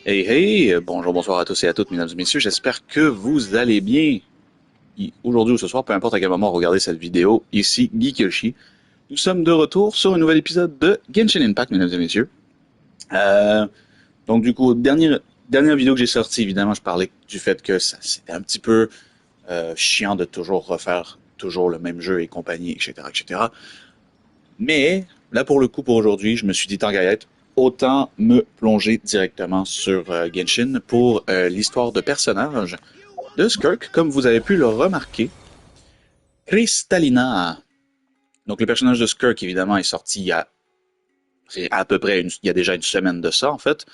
Hey hey, bonjour, bonsoir à tous et à toutes, mesdames et messieurs, j'espère que vous allez bien. Aujourd'hui ou ce soir, peu importe à quel moment vous regardez cette vidéo, ici GeekYoshii. Nous sommes de retour sur un nouvel épisode de Genshin Impact, mesdames et messieurs. Donc du coup, dernière vidéo que j'ai sortie, évidemment, je parlais du fait que c'était un petit peu chiant de toujours refaire toujours le même jeu et compagnie, etc., etc. Mais là, pour le coup, pour aujourd'hui, je me suis dit, tant qu'à y être, autant me plonger directement sur Genshin pour l'histoire de personnage de Skirk, comme vous avez pu le remarquer. Kristallina. Donc le personnage de Skirk, évidemment, est sorti il y a à peu près il y a déjà une semaine de ça, en fait.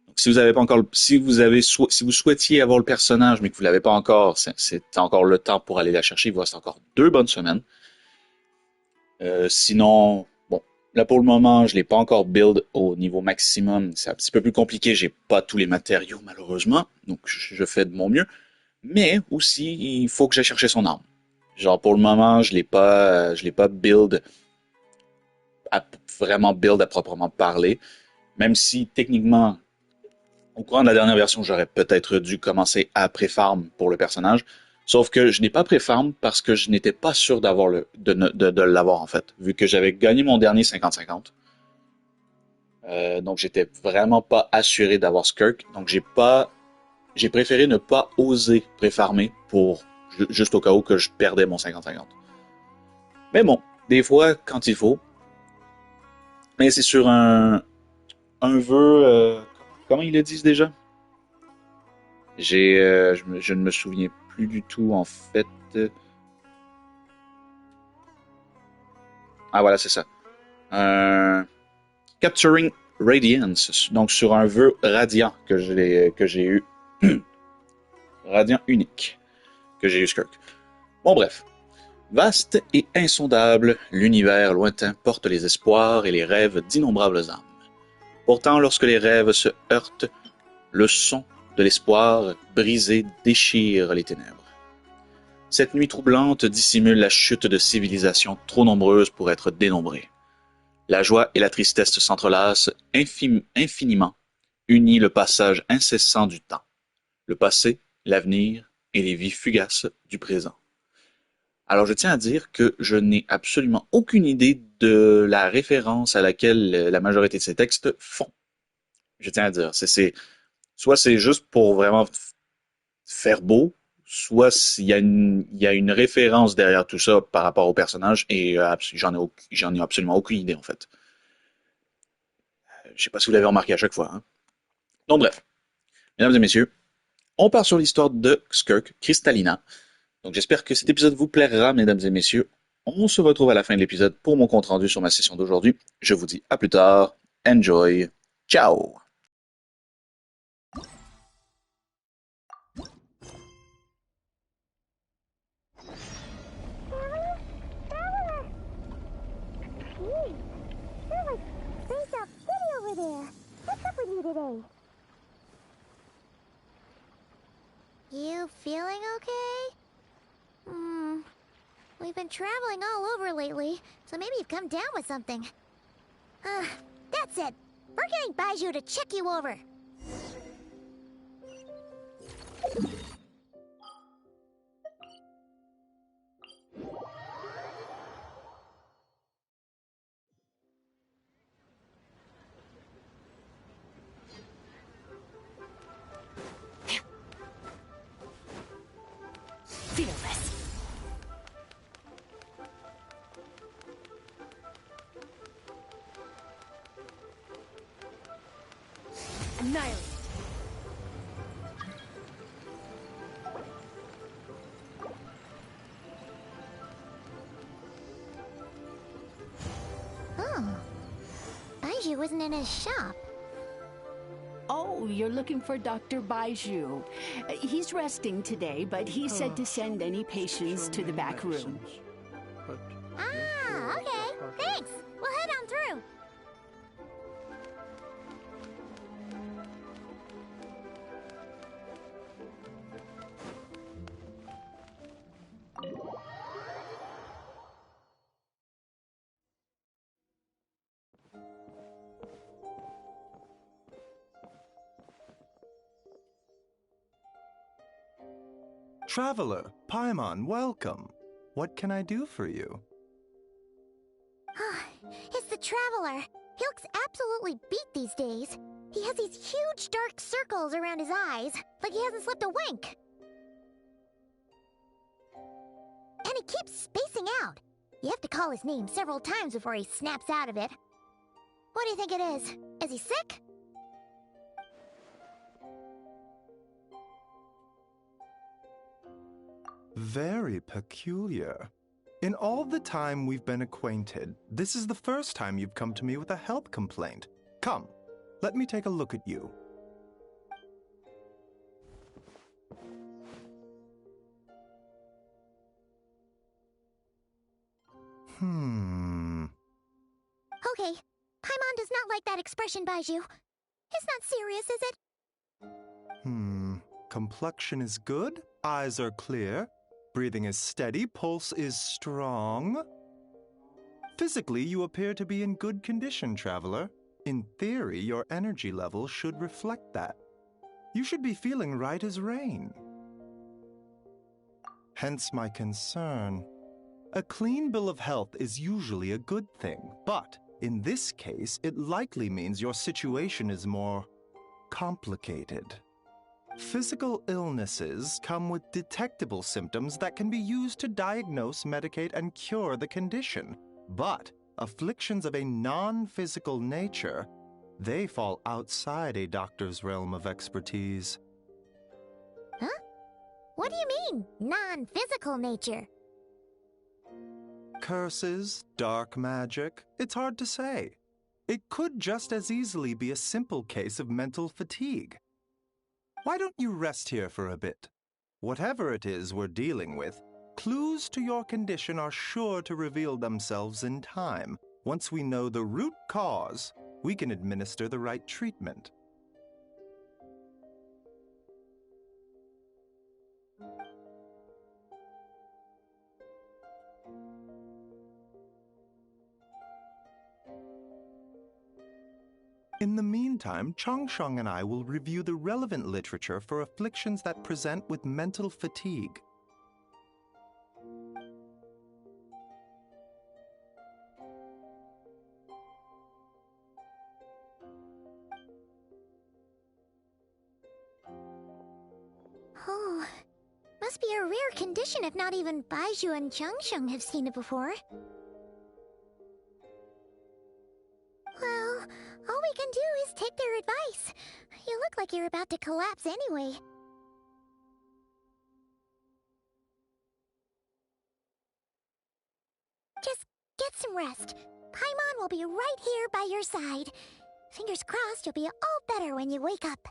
Donc, si vous avez pas encore, si vous souhaitiez avoir le personnage, mais que vous l'avez pas encore, c'est encore le temps pour aller la chercher. Il vous reste encore 2 bonnes semaines. Sinon, bon, là pour le moment, je l'ai pas encore build au niveau maximum. C'est un petit peu plus compliqué. J'ai pas tous les matériaux malheureusement, donc je fais de mon mieux. Mais aussi, il faut que j'aille chercher son arme. Genre pour le moment, je l'ai pas build vraiment build à proprement parler. Même si techniquement, au courant de la dernière version, j'aurais peut-être dû commencer à pré-farm pour le personnage. Sauf que je n'ai pas pré-farm parce que je n'étais pas sûr de l'avoir en fait. Vu que j'avais gagné mon dernier 50-50. Donc j'étais vraiment pas assuré d'avoir Skirk. Donc j'ai préféré ne pas oser pré-farmer pour juste au cas où que je perdais mon 50-50. Mais bon, des fois, quand il faut. Mais c'est sur un vœu, comment ils le disent déjà? Je ne me souviens plus du tout en fait. Ah voilà, c'est ça. Un Capturing Radiance, donc sur un vœu radiant que j'ai eu, radiant unique que j'ai eu Skirk. Bon bref, vaste et insondable, l'univers lointain porte les espoirs et les rêves d'innombrables âmes. Pourtant, lorsque les rêves se heurtent, le son de l'espoir brisé déchire les ténèbres. Cette nuit troublante dissimule la chute de civilisations trop nombreuses pour être dénombrées. La joie et la tristesse s'entrelacent infiniment, unis le passage incessant du temps, le passé, l'avenir et les vies fugaces du présent. Alors je tiens à dire que je n'ai absolument aucune idée de la référence à laquelle la majorité de ces textes font. Je tiens à dire, soit c'est juste pour vraiment faire beau, soit il y a une référence derrière tout ça par rapport au personnage et j'en ai absolument aucune idée en fait. Je sais pas si vous l'avez remarqué à chaque fois. Hein. Donc bref, mesdames et messieurs, on part sur l'histoire de Skirk, Kristallina. Donc j'espère que cet épisode vous plaira, mesdames et messieurs. On se retrouve à la fin de l'épisode pour mon compte rendu sur ma session d'aujourd'hui. Je vous dis à plus tard. Enjoy. Ciao. You feeling okay? We've been traveling all over lately, so maybe you've come down with something. That's it. We're getting Baiju to check you over. Feel this. Annihilate. Oh. Baiju isn't in his shop. Oh, you're looking for Dr. Baiju. He's resting today, but he said to send any patients to the back room. Ah, okay. Thanks. We'll head on through. Traveler, Paimon, welcome. What can I do for you? It's the Traveler. He looks absolutely beat these days. He has these huge dark circles around his eyes, like he hasn't slept a wink. And he keeps spacing out. You have to call his name several times before he snaps out of it. What do you think it is? Is he sick? Very peculiar. In all the time we've been acquainted, this is the first time you've come to me with a health complaint. Come, let me take a look at you. Okay, Paimon does not like that expression, Baiju. It's not serious, is it? Complexion is good, eyes are clear, breathing is steady, pulse is strong. Physically, you appear to be in good condition, Traveler. In theory, your energy level should reflect that. You should be feeling right as rain. Hence my concern. A clean bill of health is usually a good thing, but in this case, it likely means your situation is more complicated. Physical illnesses come with detectable symptoms that can be used to diagnose, medicate, and cure the condition. But afflictions of a non-physical nature, they fall outside a doctor's realm of expertise. Huh? What do you mean, non-physical nature? Curses, dark magic, it's hard to say. It could just as easily be a simple case of mental fatigue. Why don't you rest here for a bit? Whatever it is we're dealing with, clues to your condition are sure to reveal themselves in time. Once we know the root cause, we can administer the right treatment. In the meantime, Changsheng and I will review the relevant literature for afflictions that present with mental fatigue. Oh, must be a rare condition if not even Baiju and Changsheng have seen it before. Well, all we can do is take their advice. You look like you're about to collapse anyway. Just get some rest. Paimon will be right here by your side. Fingers crossed you'll be all better when you wake up.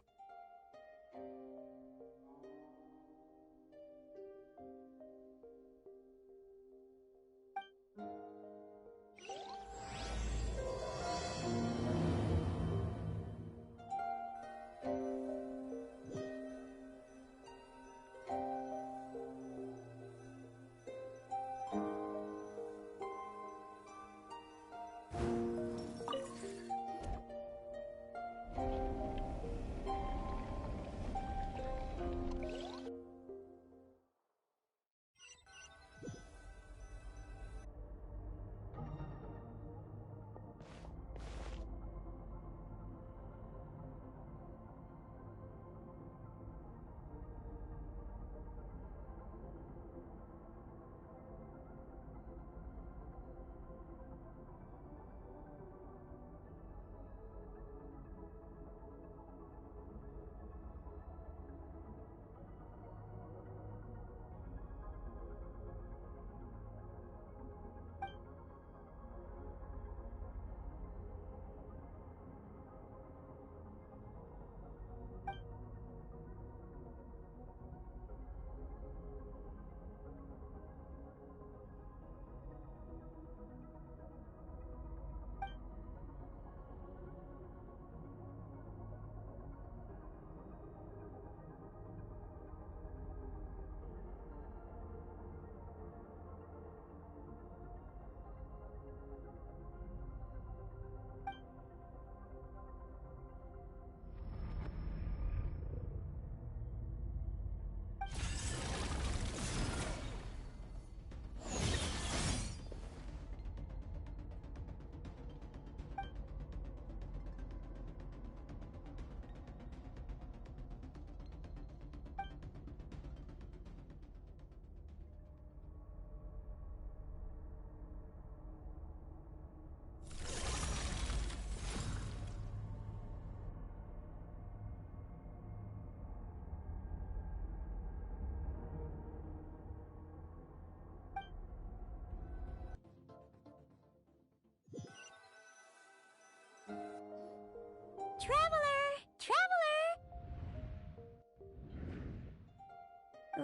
Traveler! Traveler!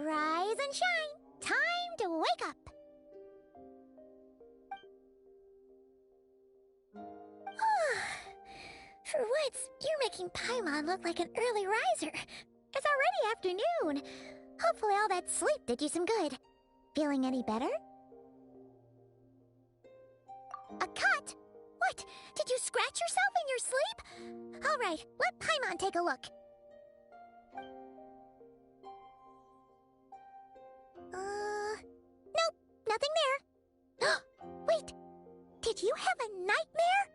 Rise and shine! Time to wake up! For once, you're making Paimon look like an early riser. It's already afternoon. Hopefully all that sleep did you some good. Feeling any better? A cut? What? Did you scratch yourself in your sleep? All right, let Paimon take a look. Nope, nothing there. Wait, did you have a nightmare?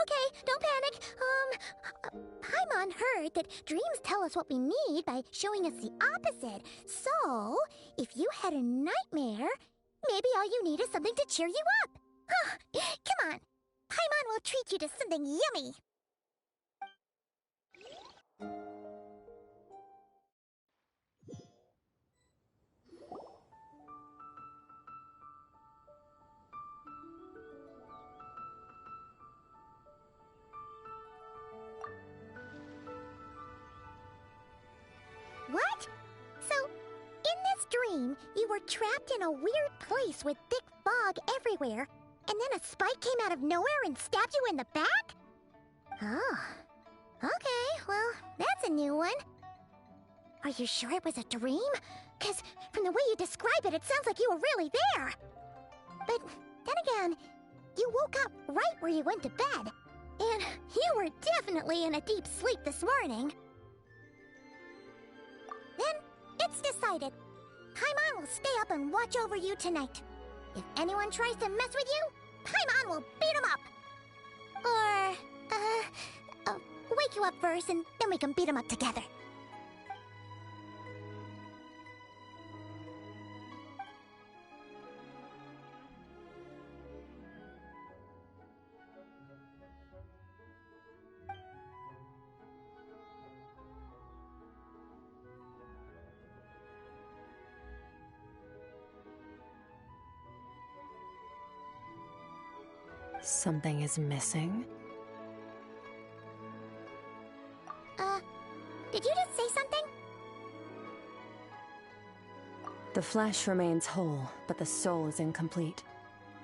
Okay, don't panic. Paimon heard that dreams tell us what we need by showing us the opposite. So, if you had a nightmare, maybe all you need is something to cheer you up. Come on, Paimon will treat you to something yummy. What? So, in this dream, you were trapped in a weird place with thick fog everywhere, and then a spike came out of nowhere and stabbed you in the back? Oh. Okay, well, that's a new one. Are you sure it was a dream? 'Cause from the way you describe it, it sounds like you were really there. But then again, you woke up right where you went to bed. And you were definitely in a deep sleep this morning. Then, it's decided. Paimon will stay up and watch over you tonight. If anyone tries to mess with you, Paimon will beat him up. Or, wake you up first and then we can beat him up together. Something is missing. Did you just say something? The flesh remains whole, but the soul is incomplete.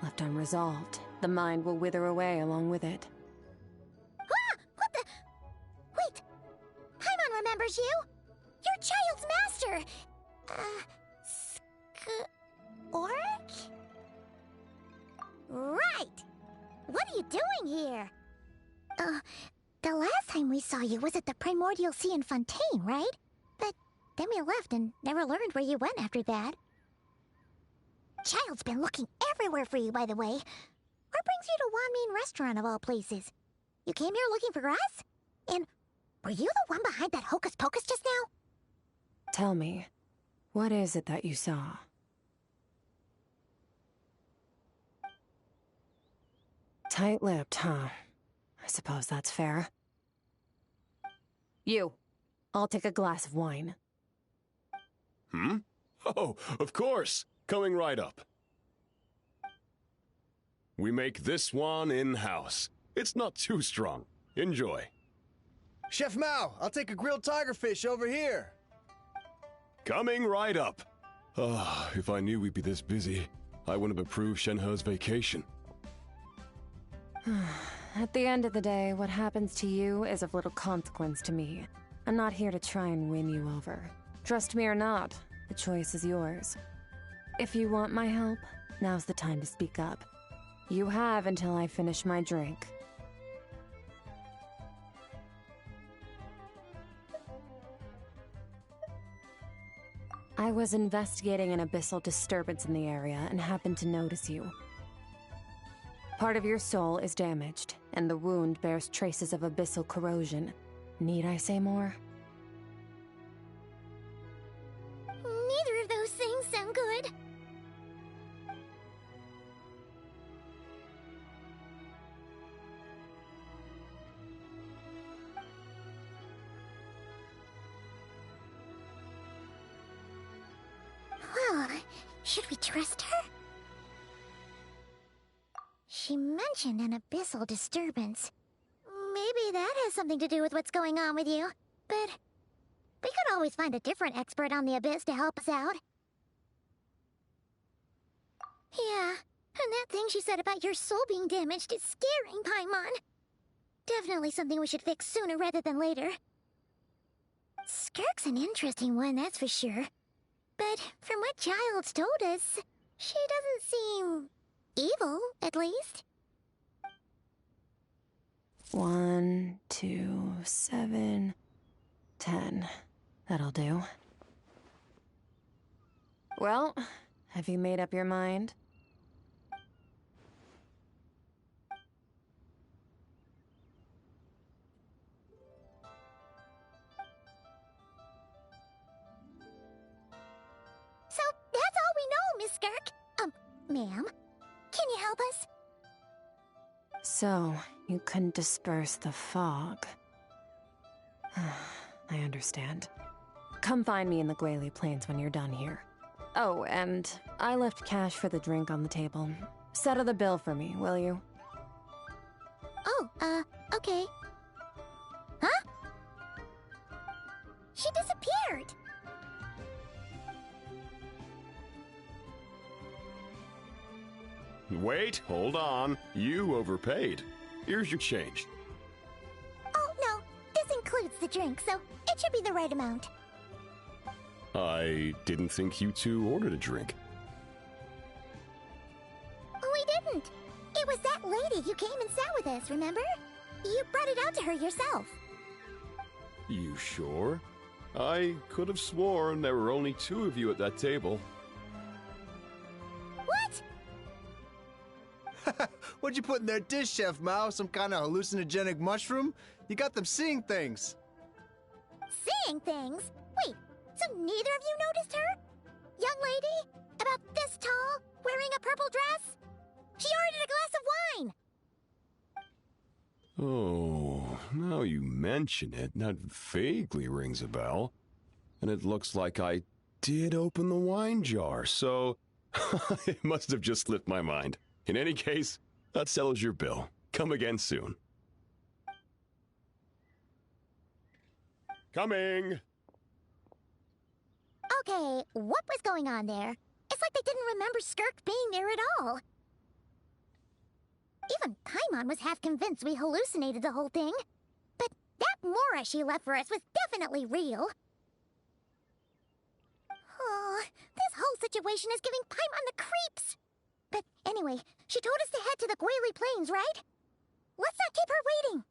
Left unresolved, the mind will wither away along with it. Ah! What the? Wait! Paimon remembers you! Your child's master! Orc? Right! What are you doing here? The last time we saw you was at the Primordial Sea in Fontaine, right? But then we left and never learned where you went after that. Child's been looking everywhere for you, by the way. What brings you to Wanmean Restaurant of all places? You came here looking for us? And were you the one behind that hocus pocus just now? Tell me, what is it that you saw? Tight-lipped, huh? I suppose that's fair. You. I'll take a glass of wine. Hmm? Oh, of course. Coming right up. We make this one in-house. It's not too strong. Enjoy. Chef Mao, I'll take a grilled tigerfish over here. Coming right up. Ah, if I knew we'd be this busy, I wouldn't have approved Shenhe's vacation. At the end of the day, what happens to you is of little consequence to me. I'm not here to try and win you over. Trust me or not, the choice is yours. If you want my help, now's the time to speak up. You have until I finish my drink. I was investigating an abyssal disturbance in the area and happened to notice you. Part of your soul is damaged, and the wound bears traces of abyssal corrosion. Need I say more? Neither of those things sound good. Well, should we trust her? She mentioned an abyssal disturbance. Maybe that has something to do with what's going on with you. But we could always find a different expert on the abyss to help us out. Yeah, and that thing she said about your soul being damaged is scaring, Paimon. Definitely something we should fix sooner rather than later. Skirk's an interesting one, that's for sure. But from what Child's told us, she doesn't seem evil, at least. 1, 2, 7, 10. That'll do. Well, have you made up your mind? So that's all we know, Miss Skirk. Ma'am, can you help us? So, you couldn't disperse the fog. I understand. Come find me in the Guili Plains when you're done here. Oh, and I left cash for the drink on the table. Settle the bill for me, will you? Oh, okay. Huh? She disappeared! Wait, hold on. You overpaid. Here's your change. Oh, no. This includes the drink, so it should be the right amount. I didn't think you two ordered a drink. We didn't. It was that lady who came and sat with us, remember? You brought it out to her yourself. You sure? I could have sworn there were only 2 of you at that table. What? What'd you put in their dish, Chef Mao? Some kind of hallucinogenic mushroom? You got them seeing things. Seeing things? Wait, so neither of you noticed her? Young lady? About this tall? Wearing a purple dress? She ordered a glass of wine! Oh, now you mention it, that vaguely rings a bell. And it looks like I did open the wine jar, so it must have just slipped my mind. In any case, that settles your bill. Come again soon. Coming! Okay, what was going on there? It's like they didn't remember Skirk being there at all. Even Paimon was half convinced we hallucinated the whole thing. But that Mora she left for us was definitely real. Oh, this whole situation is giving Paimon the creeps. But anyway, she told us to head to the Guili Plains, right? Let's not keep her waiting.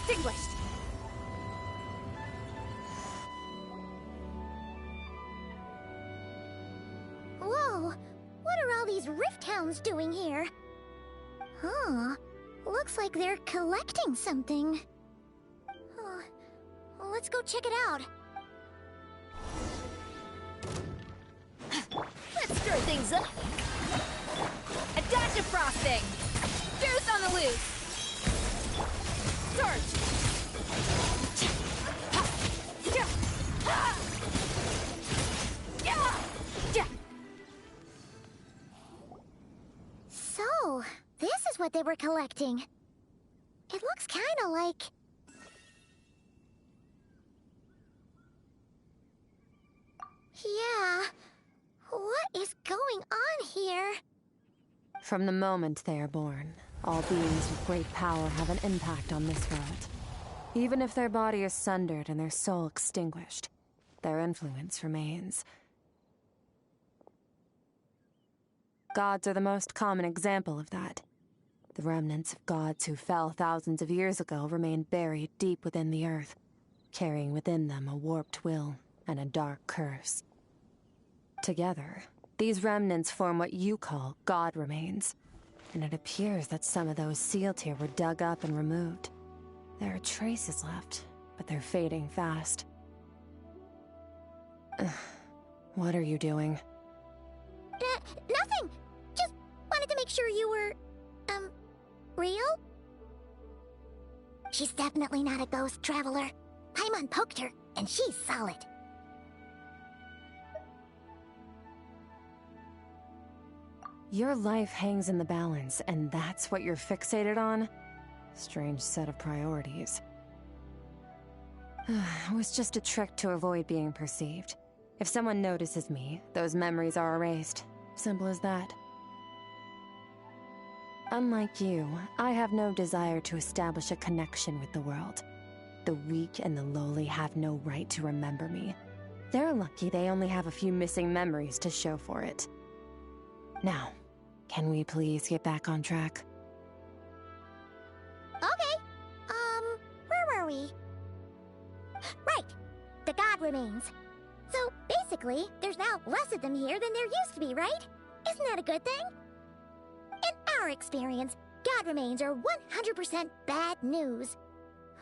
Extinguished. Whoa, what are all these rift hounds doing here? Huh, looks like they're collecting something. Huh. Let's go check it out. Let's stir things up. A dash of frosting. Juice on the loose. Surge. So, this is what they were collecting. It looks kinda like... Yeah. What is going on here? From the moment they are born, all beings with great power have an impact on this world. Even if their body is sundered and their soul extinguished, their influence remains. Gods are the most common example of that. The remnants of gods who fell thousands of years ago remain buried deep within the earth, carrying within them a warped will and a dark curse. Together, these remnants form what you call god remains, and it appears that some of those sealed here were dug up and removed. There are traces left, but they're fading fast. What are you doing? Nothing! Just wanted to make sure you were, real? She's definitely not a ghost traveler. Paimon poked her, and she's solid. Your life hangs in the balance, and that's what you're fixated on? Strange set of priorities. It was just a trick to avoid being perceived. If someone notices me, those memories are erased. Simple as that. Unlike you, I have no desire to establish a connection with the world. The weak and the lowly have no right to remember me. They're lucky they only have a few missing memories to show for it. Now, can we please get back on track? Okay. Where were we? Right. The god remains. So, basically, there's now less of them here than there used to be, right? Isn't that a good thing? In our experience, god remains are 100% bad news.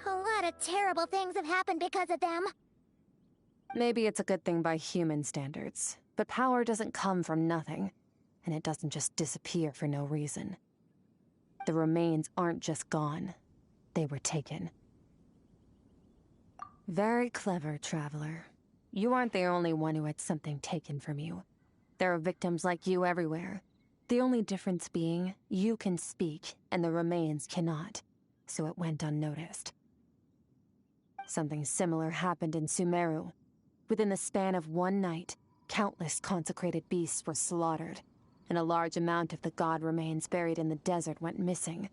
A lot of terrible things have happened because of them. Maybe it's a good thing by human standards, but power doesn't come from nothing, and it doesn't just disappear for no reason. The remains aren't just gone, they were taken. Very clever, Traveler. You aren't the only one who had something taken from you. There are victims like you everywhere. The only difference being, you can speak, and the remains cannot, so it went unnoticed. Something similar happened in Sumeru. Within the span of one night, countless consecrated beasts were slaughtered, and a large amount of the god remains buried in the desert went missing.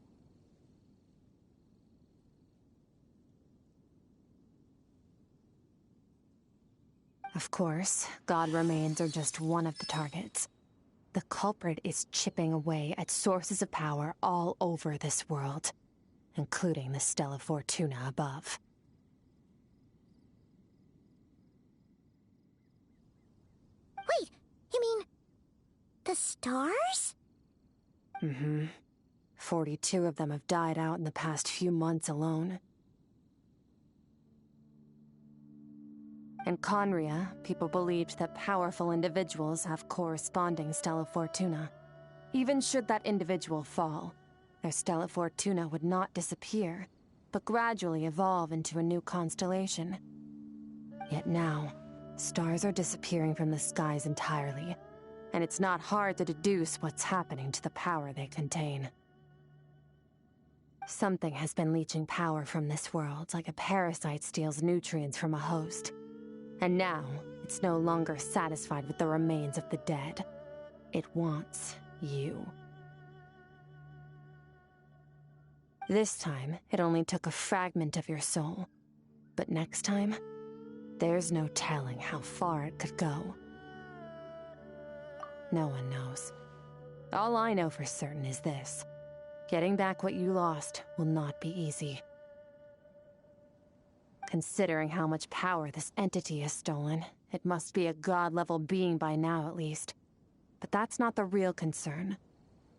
Of course, god remains are just one of the targets. The culprit is chipping away at sources of power all over this world, including the Stella Fortuna above. Wait, you mean... the stars? Mm-hmm. 42 of them have died out in the past few months alone. In Conria, people believed that powerful individuals have corresponding Stella Fortuna. Even should that individual fall, their Stella Fortuna would not disappear, but gradually evolve into a new constellation. Yet now, stars are disappearing from the skies entirely, and it's not hard to deduce what's happening to the power they contain. Something has been leeching power from this world like a parasite steals nutrients from a host. And now, it's no longer satisfied with the remains of the dead. It wants you. This time, it only took a fragment of your soul. But next time, there's no telling how far it could go. No one knows. All I know for certain is this. Getting back what you lost will not be easy. Considering how much power this entity has stolen, it must be a god-level being by now at least. But that's not the real concern.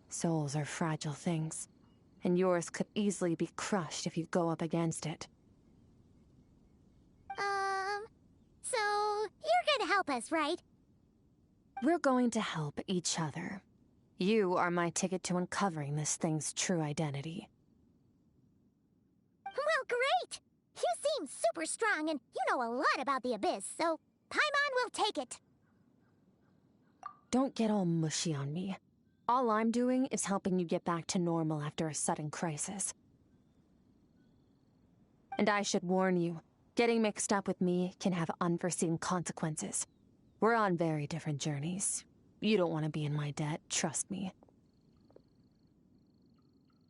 Souls are fragile things, and yours could easily be crushed if you go up against it. So you're gonna help us, right? We're going to help each other. You are my ticket to uncovering this thing's true identity. Well, great! You seem super strong, and you know a lot about the Abyss, so Paimon will take it. Don't get all mushy on me. All I'm doing is helping you get back to normal after a sudden crisis. And I should warn you, getting mixed up with me can have unforeseen consequences. We're on very different journeys. You don't want to be in my debt, trust me.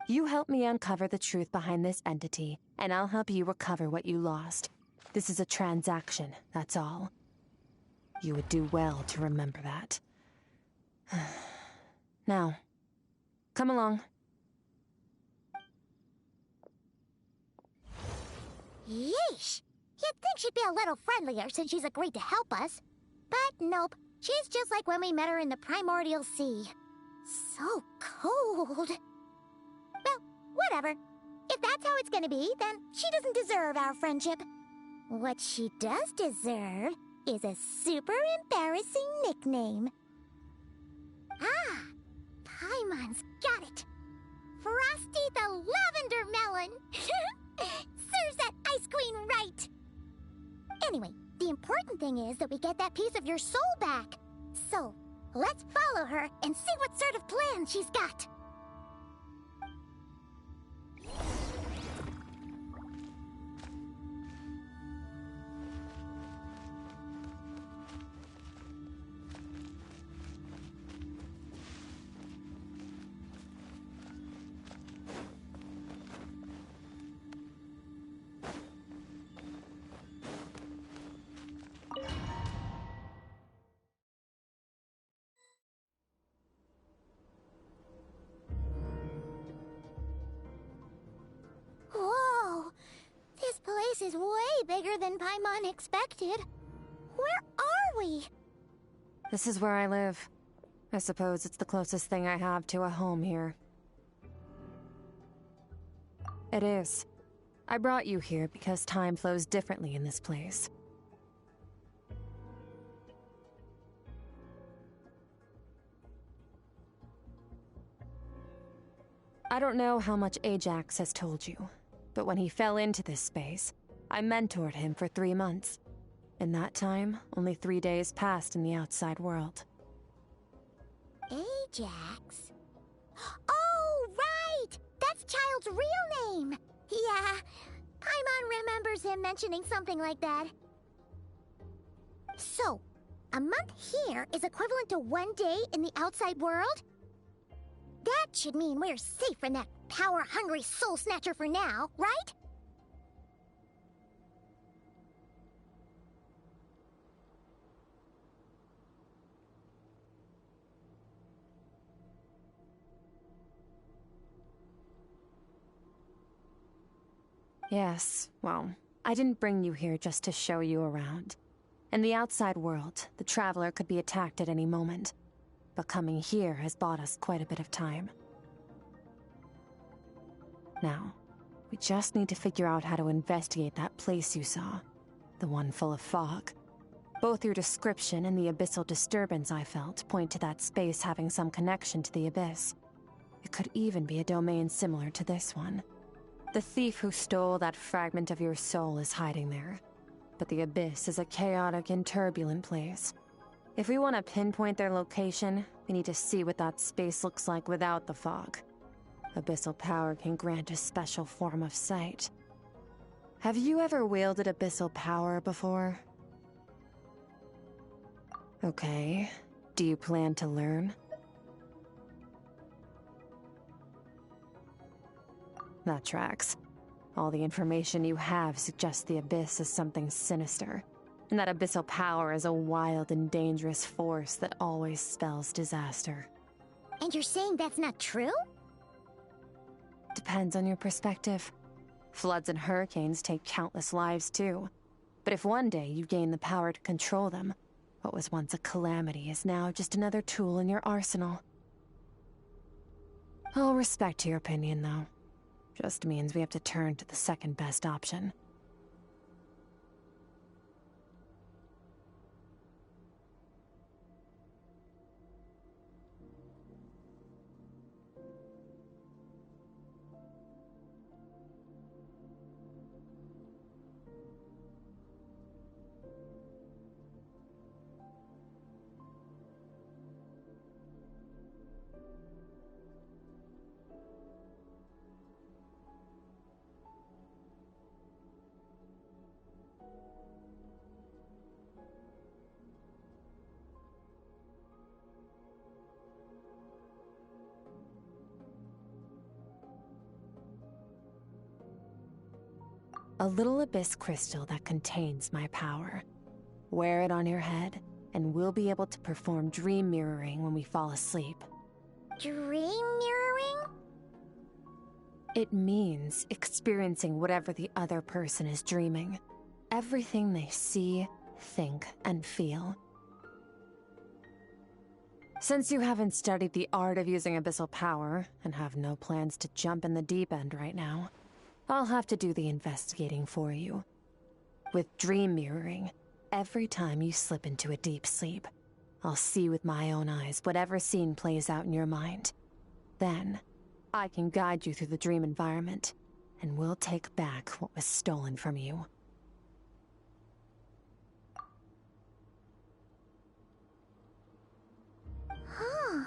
You help me uncover the truth behind this entity, and I'll help you recover what you lost. This is a transaction, that's all. You would do well to remember that. Now, come along. Yeesh! You'd think she'd be a little friendlier since she's agreed to help us. But nope, she's just like when we met her in the primordial sea. So cold. Well, whatever. If that's how it's gonna be, then she doesn't deserve our friendship. What she does deserve is a super embarrassing nickname. Ah, Paimon's got it. Frosty the Lavender Melon. Serves that Ice Queen right. Anyway, the important thing is that we get that piece of your soul back. So, let's follow her and see what sort of plan she's got. Whoa! This place is way bigger than Paimon expected. Where are we? This is where I live. I suppose it's the closest thing I have to a home here. It is. I brought you here because time flows differently in this place. I don't know how much Ajax has told you, but when he fell into this space, I mentored him for 3 months. In that time, only 3 days passed in the outside world. Ajax? Oh, right! That's Child's real name! Yeah, Paimon remembers him mentioning something like that. So, a month here is equivalent to 1 day in the outside world? That should mean we're safe from that power-hungry soul snatcher for now, right? Yes, well, I didn't bring you here just to show you around. In the outside world, the Traveler could be attacked at any moment. But coming here has bought us quite a bit of time. Now, we just need to figure out how to investigate that place you saw. The one full of fog. Both your description and the abyssal disturbance I felt point to that space having some connection to the abyss. It could even be a domain similar to this one. The thief who stole that fragment of your soul is hiding there. But the abyss is a chaotic and turbulent place. If we want to pinpoint their location, we need to see what that space looks like without the fog. Abyssal power can grant a special form of sight. Have you ever wielded abyssal power before? Okay. Do you plan to learn? That tracks. All the information you have suggests the abyss is something sinister. And that abyssal power is a wild and dangerous force that always spells disaster. And you're saying that's not true? Depends on your perspective. Floods and hurricanes take countless lives too. But if one day you gain the power to control them, what was once a calamity is now just another tool in your arsenal. I'll respect your opinion, though. Just means we have to turn to the second best option. A little abyss crystal that contains my power. Wear it on your head, and we'll be able to perform dream mirroring when we fall asleep. Dream mirroring? It means experiencing whatever the other person is dreaming. Everything they see, think, and feel. Since you haven't studied the art of using abyssal power, and have no plans to jump in the deep end right now, I'll have to do the investigating for you. With dream mirroring, every time you slip into a deep sleep, I'll see with my own eyes whatever scene plays out in your mind. Then, I can guide you through the dream environment, and we'll take back what was stolen from you. Huh.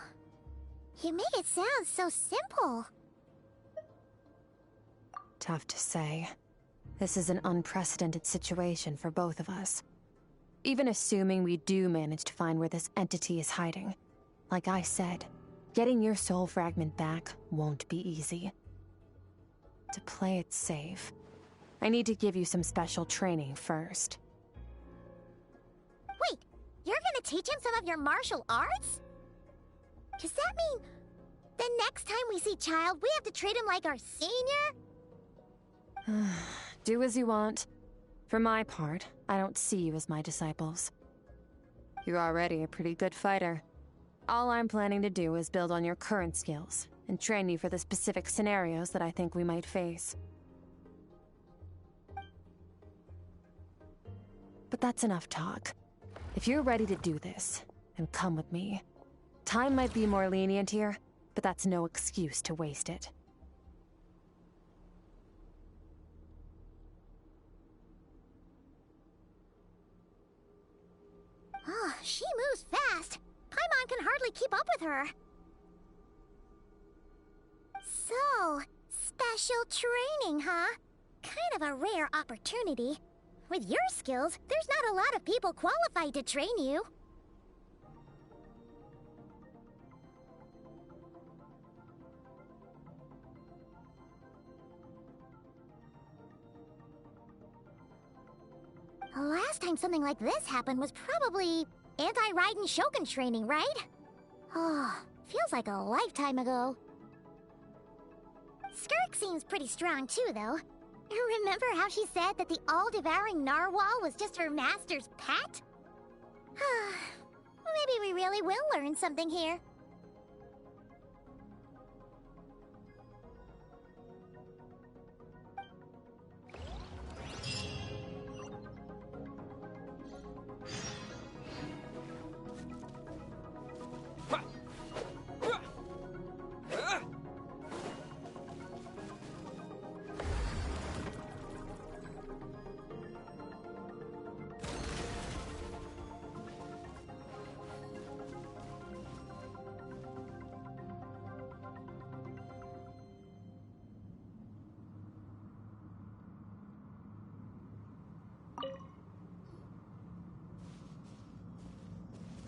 You make it sound so simple. Tough to say. This is an unprecedented situation for both of us. Even assuming we do manage to find where this entity is hiding. Like I said, getting your soul fragment back won't be easy. To play it safe, I need to give you some special training first. Wait, you're gonna teach him some of your martial arts? Does that mean the next time we see Child, we have to treat him like our senior? Do as you want. For my part, I don't see you as my disciples. You're already a pretty good fighter. All I'm planning to do is build on your current skills and train you for the specific scenarios that I think we might face. But that's enough talk. If you're ready to do this, then come with me. Time might be more lenient here, but that's no excuse to waste it. Oh, she moves fast. Paimon can hardly keep up with her. So, special training, huh? Kind of a rare opportunity. With your skills, there's not a lot of people qualified to train you. The last time something like this happened was probably anti-Raiden Shogun training, right? Oh, feels like a lifetime ago. Skirk seems pretty strong too, though. Remember how she said that the all-devouring narwhal was just her master's pet? Maybe we really will learn something here.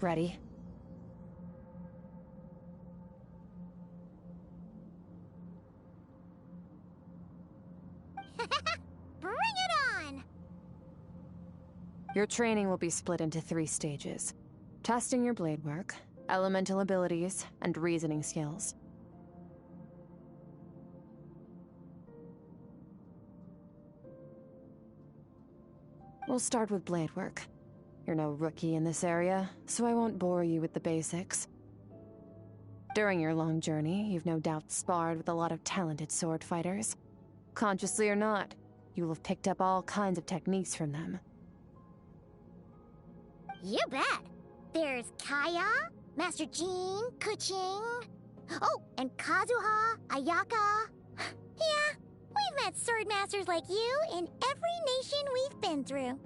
Ready? Bring it on! Your training will be split into 3 stages. Testing your blade work, elemental abilities, and reasoning skills. We'll start with blade work. You're no rookie in this area, so I won't bore you with the basics. During your long journey, you've no doubt sparred with a lot of talented sword fighters. Consciously or not, you will have picked up all kinds of techniques from them. You bet! There's Kaya, Master Jean, Kuching... Oh, and Kazuha, Ayaka... Yeah, we've met sword masters like you in every nation we've been through.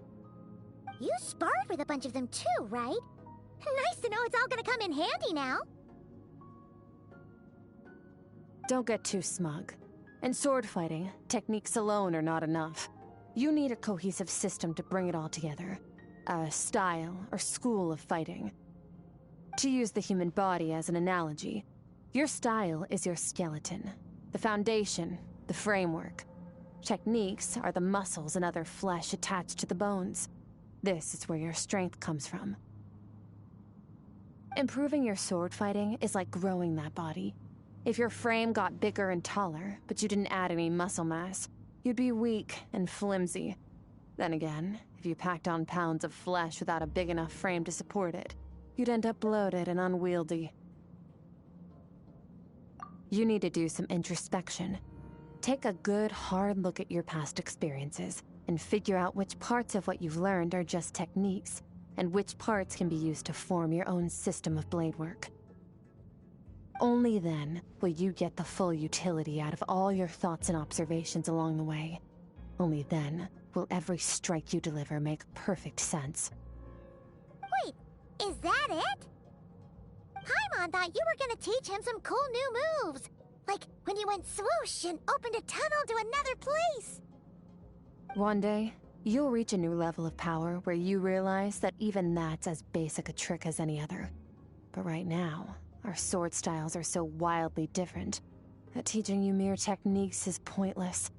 You sparred with a bunch of them too, right? Nice to know it's all gonna come in handy now. Don't get too smug. In sword fighting, techniques alone are not enough. You need a cohesive system to bring it all together. A style or school of fighting. To use the human body as an analogy, your style is your skeleton, the foundation, the framework. Techniques are the muscles and other flesh attached to the bones. This is where your strength comes from. Improving your sword fighting is like growing that body. If your frame got bigger and taller, but you didn't add any muscle mass, you'd be weak and flimsy. Then again, if you packed on pounds of flesh without a big enough frame to support it, you'd end up bloated and unwieldy. You need to do some introspection. Take a good, hard look at your past experiences and figure out which parts of what you've learned are just techniques, and which parts can be used to form your own system of blade work. Only then will you get the full utility out of all your thoughts and observations along the way. Only then will every strike you deliver make perfect sense. Wait, is that it? Paimon thought you were gonna teach him some cool new moves. Like when you went swoosh and opened a tunnel to another place. One day, you'll reach a new level of power where you realize that even that's as basic a trick as any other. But right now, our sword styles are so wildly different that teaching you mere techniques is pointless.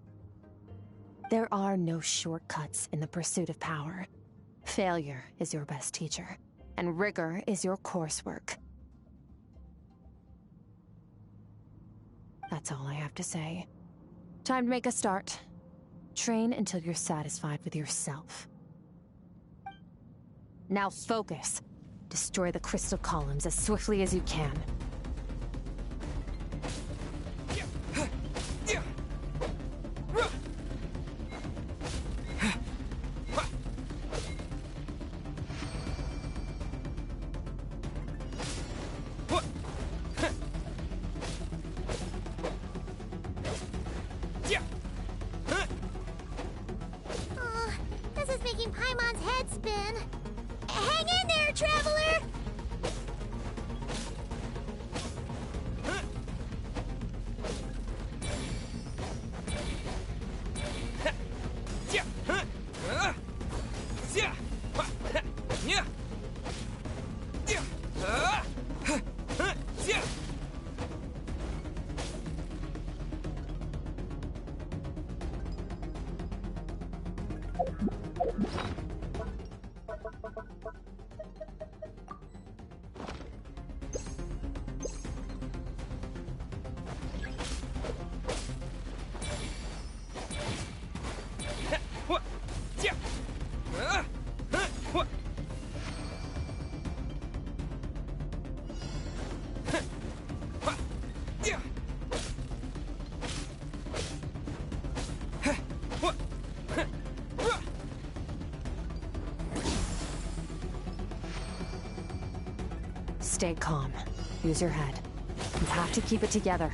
There are no shortcuts in the pursuit of power. Failure is your best teacher, and rigor is your coursework. That's all I have to say. Time to make a start. Train until you're satisfied with yourself. Now focus. Destroy the crystal columns as swiftly as you can. This is making Paimon's head spin. Hang in there, traveler! Stay calm. Use your head. You have to keep it together.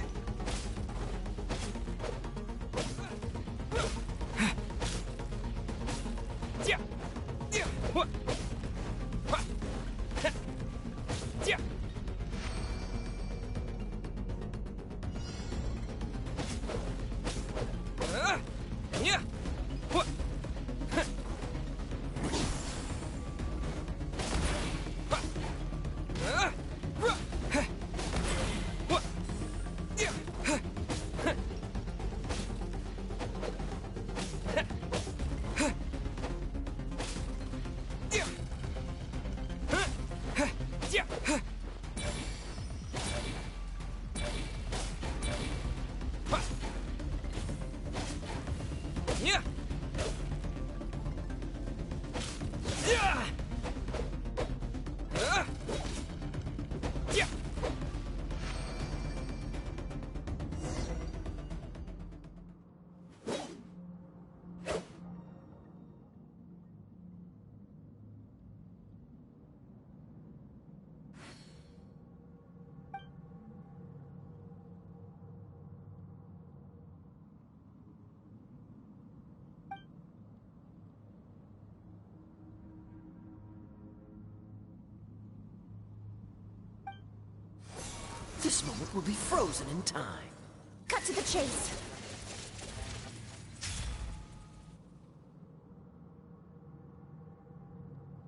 This moment will be frozen in time. Cut to the chase.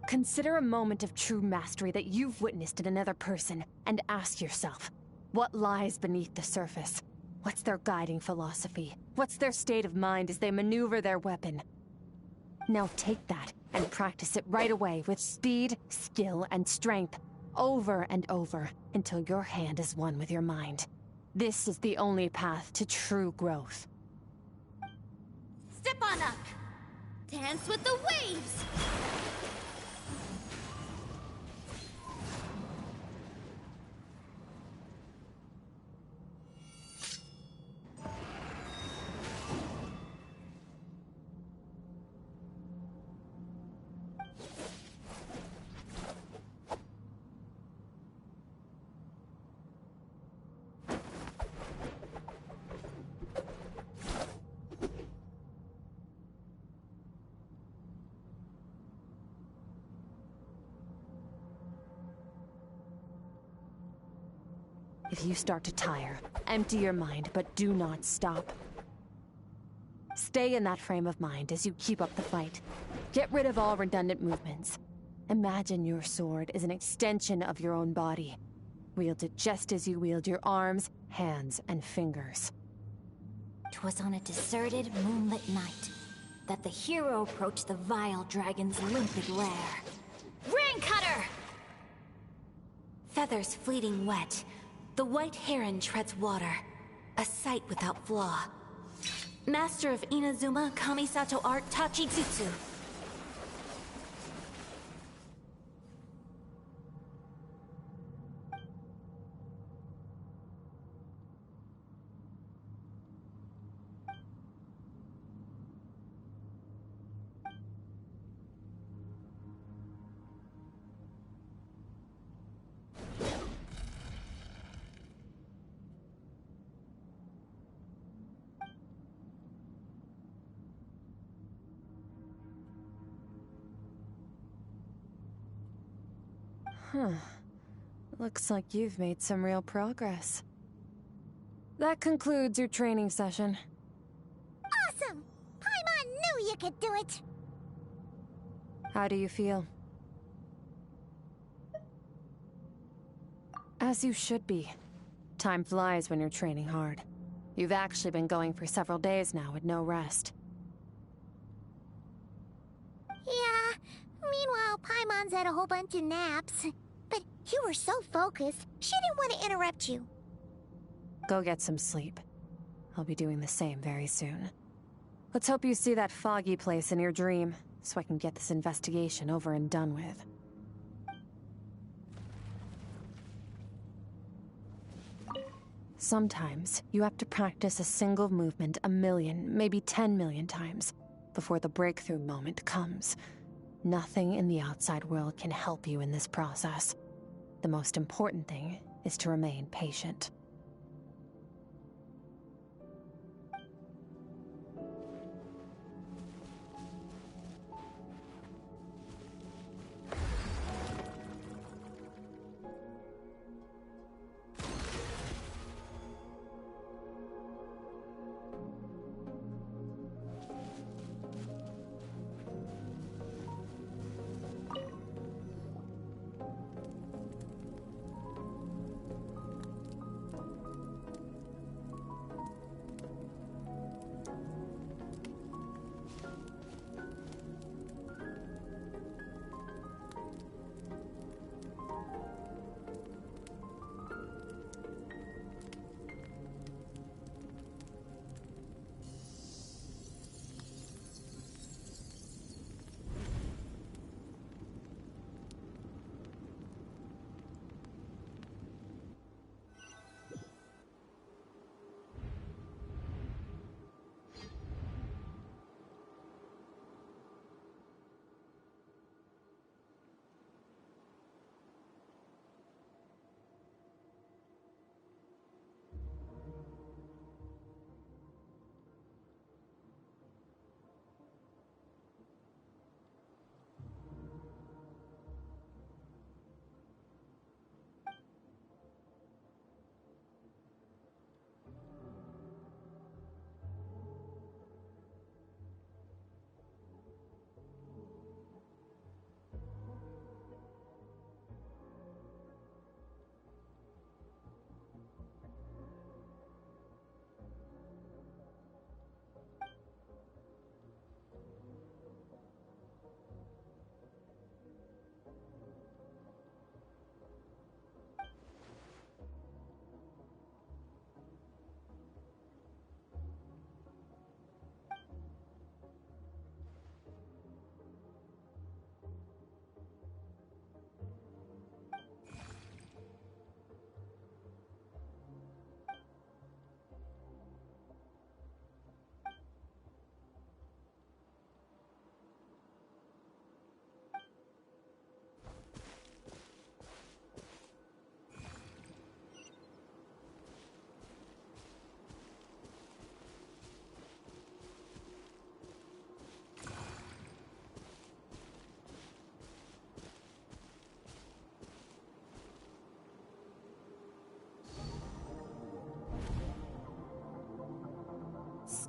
Consider a moment of true mastery that you've witnessed in another person, and ask yourself, what lies beneath the surface? What's their guiding philosophy? What's their state of mind as they maneuver their weapon? Now take that and practice it right away with speed, skill, and strength, over and over, until your hand is one with your mind. This is the only path to true growth. Step on up! Dance with the waves! If you start to tire, empty your mind, but do not stop. Stay in that frame of mind as you keep up the fight. Get rid of all redundant movements. Imagine your sword is an extension of your own body. Wield it just as you wield your arms, hands, and fingers. 'Twas on a deserted, moonlit night that the hero approached the vile dragon's limpid lair. Rain Cutter! Feathers fleeting wet, the white heron treads water, a sight without flaw. Master of Inazuma Kamisato art Tachijutsu. Huh. Looks like you've made some real progress. That concludes your training session. Awesome! Paimon knew you could do it! How do you feel? As you should be. Time flies when you're training hard. You've actually been going for several days now with no rest. Yeah, meanwhile Paimon's had a whole bunch of naps. But you were so focused, she didn't want to interrupt you. Go get some sleep. I'll be doing the same very soon. Let's hope you see that foggy place in your dream, so I can get this investigation over and done with. Sometimes, you have to practice a single movement 1 million, maybe 10 million times, before the breakthrough moment comes. Nothing in the outside world can help you in this process. The most important thing is to remain patient.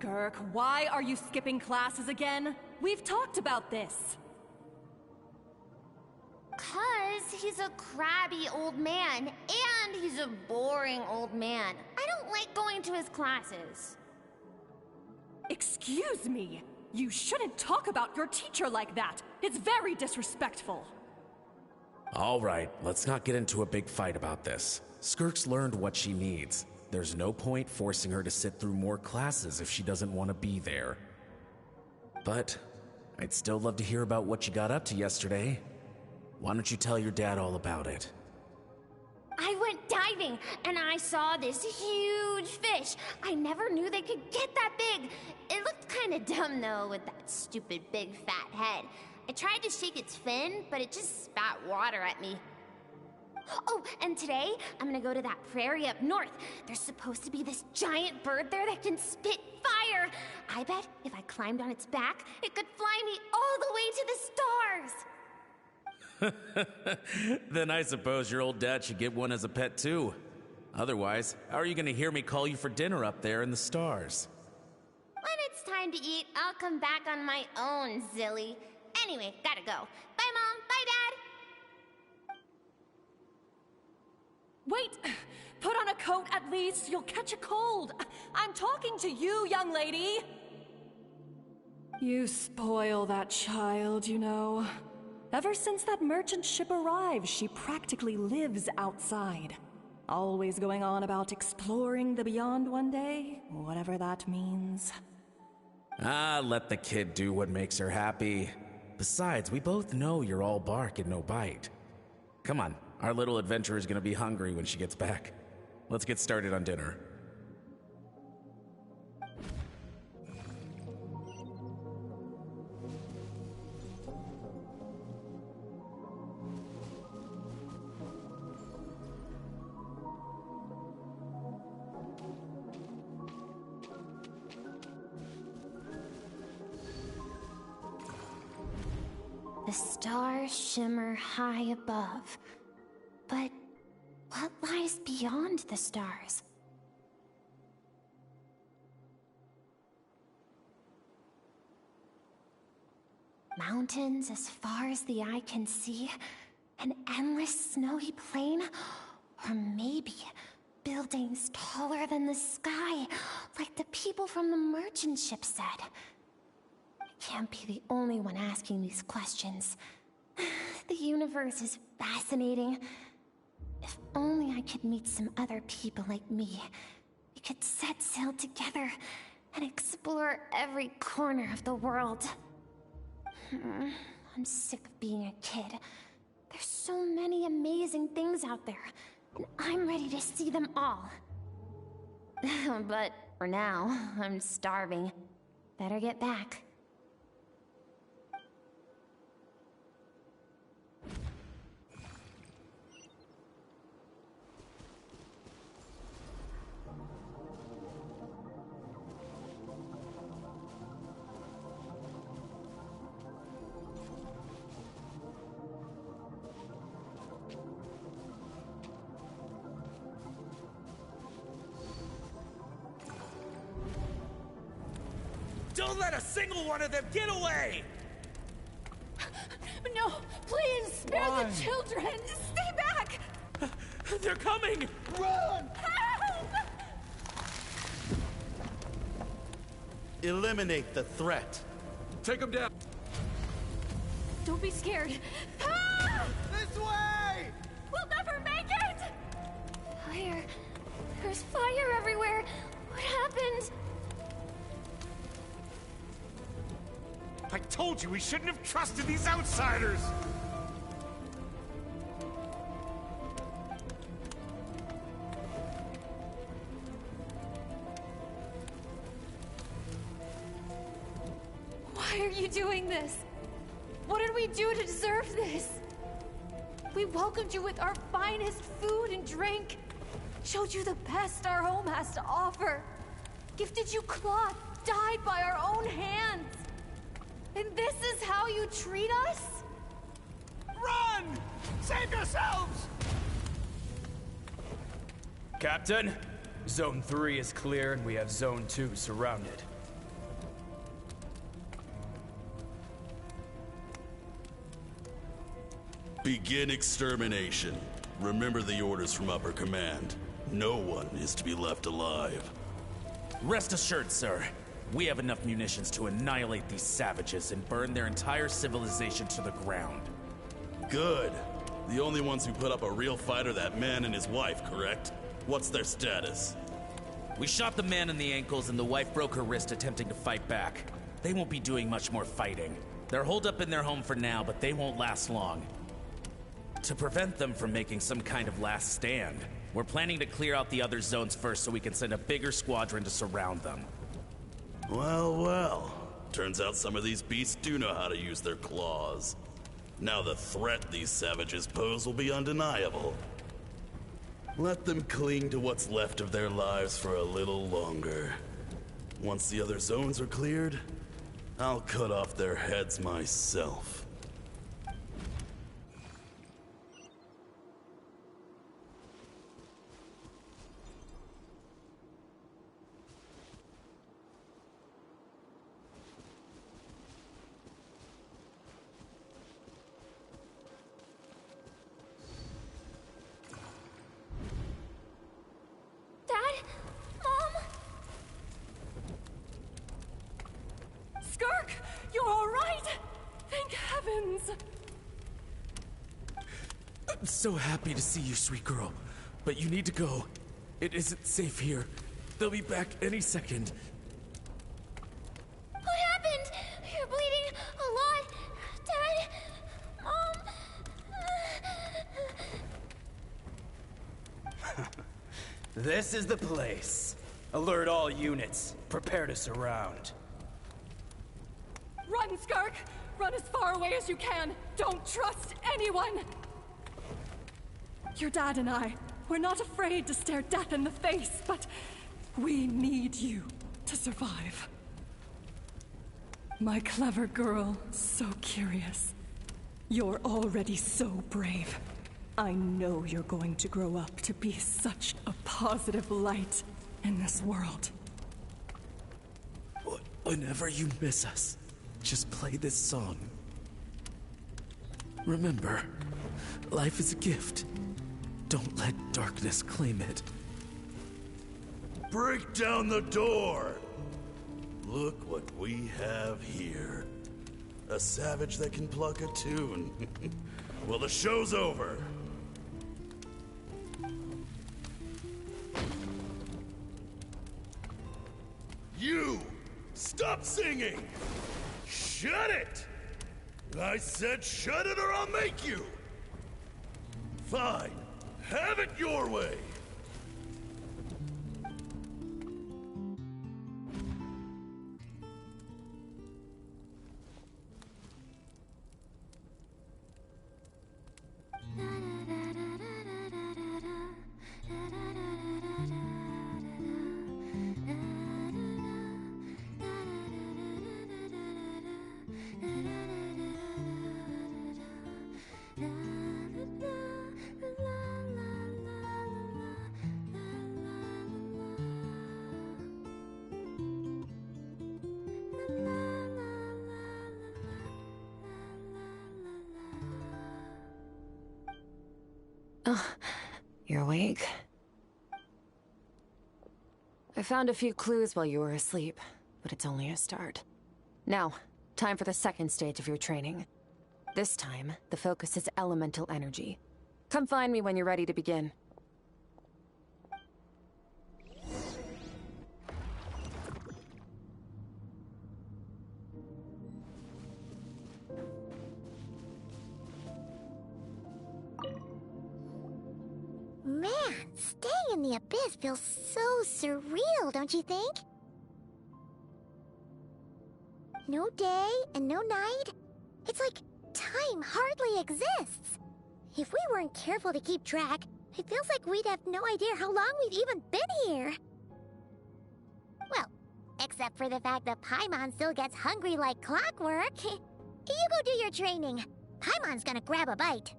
Skirk, why are you skipping classes again? We've talked about this. 'Cause he's a crabby old man, and he's a boring old man. I don't like going to his classes. Excuse me? You shouldn't talk about your teacher like that. It's very disrespectful. All right, let's not get into a big fight about this. Skirk's learned what she needs. There's no point forcing her to sit through more classes if she doesn't want to be there. But I'd still love to hear about what you got up to yesterday. Why don't you tell your dad all about it? I went diving, and I saw this huge fish. I never knew they could get that big. It looked kind of dumb, though, with that stupid big fat head. I tried to shake its fin, but it just spat water at me. Oh, and today, I'm gonna go to that prairie up north. There's supposed to be this giant bird there that can spit fire. I bet if I climbed on its back, it could fly me all the way to the stars. Then I suppose your old dad should get one as a pet too. Otherwise, how are you gonna hear me call you for dinner up there in the stars? When it's time to eat, I'll come back on my own, Zilly. Anyway, gotta go. Bye, Mom. Bye, Dad. Wait! Put on a coat at least. You'll catch a cold. I'm talking to you, young lady. You spoil that child, you know. Ever since that merchant ship arrived, she practically lives outside. Always going on about exploring the beyond one day, whatever that means. Ah, let the kid do what makes her happy. Besides, we both know you're all bark and no bite. Come on, our little adventurer is gonna be hungry when she gets back. Let's get started on dinner. The stars shimmer high above. But what lies beyond the stars? Mountains as far as the eye can see? An endless snowy plain? Or maybe buildings taller than the sky, like the people from the merchant ship said. I can't be the only one asking these questions. The universe is fascinating. If only I could meet some other people like me. We could set sail together and explore every corner of the world. I'm sick of being a kid. There's so many amazing things out there, and I'm ready to see them all. But for now, I'm starving. Better get back. Don't let a single one of them get away! No, please, spare the children! Stay back! They're coming! Run! Help! Eliminate the threat. Take them down. Don't be scared. Ah! This way! We'll never make it! Fire. There's fire everywhere. What happened? I told you we shouldn't have trusted these outsiders! Why are you doing this? What did we do to deserve this? We welcomed you with our finest food and drink, showed you the best our home has to offer, gifted you cloth dyed by our own hands. And this is how you treat us? Run! Save yourselves! Captain, Zone 3 is clear and we have Zone 2 surrounded. Begin extermination. Remember the orders from upper command. No one is to be left alive. Rest assured, sir. We have enough munitions to annihilate these savages and burn their entire civilization to the ground. Good. The only ones who put up a real fight are that man and his wife, correct? What's their status? We shot the man in the ankles and the wife broke her wrist attempting to fight back. They won't be doing much more fighting. They're holed up in their home for now, but they won't last long. To prevent them from making some kind of last stand, we're planning to clear out the other zones first so we can send a bigger squadron to surround them. Well, well. Turns out some of these beasts do know how to use their claws. Now the threat these savages pose will be undeniable. Let them cling to what's left of their lives for a little longer. Once the other zones are cleared, I'll cut off their heads myself. I'm so happy to see you, sweet girl. But you need to go. It isn't safe here. They'll be back any second. What happened? You're bleeding a lot. Dad? Mom? This is the place. Alert all units. Prepare to surround. Run, Skirk! Run as far away as you can! Don't trust anyone! Your dad and I, we're not afraid to stare death in the face, but we need you to survive. My clever girl, so curious. You're already so brave. I know you're going to grow up to be such a positive light in this world. Whenever you miss us, just play this song. Remember, life is a gift. Don't let darkness claim it. Break down the door! Look what we have here. A savage that can pluck a tune. Well, the show's over. You! Stop singing! Shut it! I said shut it or I'll make you! Fine. Have it your way! Oh, you're awake. I found a few clues while you were asleep, but it's only a start. Now, time for the second stage of your training. This time, the focus is elemental energy. Come find me when you're ready to begin. Man, staying in the abyss feels so surreal, don't you think? No day and no night. It's like time hardly exists. If we weren't careful to keep track, it feels like we'd have no idea how long we've even been here. Well, except for the fact that Paimon still gets hungry like clockwork. You go do your training. Paimon's gonna grab a bite.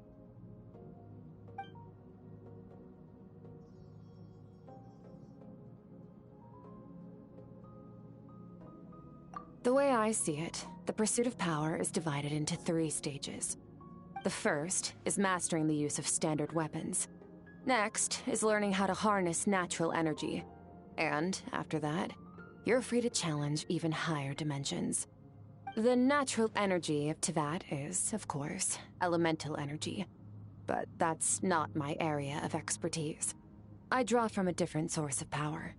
The way I see it, the pursuit of power is divided into 3 stages. The first is mastering the use of standard weapons. Next is learning how to harness natural energy. And after that, you're free to challenge even higher dimensions. The natural energy of Teyvat is, of course, elemental energy. But that's not my area of expertise. I draw from a different source of power.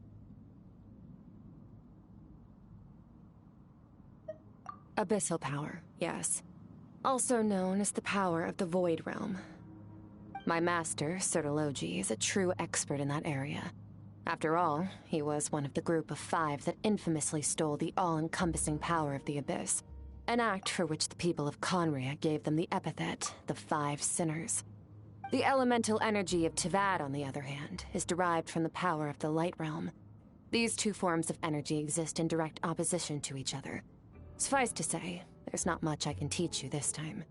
Abyssal power, yes. Also known as the power of the Void Realm. My master, Sertologi, is a true expert in that area. After all, he was one of the group of 5 that infamously stole the all-encompassing power of the Abyss, an act for which the people of Conria gave them the epithet, the 5 Sinners. The elemental energy of Teyvat, on the other hand, is derived from the power of the Light Realm. These 2 forms of energy exist in direct opposition to each other. Suffice to say, there's not much I can teach you this time.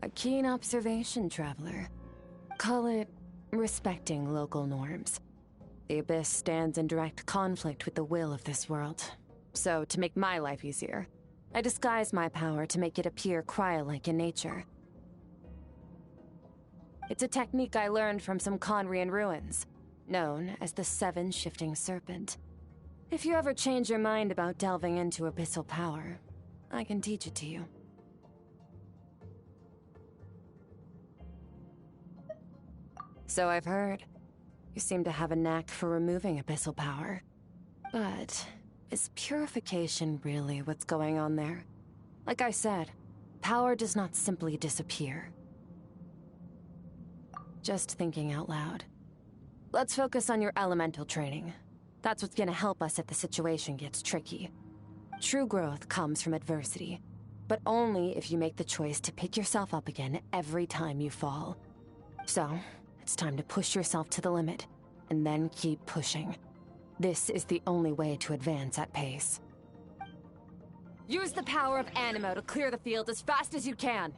A keen observation, traveler. Call it respecting local norms. The Abyss stands in direct conflict with the will of this world. So, to make my life easier, I disguise my power to make it appear cryo-like in nature. It's a technique I learned from some Conrian ruins, known as the 7 Shifting Serpent. If you ever change your mind about delving into abyssal power, I can teach it to you. So I've heard. You seem to have a knack for removing abyssal power. But is purification really what's going on there? Like I said, power does not simply disappear. Just thinking out loud. Let's focus on your elemental training. That's what's gonna help us if the situation gets tricky. True growth comes from adversity, but only if you make the choice to pick yourself up again every time you fall. So, it's time to push yourself to the limit, and then keep pushing. This is the only way to advance at pace. Use the power of Animo to clear the field as fast as you can!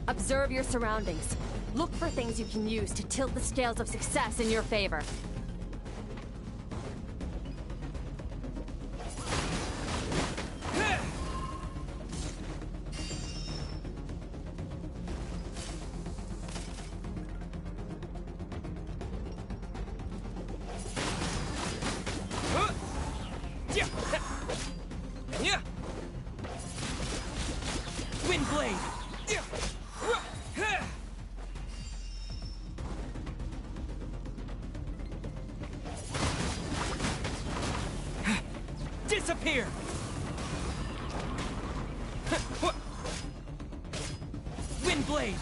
Observe your surroundings. Look for things you can use to tilt the scales of success in your favor. Wind blade! Disappear! Wind blade!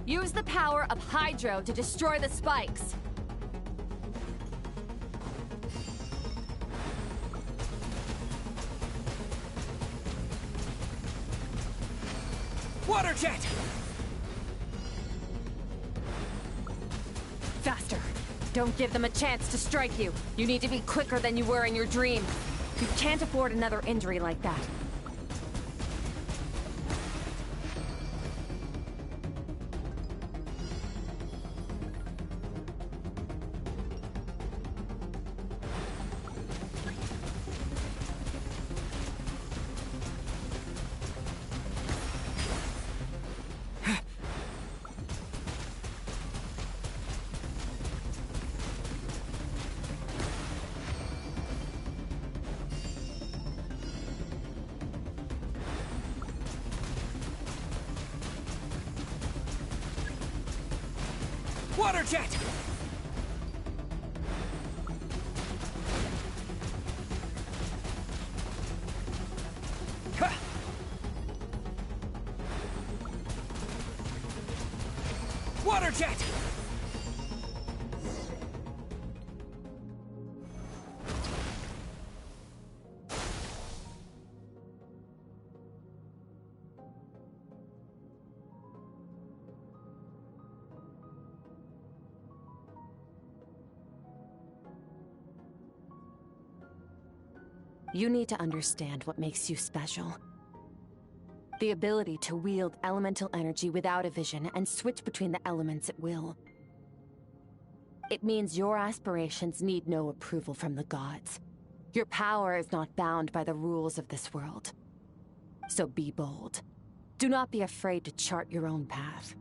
Use the power of Hydro to destroy the spikes. Water jet! Faster. Don't give them a chance to strike you. You need to be quicker than you were in your dream. You can't afford another injury like that. Water jet! Water jet! You need to understand what makes you special. The ability to wield elemental energy without a vision and switch between the elements at will. It means your aspirations need no approval from the gods. Your power is not bound by the rules of this world. So be bold. Do not be afraid to chart your own path.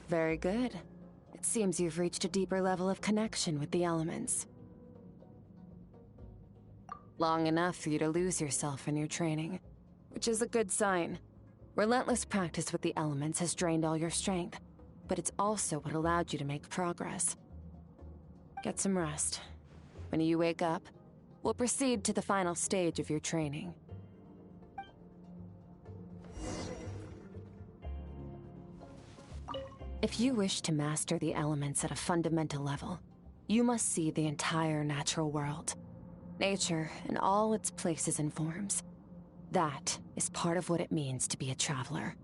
Very good. It seems you've reached a deeper level of connection with the elements. Long enough for you to lose yourself in your training, which is a good sign. Relentless practice with the elements has drained all your strength, but it's also what allowed you to make progress. Get some rest. When you wake up, we'll proceed to the final stage of your training. If you wish to master the elements at a fundamental level, you must see the entire natural world. Nature in all its places and forms. That is part of what it means to be a traveler.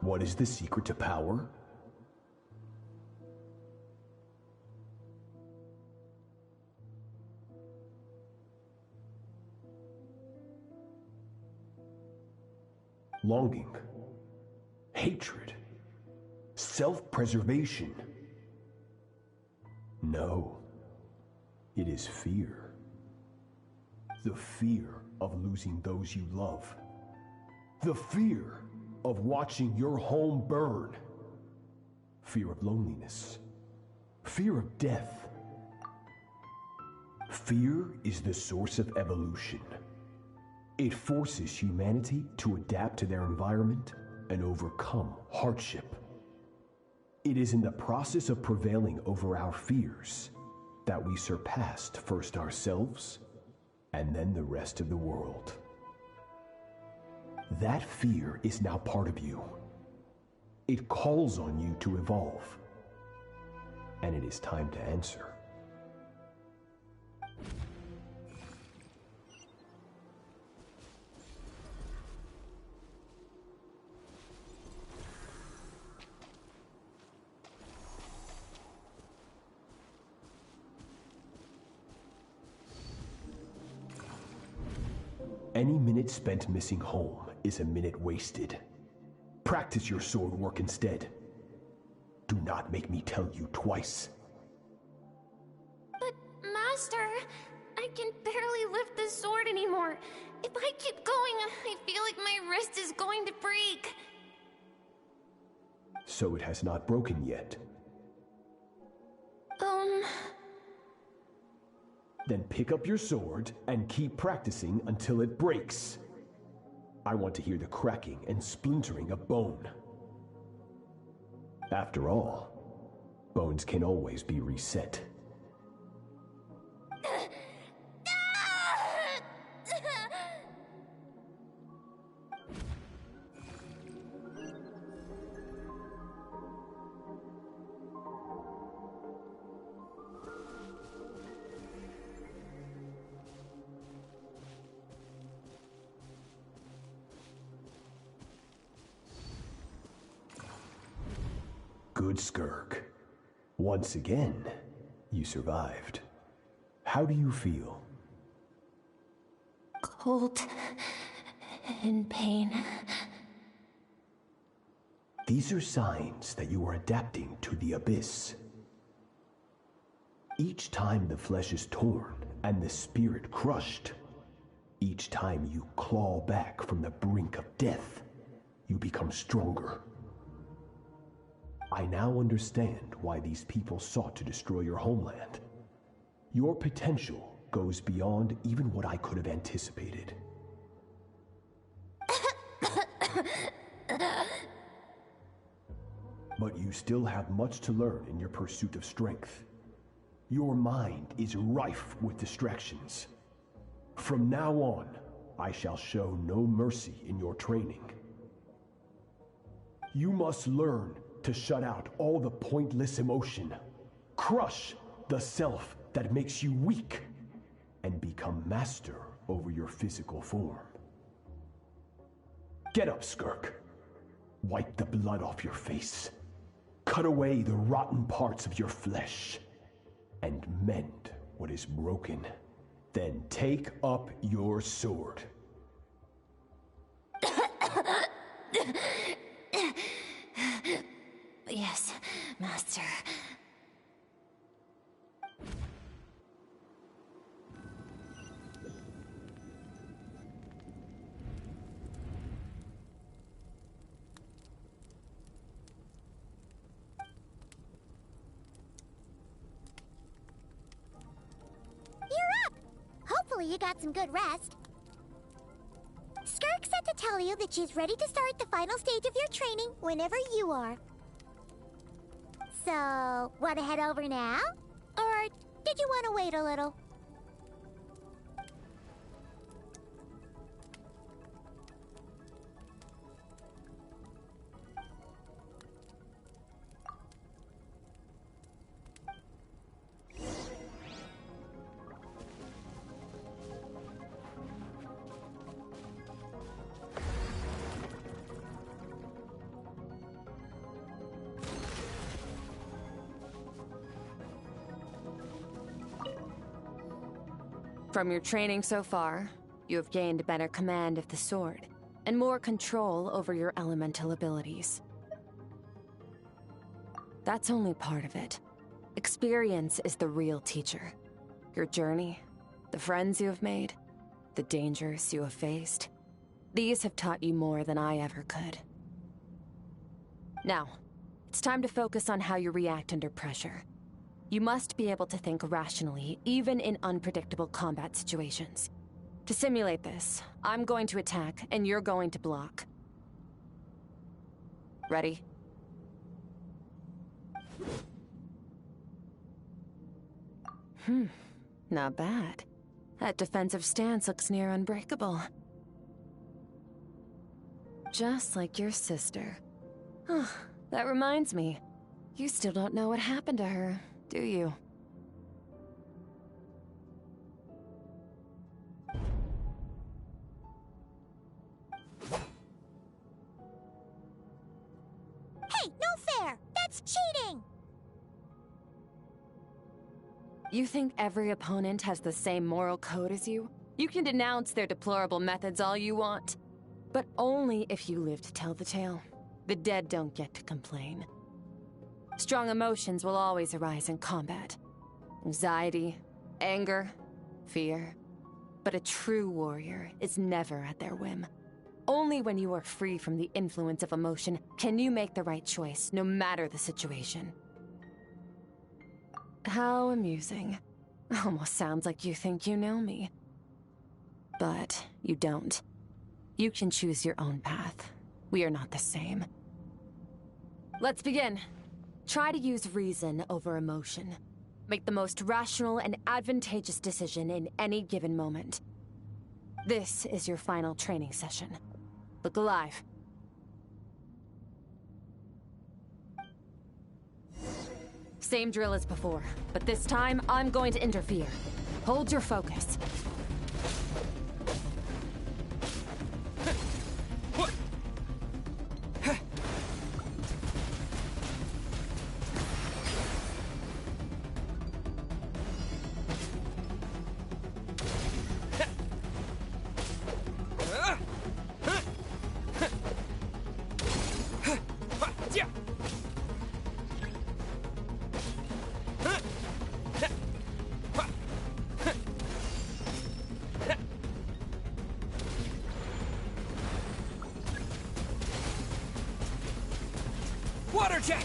What is the secret to power? Longing, hatred, self-preservation. No, it is fear. The fear of losing those you love. The fear of watching your home burn. Fear of loneliness. Fear of death. Fear is the source of evolution. It forces humanity to adapt to their environment and overcome hardship. It is in the process of prevailing over our fears that we surpassed first ourselves and then the rest of the world. That fear is now part of you. It calls on you to evolve. And it is time to answer. Any minute spent missing home is a minute wasted. practice your sword work instead. Do not make me tell you twice. But, Master, I can barely lift the sword anymore. If I keep going, I feel like my wrist is going to break. So it has not broken yet. Then pick up your sword and keep practicing until it breaks. I want to hear the cracking and splintering of bone. After all, bones can always be reset. Good, Skirk. Once again, you survived. How do you feel? Cold. In pain. These are signs that you are adapting to the abyss. Each time the flesh is torn and the spirit crushed, each time you claw back from the brink of death, you become stronger. I now understand why these people sought to destroy your homeland. Your potential goes beyond even what I could have anticipated. But you still have much to learn in your pursuit of strength. Your mind is rife with distractions. From now on, I shall show no mercy in your training. You must learn to shut out all the pointless emotion, crush the self that makes you weak, and become master over your physical form. Get up, Skirk. Wipe the blood off your face. Cut away the rotten parts of your flesh, and mend what is broken. Then take up your sword. Yes, Master. You're up! Hopefully you got some good rest. Skirk said to tell you that she's ready to start the final stage of your training whenever you are. So, want to head over now? Or did you want to wait a little? From your training so far, you have gained better command of the sword, and more control over your elemental abilities. That's only part of it. Experience is the real teacher. Your journey, the friends you have made, the dangers you have faced, these have taught you more than I ever could. Now, it's time to focus on how you react under pressure. You must be able to think rationally, even in unpredictable combat situations. To simulate this, I'm going to attack, and you're going to block. Ready? Not bad. That defensive stance looks near unbreakable. Just like your sister. That reminds me. You still don't know what happened to her, do you? Hey, no fair! That's cheating! You think every opponent has the same moral code as you? You can denounce their deplorable methods all you want, but only if you live to tell the tale. The dead don't get to complain. Strong emotions will always arise in combat. Anxiety, anger, fear. But a true warrior is never at their whim. Only when you are free from the influence of emotion can you make the right choice, no matter the situation. How amusing. Almost sounds like you think you know me. But you don't. You can choose your own path. We are not the same. Let's begin. Try to use reason over emotion. Make the most rational and advantageous decision in any given moment. This is your final training session. Look alive. Same drill as before, but this time I'm going to interfere. Hold your focus. Water jet!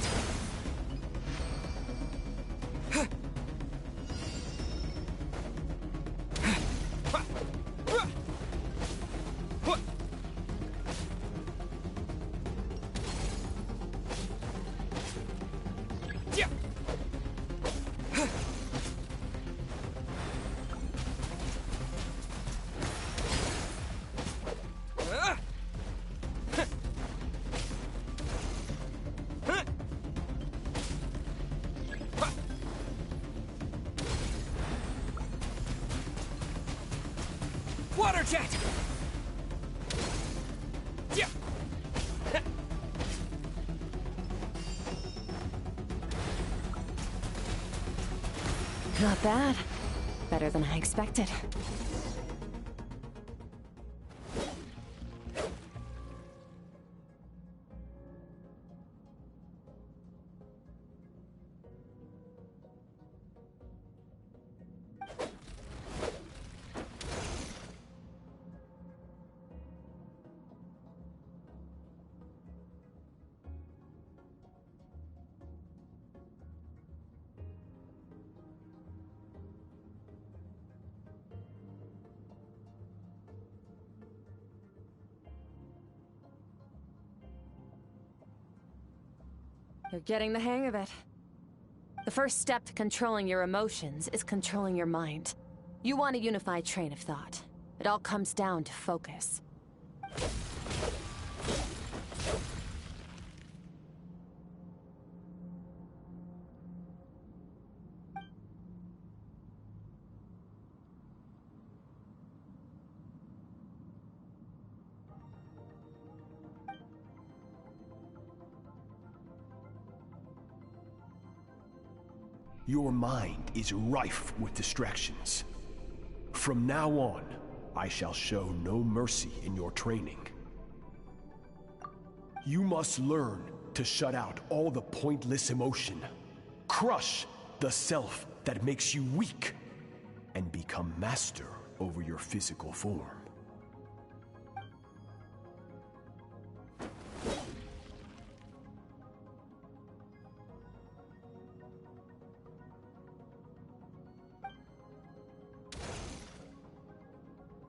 Water jet! Not bad. Better than I expected. You're getting the hang of it. The first step to controlling your emotions is controlling your mind. You want a unified train of thought. It all comes down to focus. Your mind is rife with distractions. From now on, I shall show no mercy in your training. You must learn to shut out all the pointless emotion, crush the self that makes you weak, and become master over your physical form.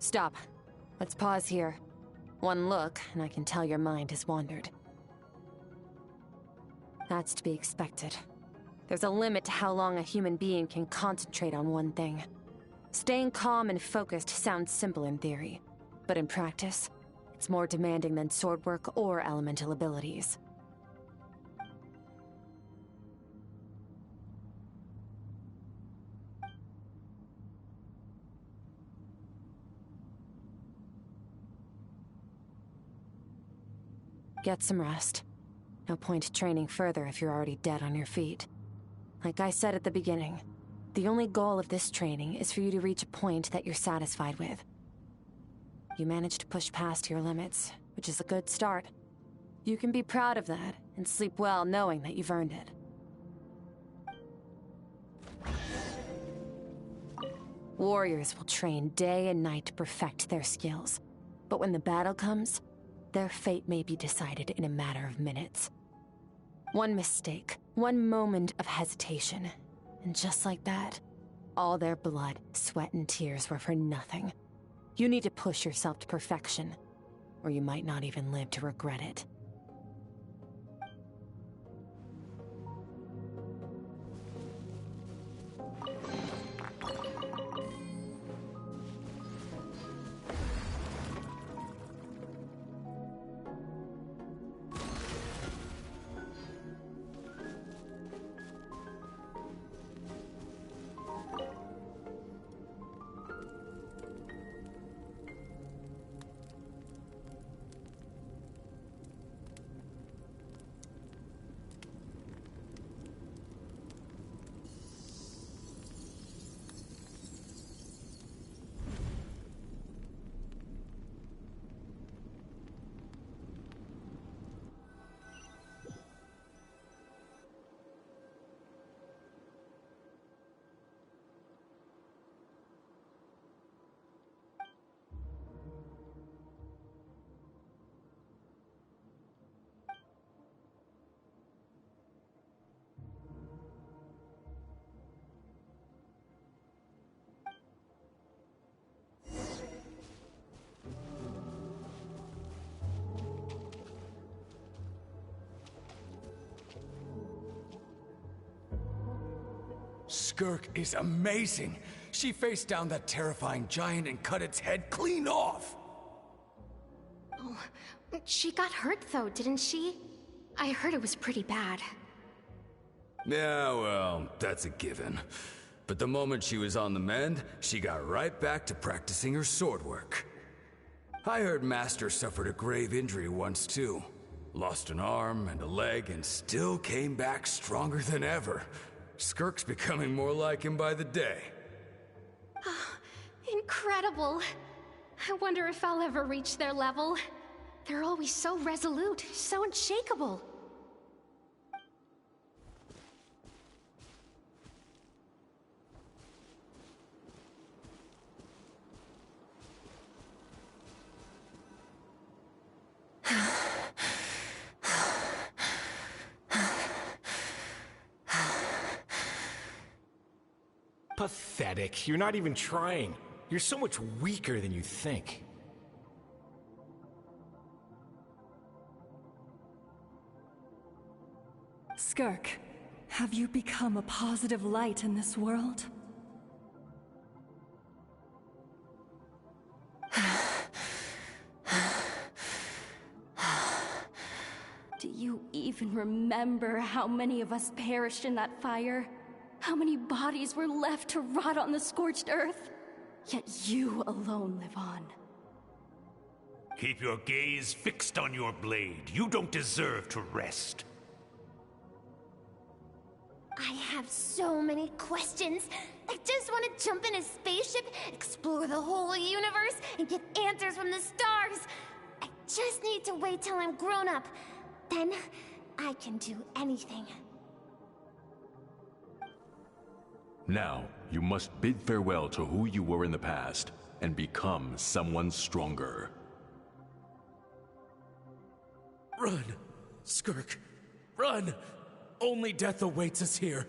Stop. Let's pause here. One look, and I can tell your mind has wandered. That's to be expected. There's a limit to how long a human being can concentrate on one thing. Staying calm and focused sounds simple in theory, but in practice, it's more demanding than sword work or elemental abilities. Get some rest. No point training further if you're already dead on your feet. Like I said at the beginning, the only goal of this training is for you to reach a point that you're satisfied with. You managed to push past your limits, which is a good start. You can be proud of that and sleep well knowing that you've earned it. Warriors will train day and night to perfect their skills. But when the battle comes, their fate may be decided in a matter of minutes. One mistake, one moment of hesitation, and just like that, all their blood, sweat, and tears were for nothing. You need to push yourself to perfection, or you might not even live to regret it. Skirk is amazing. She faced down that terrifying giant and cut its head clean off. Oh, she got hurt though, didn't she? I heard it was pretty bad. Yeah, well, that's a given. But the moment she was on the mend, she got right back to practicing her sword work. I heard Master suffered a grave injury once too. Lost an arm and a leg and still came back stronger than ever. Skirk's becoming more like him by the day. Oh, incredible. I wonder if I'll ever reach their level. They're always so resolute, so unshakable. Pathetic. You're not even trying. You're so much weaker than you think. Skirk, have you become a positive light in this world? Do you even remember how many of us perished in that fire? How many bodies were left to rot on the scorched earth? Yet you alone live on. Keep your gaze fixed on your blade. You don't deserve to rest. I have so many questions. I just want to jump in a spaceship, explore the whole universe, and get answers from the stars. I just need to wait till I'm grown up. Then, I can do anything. Now, you must bid farewell to who you were in the past, and become someone stronger. Run, Skirk, run! Only death awaits us here.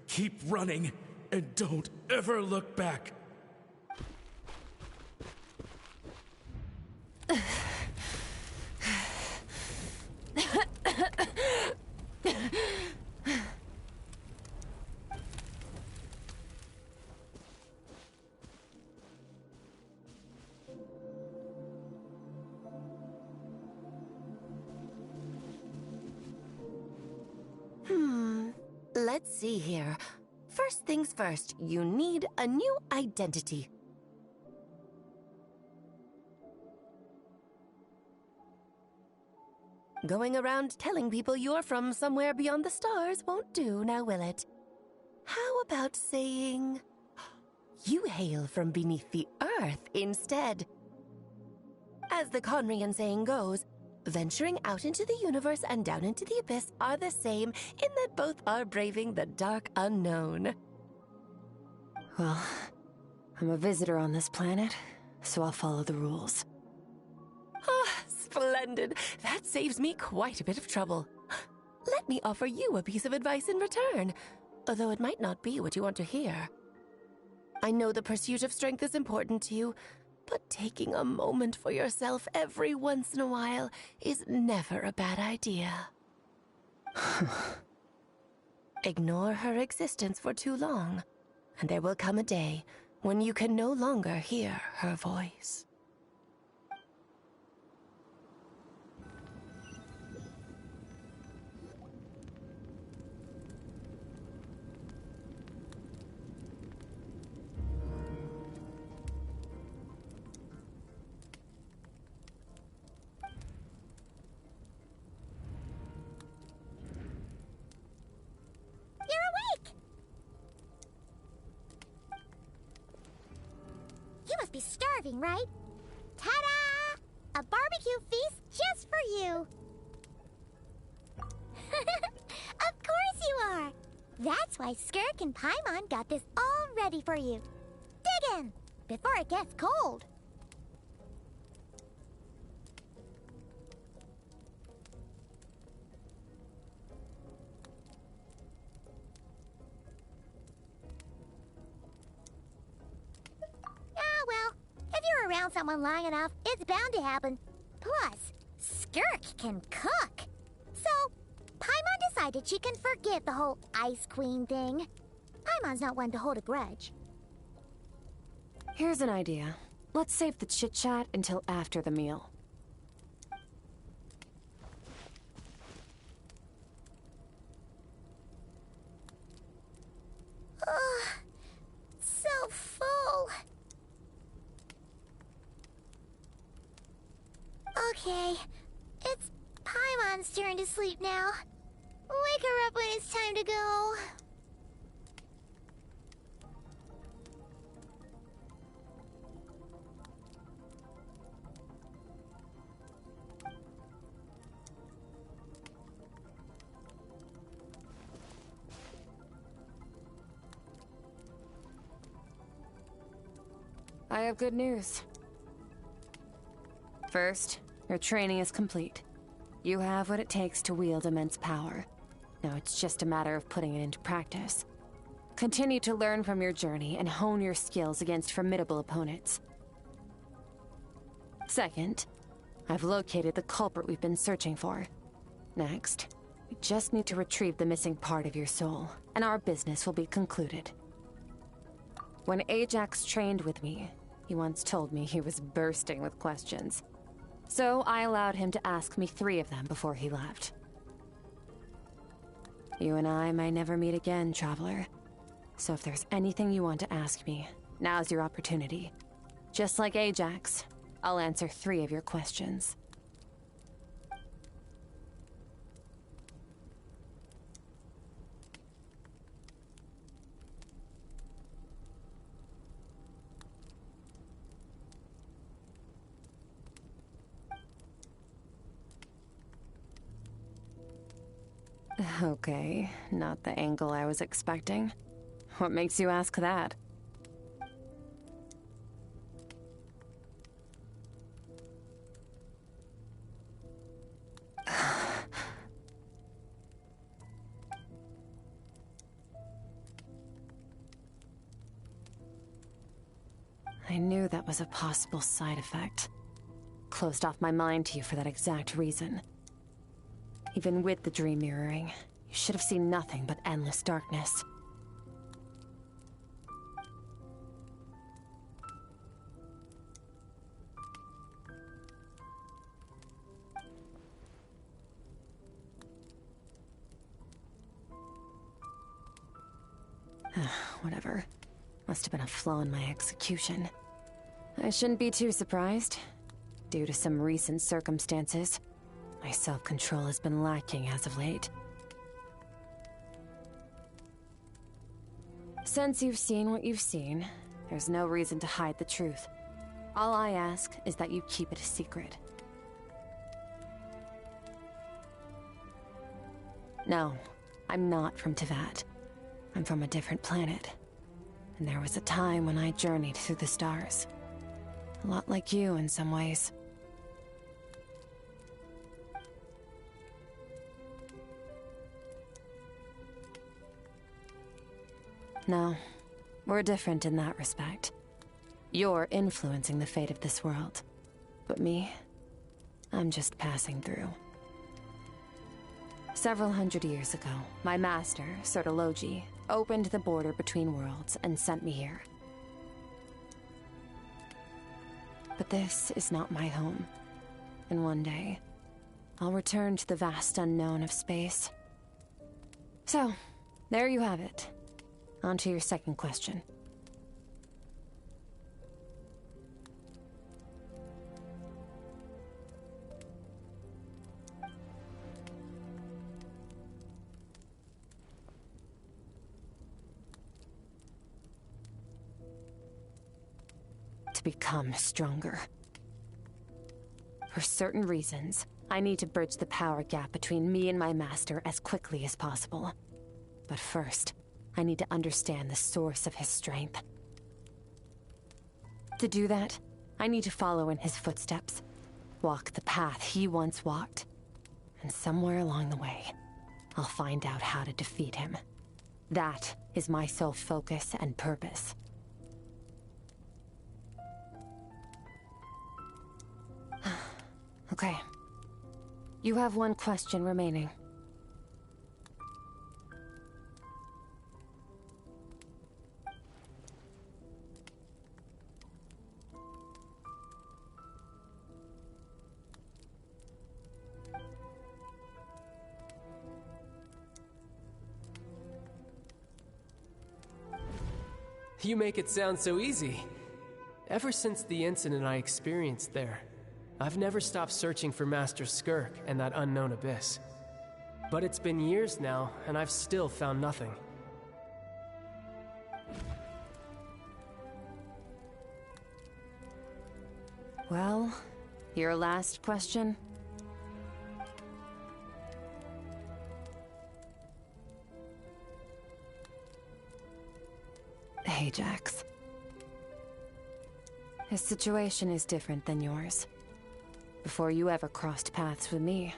Keep running, and don't ever look back. Let's see here. First things first, you need a new identity. Going around telling people you're from somewhere beyond the stars won't do, now will it? How about saying you hail from beneath the earth instead? As the Conrian saying goes, Venturing out into the universe and down into the abyss are the same in that both are braving the dark unknown. Well, I'm a visitor on this planet, so I'll follow the rules. Ah, splendid. That saves me quite a bit of trouble. Let me offer you a piece of advice in return, although it might not be what you want to hear. I know the pursuit of strength is important to you, but taking a moment for yourself every once in a while is never a bad idea. Ignore her existence for too long, and there will come a day when you can no longer hear her voice. You must be starving, right? Ta-da! A barbecue feast just for you! Of course you are! That's why Skirk and Paimon got this all ready for you. Dig in, before it gets cold. Around someone long enough, it's bound to happen. Plus, Skirk can cook. So, Paimon decided she can forget the whole Ice Queen thing. Paimon's not one to hold a grudge. Here's an idea. Let's save the chit-chat until after the meal. Ugh, so full. Okay, it's Paimon's turn to sleep now. Wake her up when it's time to go. I have good news. First, your training is complete. You have what it takes to wield immense power. Now it's just a matter of putting it into practice. Continue to learn from your journey and hone your skills against formidable opponents. Second, I've located the culprit we've been searching for. Next, we just need to retrieve the missing part of your soul, and our business will be concluded. When Ajax trained with me, he once told me he was bursting with questions. So I allowed him to ask me 3 of them before he left. You and I may never meet again, Traveler. So if there's anything you want to ask me, now's your opportunity. Just like Ajax, I'll answer 3 of your questions. Okay, not the angle I was expecting. What makes you ask that? I knew that was a possible side effect. Closed off my mind to you for that exact reason. Even with the dream mirroring, you should have seen nothing but endless darkness. Whatever. Must have been a flaw in my execution. I shouldn't be too surprised. Due to some recent circumstances, my self-control has been lacking as of late. Since you've seen what you've seen, there's no reason to hide the truth. All I ask is that you keep it a secret. No, I'm not from Teyvat. I'm from a different planet. And there was a time when I journeyed through the stars. A lot like you in some ways. No, we're different in that respect. You're influencing the fate of this world. But me, I'm just passing through. Several hundred years ago, my master, Sertologi, opened the border between worlds and sent me here. But this is not my home. And one day, I'll return to the vast unknown of space. So, there you have it. On to your second question. To become stronger. For certain reasons, I need to bridge the power gap between me and my master as quickly as possible. But first, I need to understand the source of his strength. To do that, I need to follow in his footsteps, walk the path he once walked, and somewhere along the way, I'll find out how to defeat him. That is my sole focus and purpose. Okay. You have one question remaining. You make it sound so easy. Ever since the incident I experienced there, I've never stopped searching for Master Skirk and that unknown abyss. But it's been years now, and I've still found nothing. Well, your last question? Ajax. His situation is different than yours. Before you ever crossed paths with me,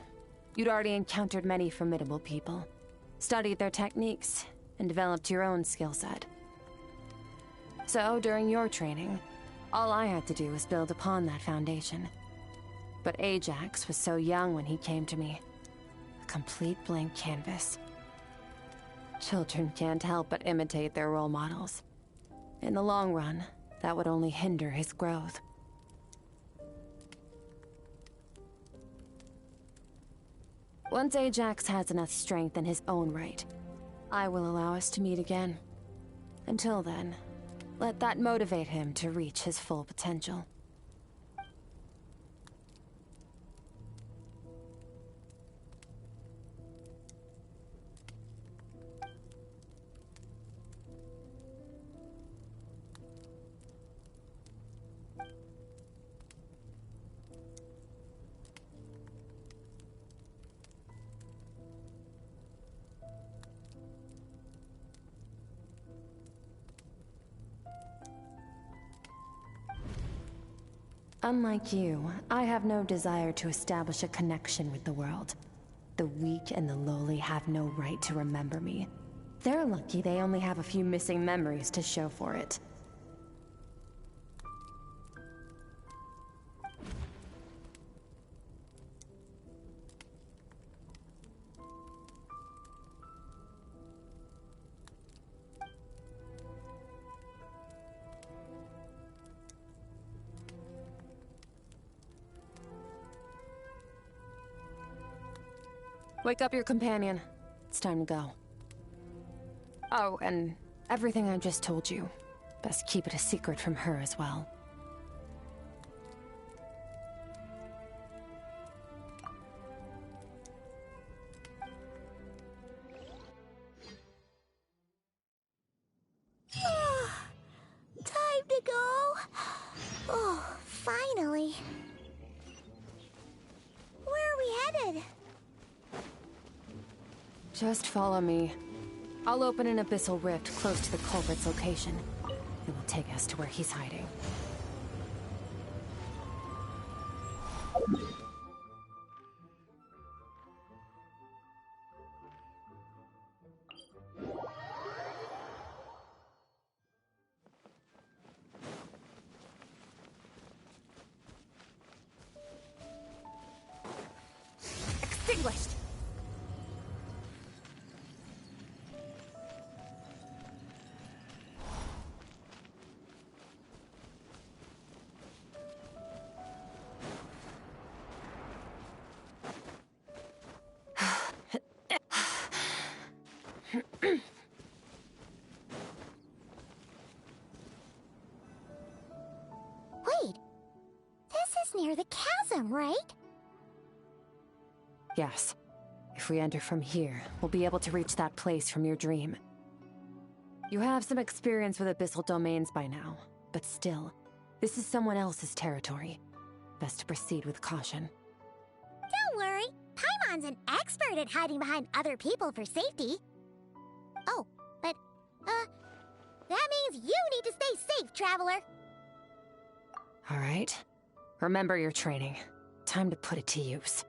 you'd already encountered many formidable people, studied their techniques, and developed your own skill set. So, during your training, all I had to do was build upon that foundation. But Ajax was so young when he came to me. A complete blank canvas. Children can't help but imitate their role models. In the long run, that would only hinder his growth. Once Ajax has enough strength in his own right, I will allow us to meet again. Until then, let that motivate him to reach his full potential. Unlike you, I have no desire to establish a connection with the world. The weak and the lowly have no right to remember me. They're lucky they only have a few missing memories to show for it. Wake up your companion. It's time to go. Oh, and everything I just told you. Best keep it a secret from her as well. Time to go. Oh, finally. Where are we headed? Just follow me. I'll open an abyssal rift close to the culprit's location. It will take us to where he's hiding. Extinguished! Wait, this is near the chasm, right? Yes. If we enter from here, we'll be able to reach that place from your dream. You have some experience with abyssal domains by now, but still, this is someone else's territory. Best to proceed with caution. Don't worry, Paimon's an expert at hiding behind other people for safety. Oh, but, that means you need to stay safe, traveler. All right. Remember your training. Time to put it to use.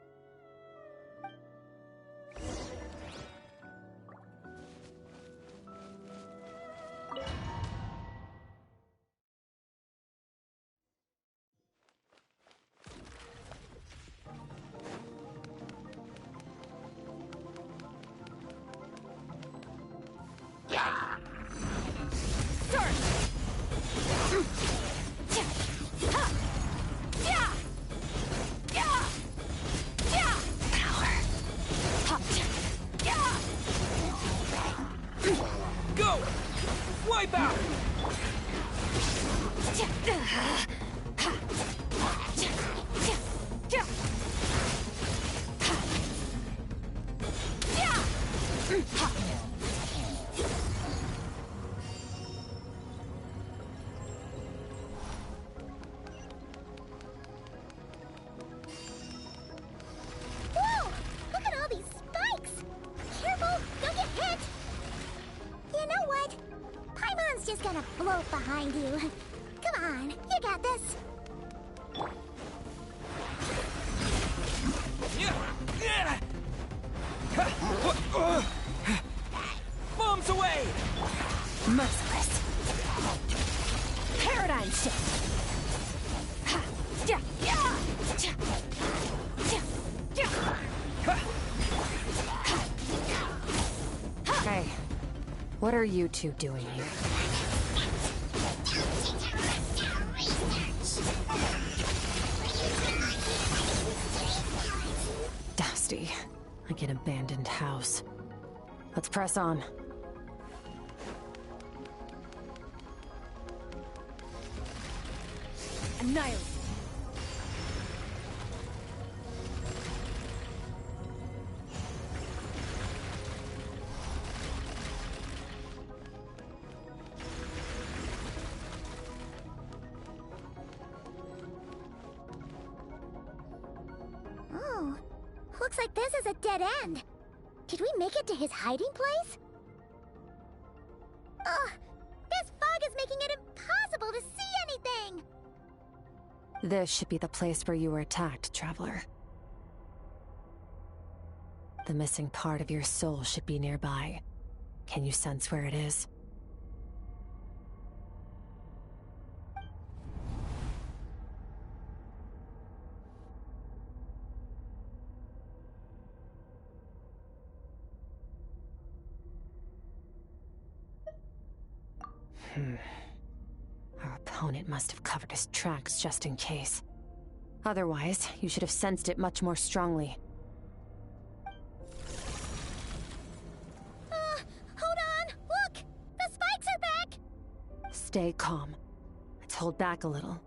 Go! Wipe out! Whoa! Look at all these spikes! Careful, don't get hit! You know what? Paimon's just gonna float behind you. Come on, you got this. Bombs away! Merciless. Paradigm shift. Hey, what are you two doing here? Dusty, like an abandoned house. Let's press on. Annihilate. Oh, looks like this is a dead end. Did we make it to his hiding place? Ugh, this fog is making it impossible to see anything! This should be the place where you were attacked, Traveler. The missing part of your soul should be nearby. Can you sense where it is? Our opponent must have covered his tracks just in case. Otherwise, you should have sensed it much more strongly. Hold on! Look! The spikes are back! Stay calm. Let's hold back a little.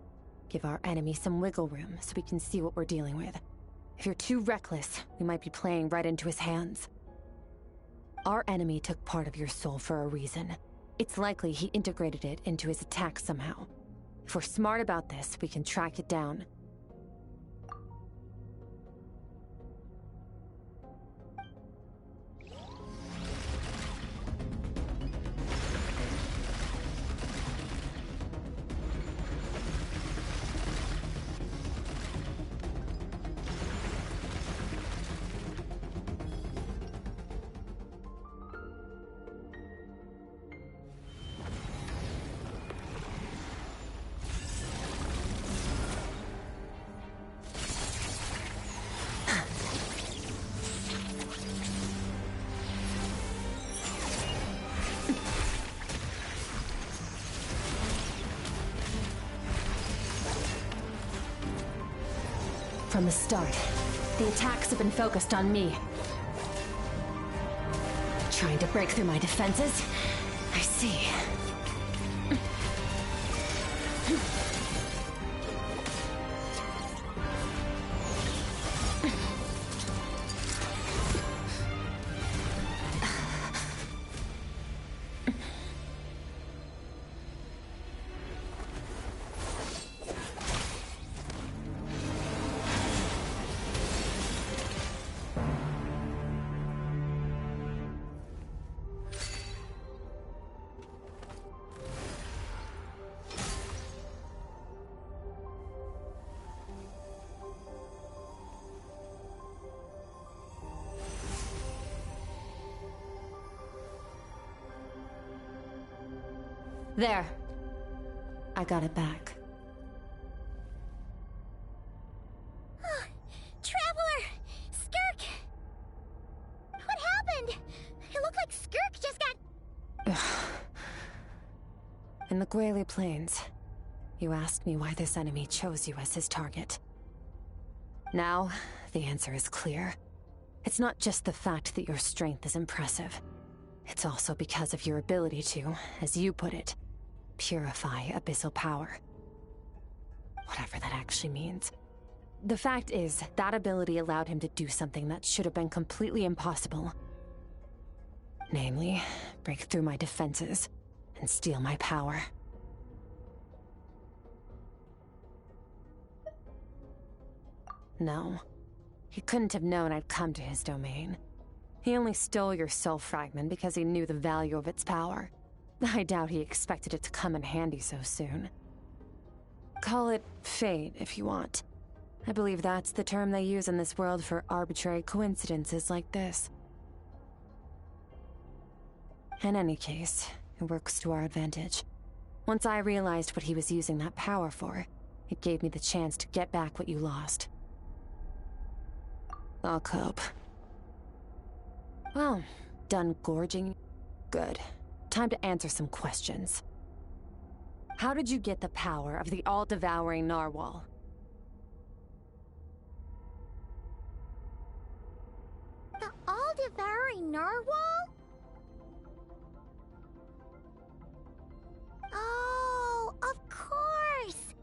Give our enemy some wiggle room so we can see what we're dealing with. If you're too reckless, we might be playing right into his hands. Our enemy took part of your soul for a reason. It's likely he integrated it into his attack somehow. If we're smart about this, we can track it down. From the start, the attacks have been focused on me. Trying to break through my defenses? I see. There. I got it back. Traveler! Skirk! What happened? It looked like Skirk just got... In the Guili Plains, you asked me why this enemy chose you as his target. Now, the answer is clear. It's not just the fact that your strength is impressive. It's also because of your ability to, as you put it, purify abyssal power. Whatever that actually means. The fact is, that ability allowed him to do something that should have been completely impossible. Namely, break through my defenses and steal my power. No, he couldn't have known I'd come to his domain. He only stole your soul fragment because he knew the value of its power. I doubt he expected it to come in handy so soon. Call it fate, if you want. I believe that's the term they use in this world for arbitrary coincidences like this. In any case, it works to our advantage. Once I realized what he was using that power for, it gave me the chance to get back what you lost. I'll cope. Well, done gorging? Good. Time to answer some questions. How did you get the power of the all-devouring narwhal? The all-devouring narwhal? Oh, of course!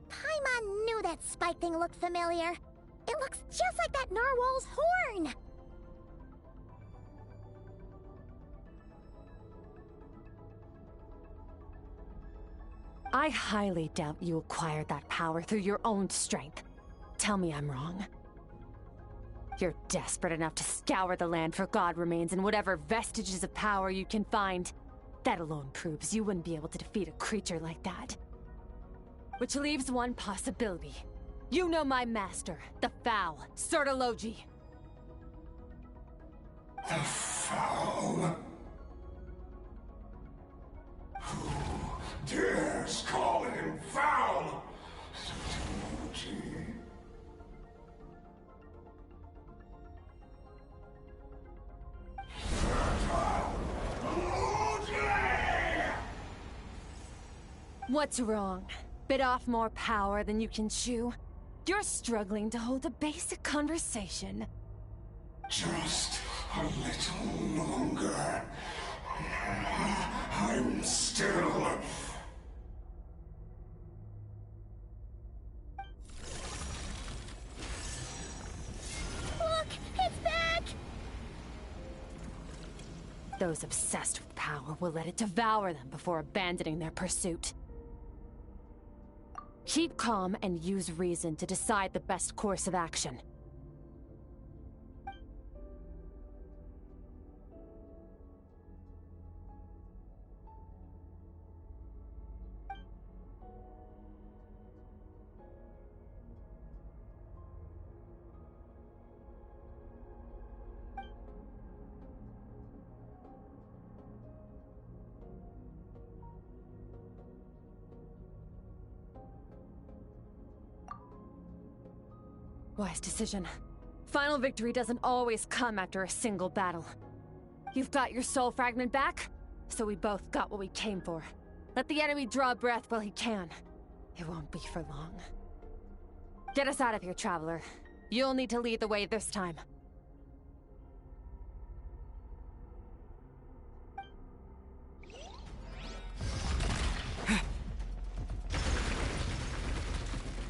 Paimon knew that spike thing looked familiar. It looks just like that narwhal's horn! I highly doubt you acquired that power through your own strength. Tell me I'm wrong. You're desperate enough to scour the land for god remains and whatever vestiges of power you can find. That alone proves you wouldn't be able to defeat a creature like that. Which leaves one possibility. You know my master, the Foul, Sertologi. The Foul? Who dares call him foul? What's wrong? Bit off more power than you can chew? You're struggling to hold a basic conversation. Just a little longer. I'm still... Look! It's back! Those obsessed with power will let it devour them before abandoning their pursuit. Keep calm and use reason to decide the best course of action. Wise decision. Final victory doesn't always come after a single battle. You've got your soul fragment back, so we both got what we came for. Let the enemy draw breath while he can. It won't be for long. Get us out of here, Traveler. You'll need to lead the way this time.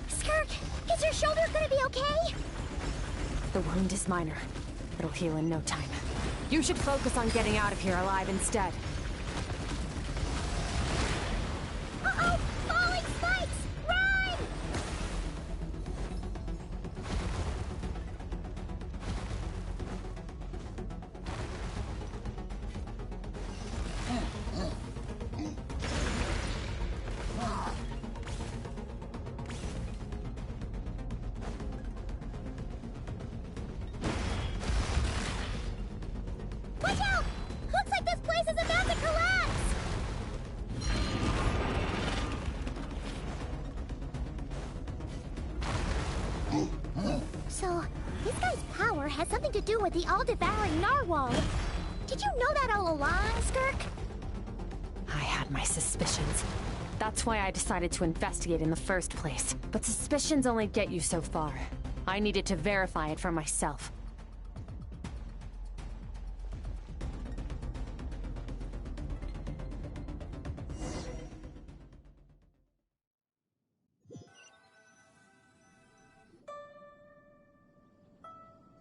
Skirk, is your shoulder gonna be okay? The wound is minor. It'll heal in no time. You should focus on getting out of here alive instead. Uh-oh! Falling spikes! Run! Watch out! Looks like this place is about to collapse! So, this guy's power has something to do with the all-devouring narwhal. Did you know that all along, Skirk? I had my suspicions. That's why I decided to investigate in the first place. But suspicions only get you so far. I needed to verify it for myself.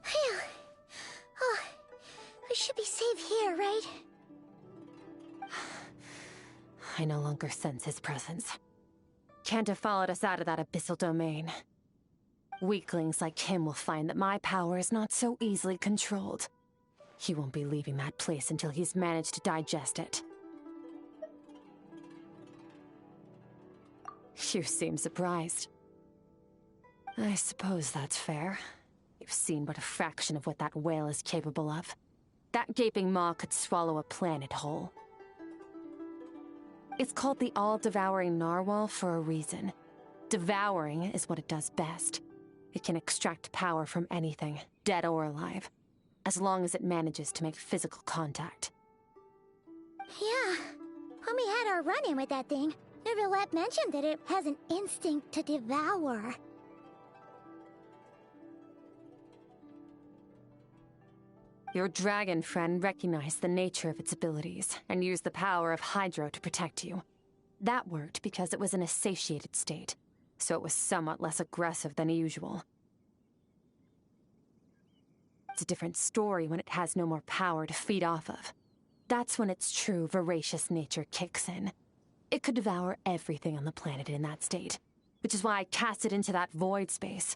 Phew. Oh, I should be safe here, right? I no longer sense his presence. Can't have followed us out of that abyssal domain. Weaklings like him will find that my power is not so easily controlled. He won't be leaving that place until he's managed to digest it. You seem surprised. I suppose that's fair. You've seen but a fraction of what that whale is capable of. That gaping maw could swallow a planet whole. It's called the all-devouring narwhal for a reason. Devouring is what it does best. It can extract power from anything, dead or alive, as long as it manages to make physical contact. Yeah. When we had our run-in with that thing, Neverlet mentioned that it has an instinct to devour. Your dragon friend recognized the nature of its abilities and used the power of Hydro to protect you. That worked because it was in a satiated state, so it was somewhat less aggressive than usual. It's a different story when it has no more power to feed off of. That's when its true voracious nature kicks in. It could devour everything on the planet in that state, which is why I cast it into that void space.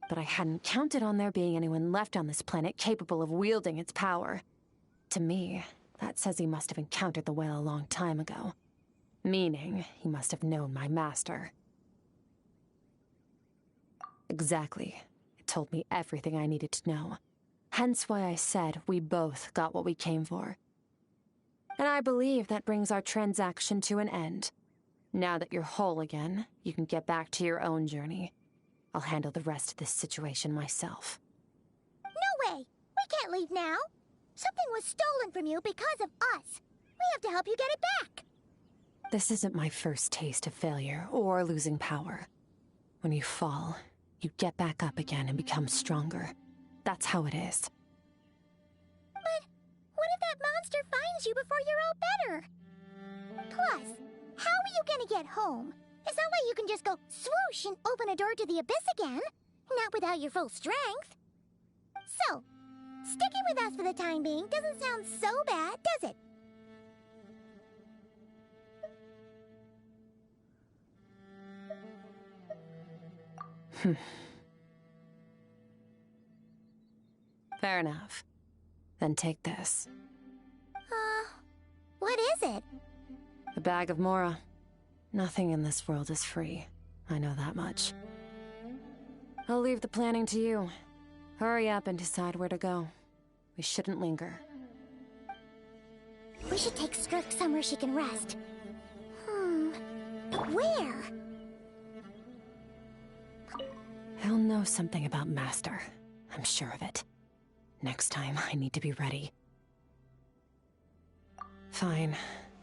But I hadn't counted on there being anyone left on this planet capable of wielding its power. To me, that says he must have encountered the whale a long time ago. Meaning, he must have known my master. Exactly. It told me everything I needed to know. Hence why I said we both got what we came for. And I believe that brings our transaction to an end. Now that you're whole again, you can get back to your own journey. I'll handle the rest of this situation myself. No way! We can't leave now! Something was stolen from you because of us. We have to help you get it back! This isn't my first taste of failure or losing power. When you fall, you get back up again and become stronger. That's how it is. But what if that monster finds you before you're all better? Plus, how are you gonna get home? It's not like you can just go swoosh and open a door to the abyss again. Not without your full strength. So, sticking with us for the time being doesn't sound so bad, does it? Fair enough. Then take this. What is it? A bag of Mora. Nothing in this world is free. I know that much. I'll leave the planning to you. Hurry up and decide where to go. We shouldn't linger. We should take Skirk somewhere she can rest. But where? He'll know something about Master. I'm sure of it. Next time, I need to be ready. Fine.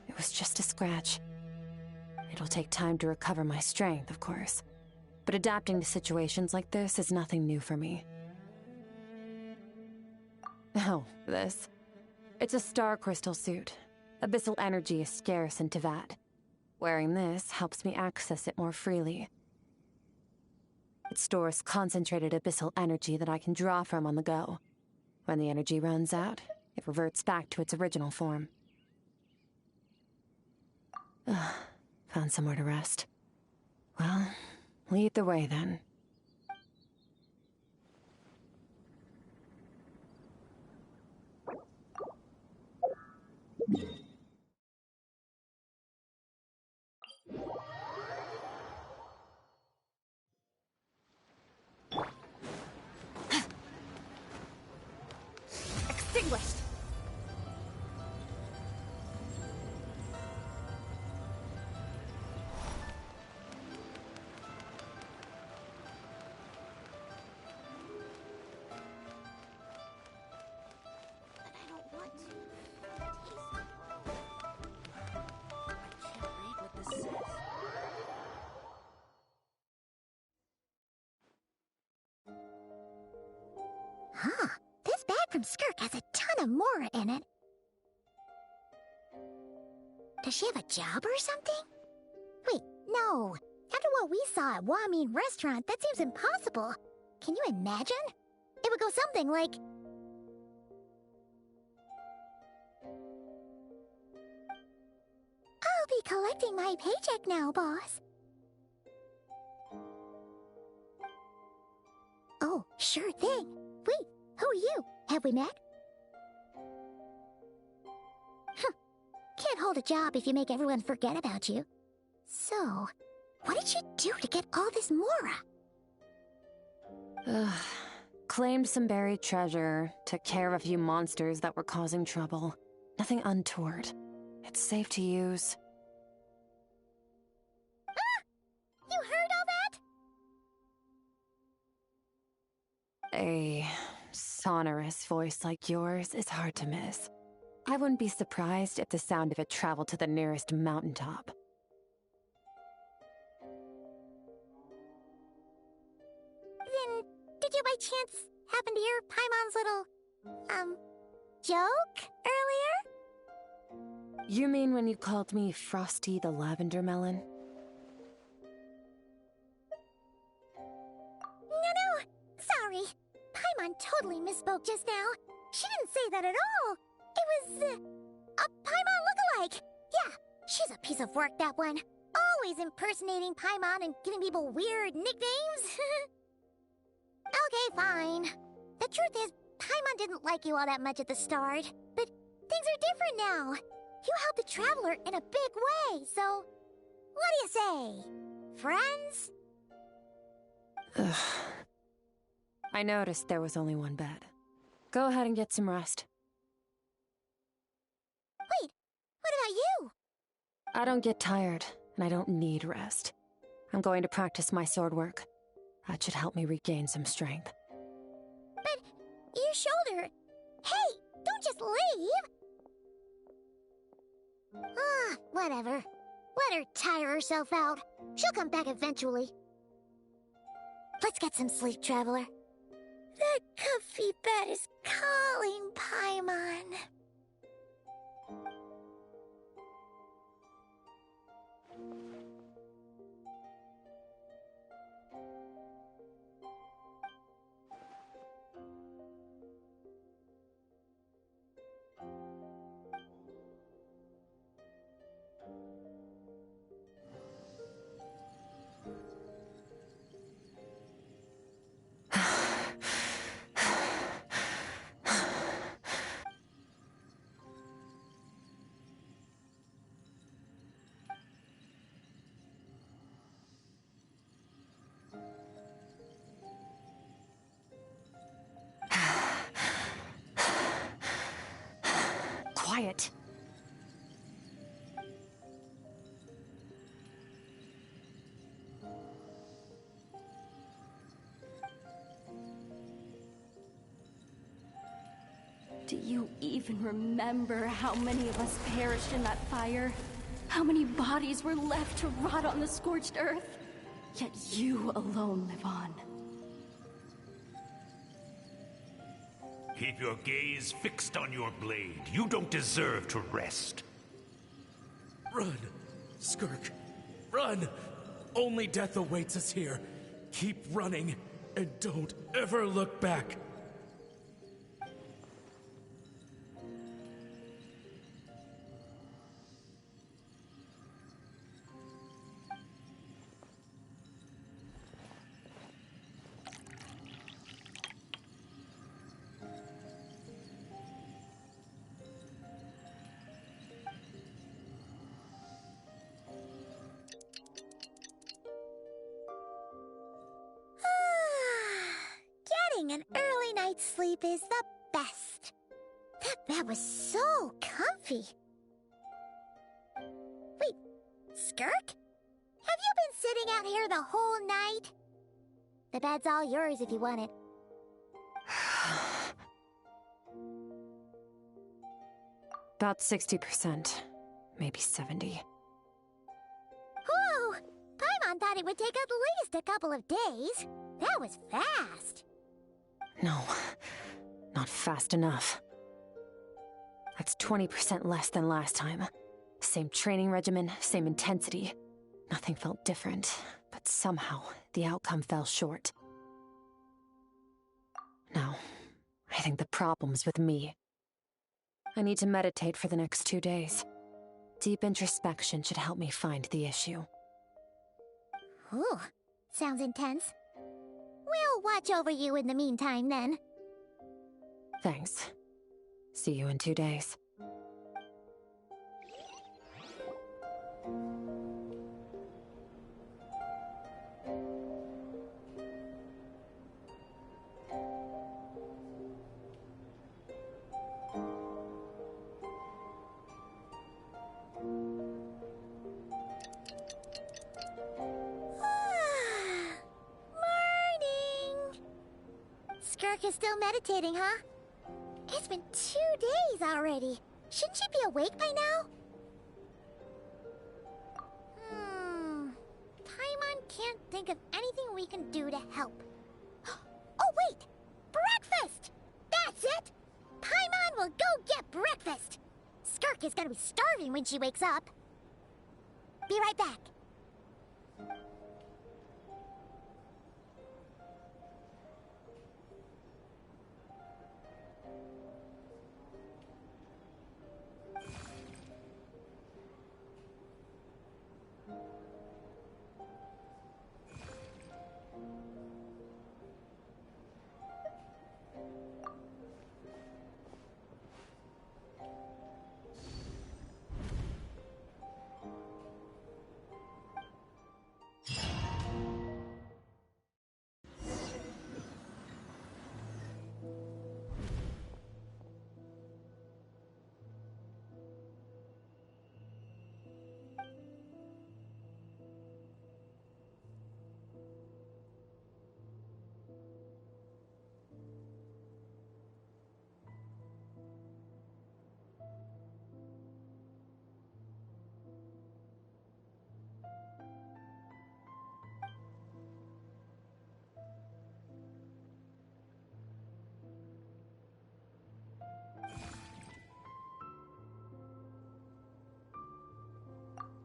It was just a scratch. It'll take time to recover my strength, of course. but adapting to situations like this is nothing new for me. Oh, this. It's a star crystal suit. Abyssal energy is scarce in Teyvat. Wearing this helps me access it more freely. It stores concentrated abyssal energy that I can draw from on the go. When the energy runs out, it reverts back to its original form. Found somewhere to rest. Well, lead the way then. Extinguished! Huh. This bag from Skirk has a ton of Mora in it. Does she have a job or something? Wait, no. After what we saw at Wamin Restaurant, that seems impossible. Can you imagine? It would go something like... I'll be collecting my paycheck now, boss. Oh, sure thing. Wait, who are you? Have we met? Can't hold a job if you make everyone forget about you. So, what did she do to get all this Mora? Claimed some buried treasure, took care of a few monsters that were causing trouble. Nothing untoward. It's safe to use. Ah! You heard all that? A sonorous voice like yours is hard to miss. I wouldn't be surprised if the sound of it traveled to the nearest mountaintop. Then, did you by chance happen to hear Paimon's little, joke earlier? You mean when you called me Frosty the Lavender Melon? No, sorry. Paimon totally misspoke just now. She didn't say that at all. It was, a Paimon lookalike. Yeah, she's a piece of work, that one. Always impersonating Paimon and giving people weird nicknames. Okay, fine. The truth is, Paimon didn't like you all that much at the start. But things are different now. You helped the Traveler in a big way, so... What do you say? Friends? Ugh. I noticed there was only one bed. Go ahead and get some rest. Wait, what about you? I don't get tired, and I don't need rest. I'm going to practice my sword work. That should help me regain some strength. But your shoulder... Hey, don't just leave! Ah, whatever. Let her tire herself out. She'll come back eventually. Let's get some sleep, Traveler. That comfy bed is calling, Paimon. Quiet. Do you even remember how many of us perished in that fire? How many bodies were left to rot on the scorched earth? Yet you alone live on. Keep your gaze fixed on your blade. You don't deserve to rest. Run, Skirk. Run! Only death awaits us here. Keep running, and don't ever look back. Getting an early night's sleep is the best. That bed was so comfy. Wait, Skirk? Have you been sitting out here the whole night? The bed's all yours if you want it. About 60%. Maybe 70. Whoa! Paimon thought it would take at least a couple of days. That was fast. No, not fast enough. That's 20% less than last time. Same training regimen, same intensity. Nothing felt different, but somehow the outcome fell short. No, I think the problem's with me. I need to meditate for the next 2 days. Deep introspection should help me find the issue. Ooh, sounds intense. We'll watch over you in the meantime, then. Thanks. See you in 2 days. Skirk is still meditating, huh? It's been 2 days already. Shouldn't she be awake by now? Paimon can't think of anything we can do to help. Oh, wait! Breakfast! That's it! Paimon will go get breakfast! Skirk is gonna be starving when she wakes up. Be right back.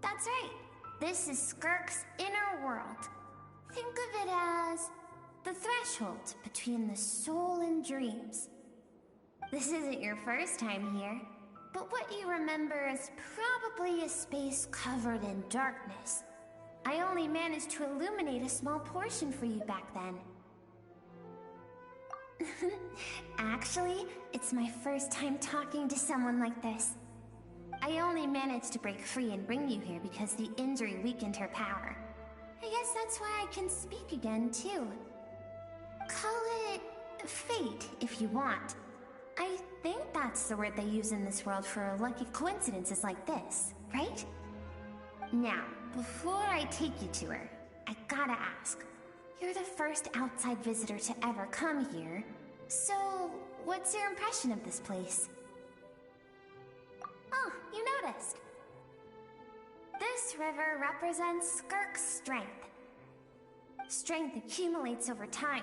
That's right. This is Skirk's inner world. Think of it as the threshold between the soul and dreams. This isn't your first time here, but what you remember is probably a space covered in darkness. I only managed to illuminate a small portion for you back then. Actually, it's my first time talking to someone like this. I only managed to break free and bring you here because the injury weakened her power. I guess that's why I can speak again, too. Call it fate, if you want. I think that's the word they use in this world for lucky coincidences like this, right? Now, before I take you to her, I gotta ask. You're the first outside visitor to ever come here, so what's your impression of this place? Oh, you noticed. This river represents Skirk's strength. Strength accumulates over time.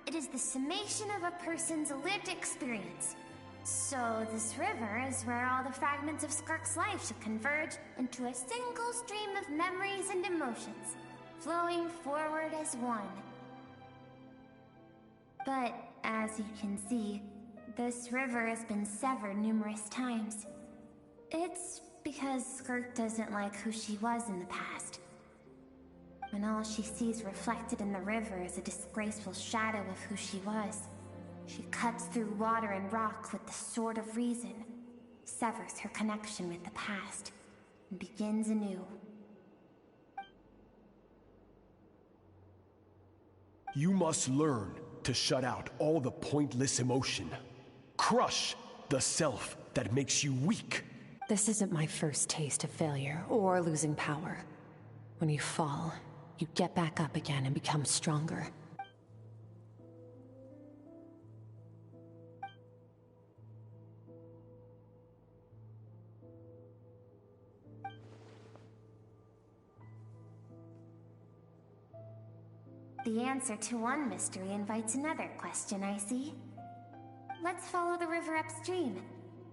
It is the summation of a person's lived experience. So this river is where all the fragments of Skirk's life should converge into a single stream of memories and emotions, flowing forward as one. But as you can see, this river has been severed numerous times. It's because Skirk doesn't like who she was in the past. When all she sees reflected in the river is a disgraceful shadow of who she was, she cuts through water and rock with the sword of reason, severs her connection with the past, and begins anew. You must learn to shut out all the pointless emotion. Crush the self that makes you weak. This isn't my first taste of failure or losing power. When you fall, you get back up again and become stronger. The answer to one mystery invites another question, I see. Let's follow the river upstream.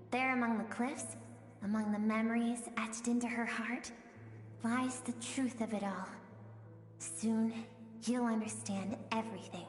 There among the cliffs, among the memories etched into her heart, lies the truth of it all. Soon, you'll understand everything.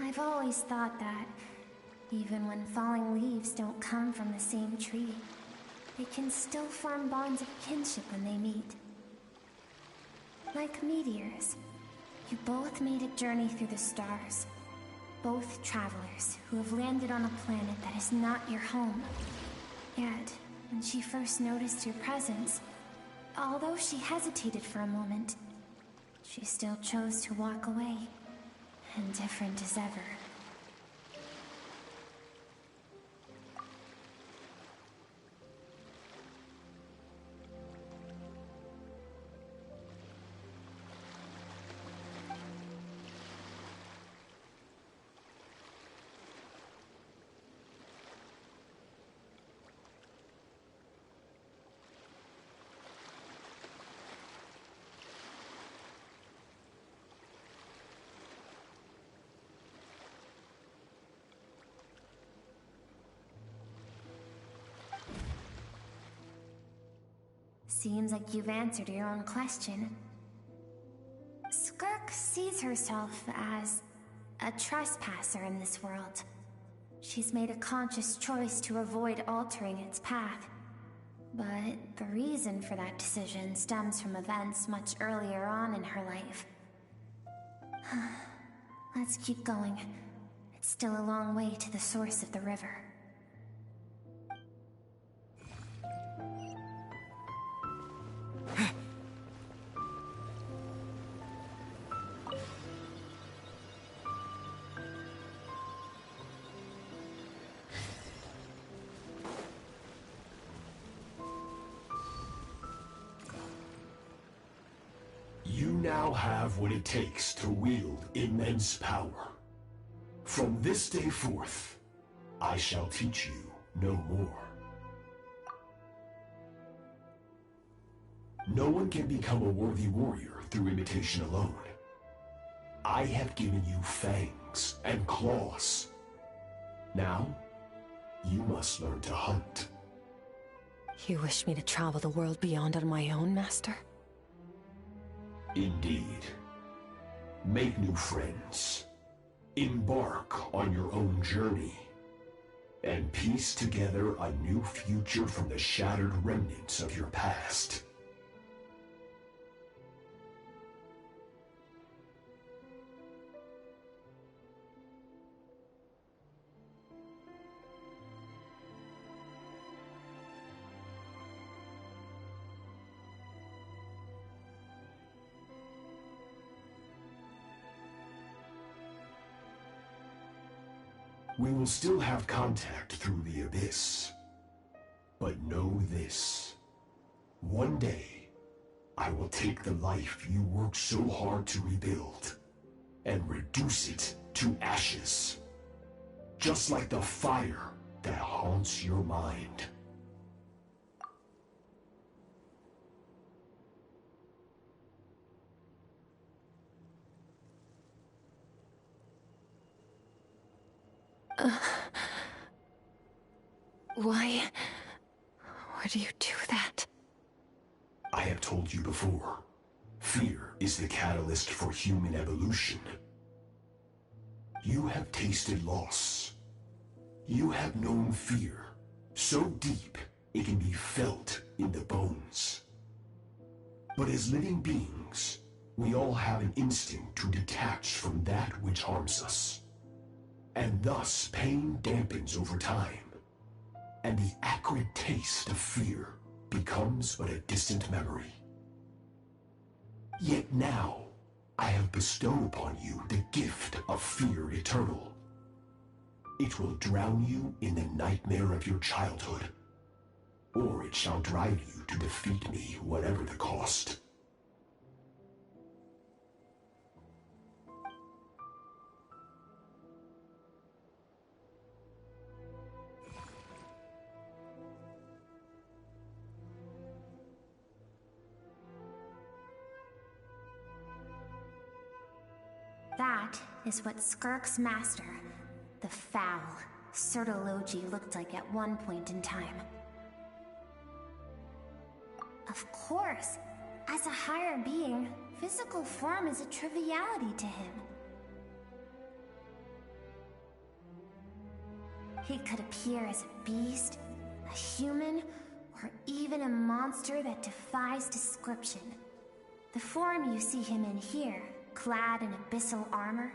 I've always thought that, even when falling leaves don't come from the same tree, they can still form bonds of kinship when they meet. Like meteors, you both made a journey through the stars. Both travelers who have landed on a planet that is not your home. Yet, when she first noticed your presence, although she hesitated for a moment, she still chose to walk away. Indifferent as ever. Seems like you've answered your own question. Skirk sees herself as a trespasser in this world. She's made a conscious choice to avoid altering its path. But the reason for that decision stems from events much earlier on in her life. Let's keep going. It's still a long way to the source of the river. You now have what it takes to wield immense power. From this day forth, I shall teach you no more. No one can become a worthy warrior through imitation alone. I have given you fangs and claws. Now, you must learn to hunt. You wish me to travel the world beyond on my own, Master? Indeed. Make new friends. Embark on your own journey. And piece together a new future from the shattered remnants of your past. We will still have contact through the abyss. But know this. One day, I will take the life you worked so hard to rebuild and reduce it to ashes. Just like the fire that haunts your mind. Why would you do that? I have told you before, fear is the catalyst for human evolution. You have tasted loss. You have known fear, so deep it can be felt in the bones. But as living beings, we all have an instinct to detach from that which harms us. And thus pain dampens over time, and the acrid taste of fear becomes but a distant memory. Yet now, I have bestowed upon you the gift of fear eternal. It will drown you in the nightmare of your childhood, or it shall drive you to defeat me, whatever the cost. That is what Skirk's master, the foul, Sertologi, looked like at one point in time. Of course, as a higher being, physical form is a triviality to him. He could appear as a beast, a human, or even a monster that defies description. The form you see him in here, clad in abyssal armor,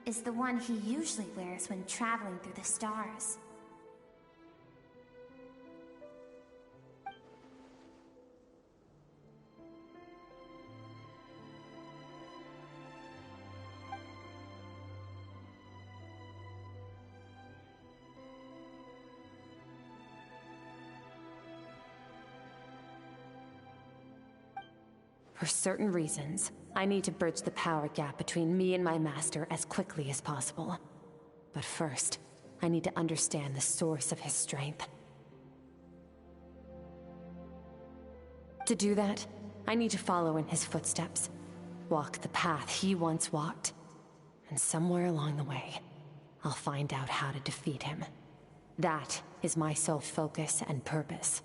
is the one he usually wears when traveling through the stars. For certain reasons, I need to bridge the power gap between me and my master as quickly as possible. But first, I need to understand the source of his strength. To do that, I need to follow in his footsteps, walk the path he once walked, and somewhere along the way, I'll find out how to defeat him. That is my sole focus and purpose.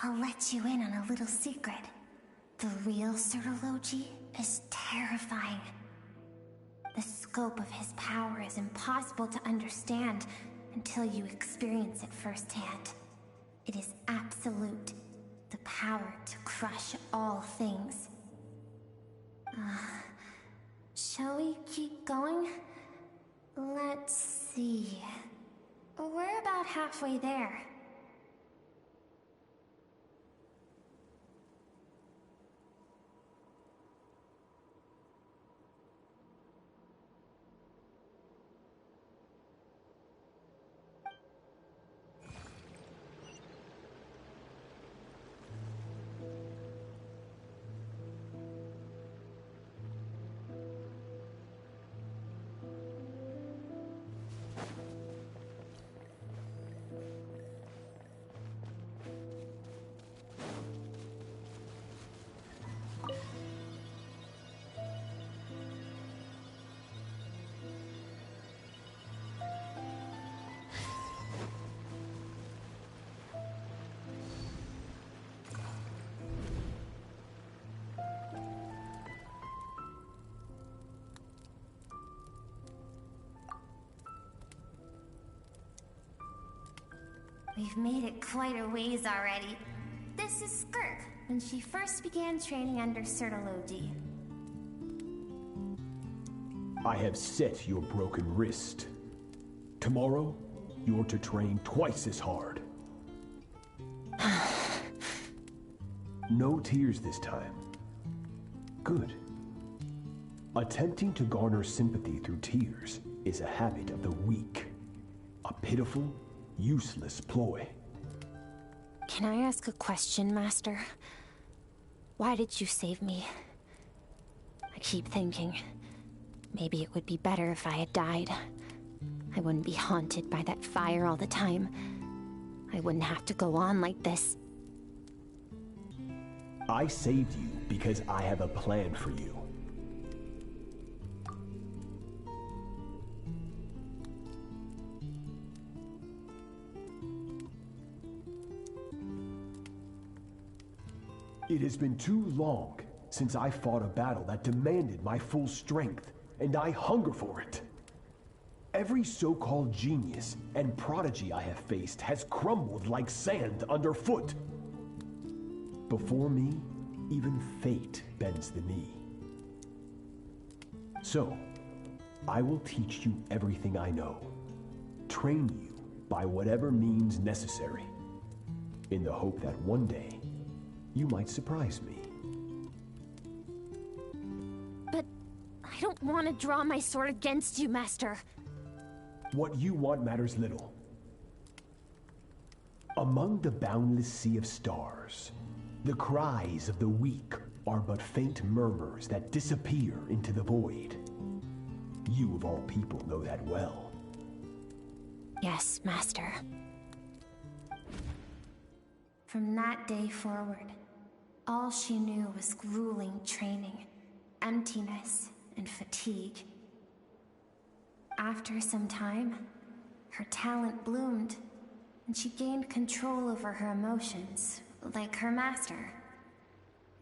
I'll let you in on a little secret. The real Sertologi is terrifying. The scope of his power is impossible to understand until you experience it firsthand. It is absolute, the power to crush all things. Shall we keep going? Let's see. We're about halfway there. We've made it quite a ways already. This is Skirk, when she first began training under Sertologi. I have set your broken wrist. Tomorrow, you're to train twice as hard. No tears this time. Good. Attempting to garner sympathy through tears is a habit of the weak. A pitiful, useless ploy. Can I ask a question, Master? Why did you save me? I keep thinking, maybe it would be better if I had died. I wouldn't be haunted by that fire all the time. I wouldn't have to go on like this. I saved you because I have a plan for you. It has been too long since I fought a battle that demanded my full strength, and I hunger for it. Every so-called genius and prodigy I have faced has crumbled like sand underfoot. Before me, even fate bends the knee. So, I will teach you everything I know, train you by whatever means necessary, in the hope that one day, you might surprise me. But I don't want to draw my sword against you, Master. What you want matters little. Among the boundless sea of stars, the cries of the weak are but faint murmurs that disappear into the void. You of all people know that well. Yes, Master. From that day forward, all she knew was grueling training, emptiness, and fatigue. After some time, her talent bloomed, and she gained control over her emotions, like her master.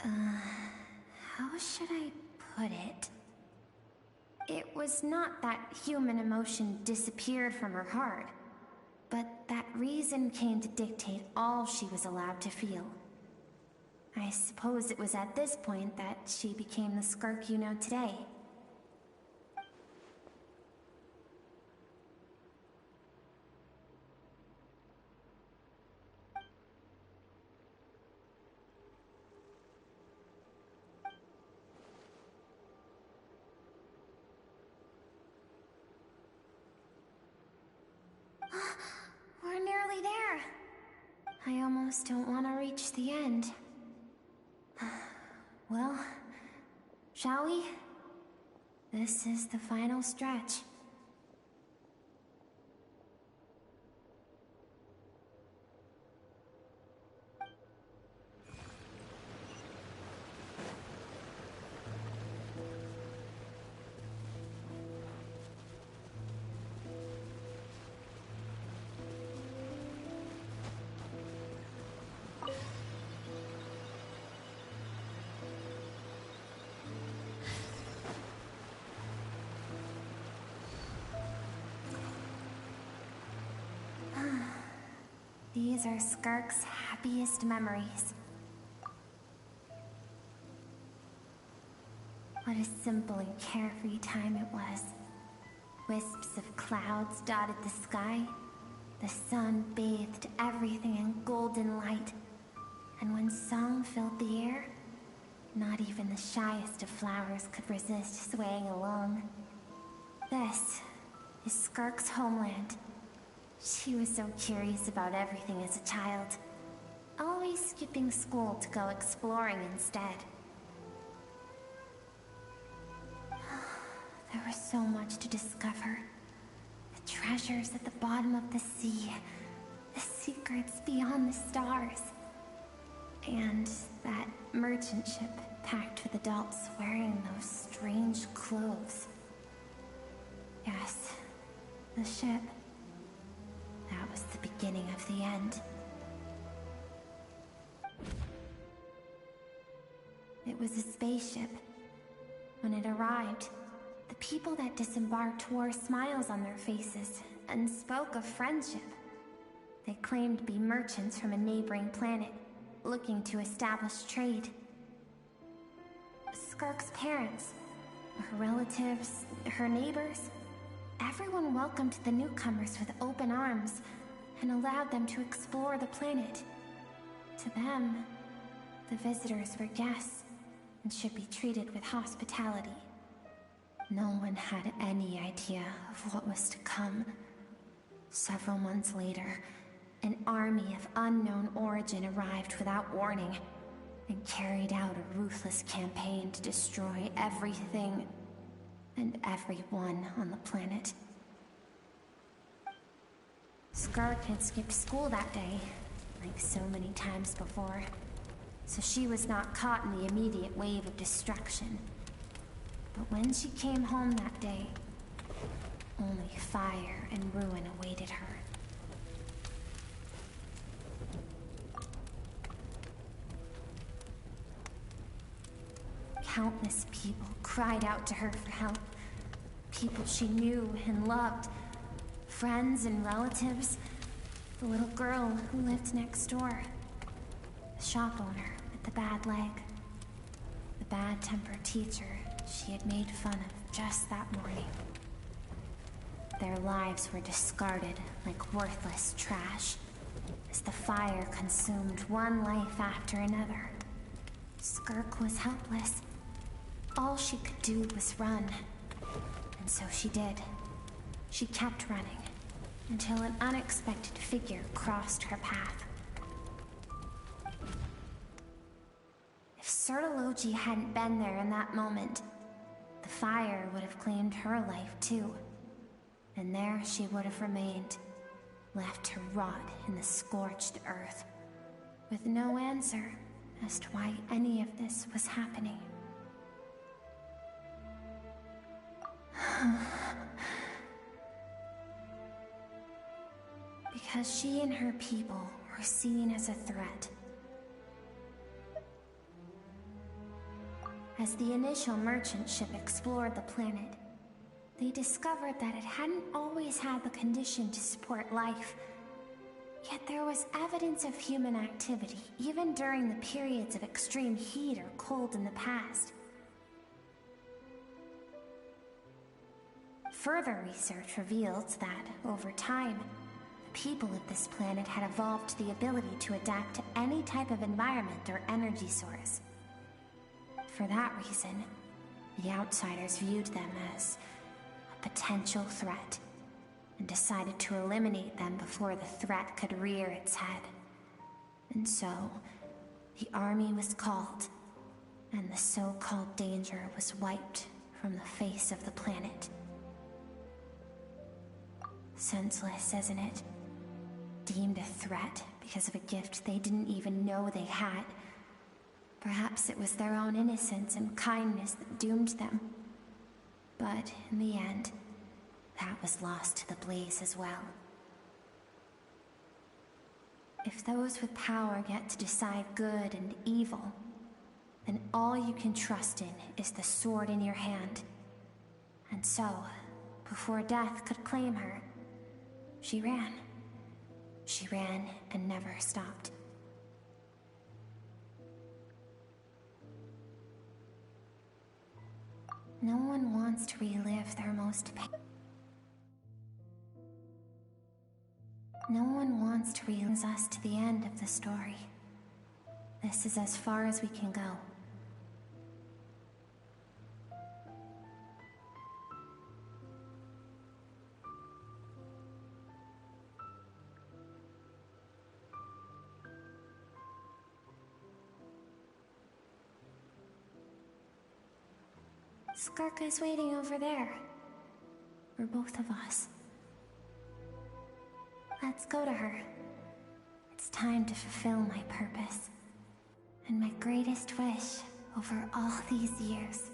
How should I put it? It was not that human emotion disappeared from her heart, but that reason came to dictate all she was allowed to feel. I suppose it was at this point that she became the Skirk you know today. We're nearly there. I almost don't want to reach the end. Well, shall we? This is the final stretch. These are Skirk's happiest memories. What a simple and carefree time it was. Wisps of clouds dotted the sky. The sun bathed everything in golden light. And when song filled the air, not even the shyest of flowers could resist swaying along. This is Skirk's homeland. She was so curious about everything as a child, always skipping school to go exploring instead. There was so much to discover. The treasures at the bottom of the sea, the secrets beyond the stars, and that merchant ship packed with adults wearing those strange clothes. Yes, the ship. That was the beginning of the end. It was a spaceship. When it arrived, the people that disembarked wore smiles on their faces and spoke of friendship. They claimed to be merchants from a neighboring planet, looking to establish trade. Skirk's parents, her relatives, her neighbors, everyone welcomed the newcomers with open arms and allowed them to explore the planet. To them, the visitors were guests, and should be treated with hospitality. No one had any idea of what was to come. Several months later, an army of unknown origin arrived without warning and carried out a ruthless campaign to destroy everything and everyone on the planet. Skirk had skipped school that day, like so many times before, so she was not caught in the immediate wave of destruction. But when she came home that day, only fire and ruin awaited her. Countless people cried out to her for help. People she knew and loved. Friends and relatives. The little girl who lived next door. The shop owner with the bad leg. The bad-tempered teacher she had made fun of just that morning. Their lives were discarded like worthless trash as the fire consumed one life after another. Skirk was helpless. All she could do was run. And so she did. She kept running until an unexpected figure crossed her path. If Sertology hadn't been there in that moment, the fire would have claimed her life too. And there she would have remained, left to rot in the scorched earth, with no answer as to why any of this was happening. Because she and her people were seen as a threat. As the initial merchant ship explored the planet, they discovered that it hadn't always had the condition to support life. Yet there was evidence of human activity, even during the periods of extreme heat or cold in the past. Further research revealed that, over time, the people of this planet had evolved the ability to adapt to any type of environment or energy source. For that reason, the outsiders viewed them as a potential threat, and decided to eliminate them before the threat could rear its head. And so, the army was called, and the so-called danger was wiped from the face of the planet. Senseless, isn't it? Deemed a threat because of a gift they didn't even know they had. Perhaps it was their own innocence and kindness that doomed them. But in the end, that was lost to the blaze as well. If those with power get to decide good and evil, then all you can trust in is the sword in your hand. And so, before death could claim her, she ran. She ran and never stopped. No one wants to relive their most painful. No one wants to relive us to the end of the story. This is as far as we can go. Skirk is waiting over there. For both of us. Let's go to her. It's time to fulfill my purpose. And my greatest wish over all these years.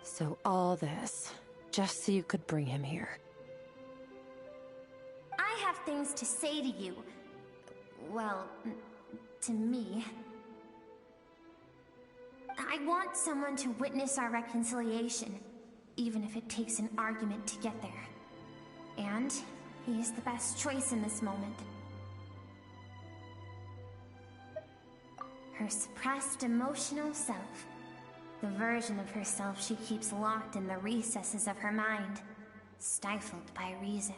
So all this, just so you could bring him here. I have things to say to you. Well, to me. I want someone to witness our reconciliation, even if it takes an argument to get there. And he is the best choice in this moment. Her suppressed emotional self. The version of herself she keeps locked in the recesses of her mind, stifled by reason.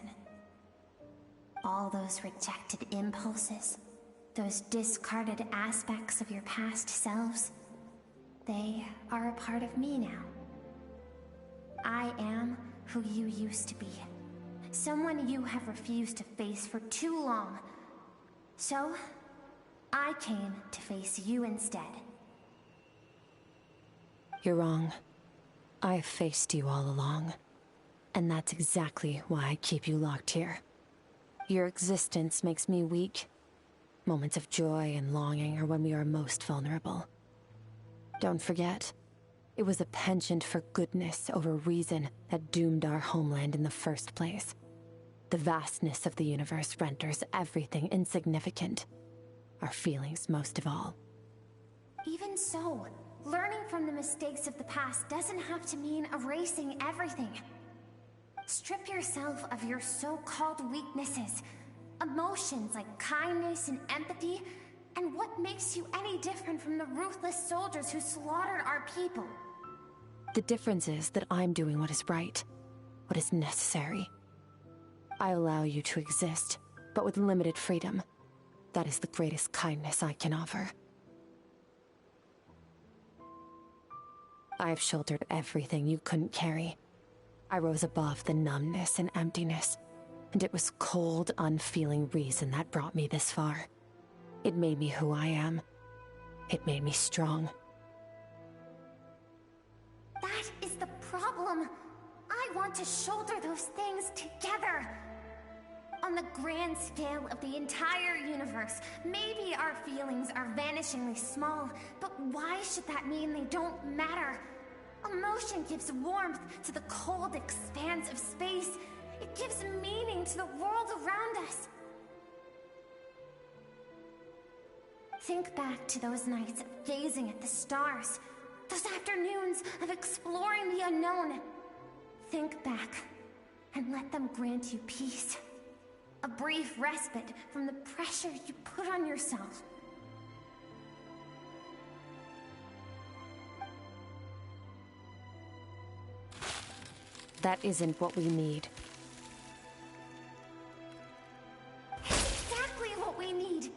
All those rejected impulses, those discarded aspects of your past selves, they are a part of me now. I am who you used to be. Someone you have refused to face for too long. So, I came to face you instead. You're wrong. I've faced you all along. And that's exactly why I keep you locked here. Your existence makes me weak. Moments of joy and longing are when we are most vulnerable. Don't forget, it was a penchant for goodness over reason that doomed our homeland in the first place. The vastness of the universe renders everything insignificant. Our feelings most of all. Even so, learning from the mistakes of the past doesn't have to mean erasing everything. Strip yourself of your so-called weaknesses, emotions like kindness and empathy, and what makes you any different from the ruthless soldiers who slaughtered our people? The difference is that I'm doing what is right, what is necessary. I allow you to exist, but with limited freedom. That is the greatest kindness I can offer. I've shouldered everything you couldn't carry. I rose above the numbness and emptiness, and it was cold, unfeeling reason that brought me this far. It made me who I am. It made me strong. That is the problem. I want to shoulder those things together. On the grand scale of the entire universe, maybe our feelings are vanishingly small, but why should that mean they don't matter? Emotion gives warmth to the cold expanse of space. It gives meaning to the world around us. Think back to those nights of gazing at the stars, those afternoons of exploring the unknown. Think back and let them grant you peace. A brief respite from the pressure you put on yourself. That isn't what we need. Exactly what we need.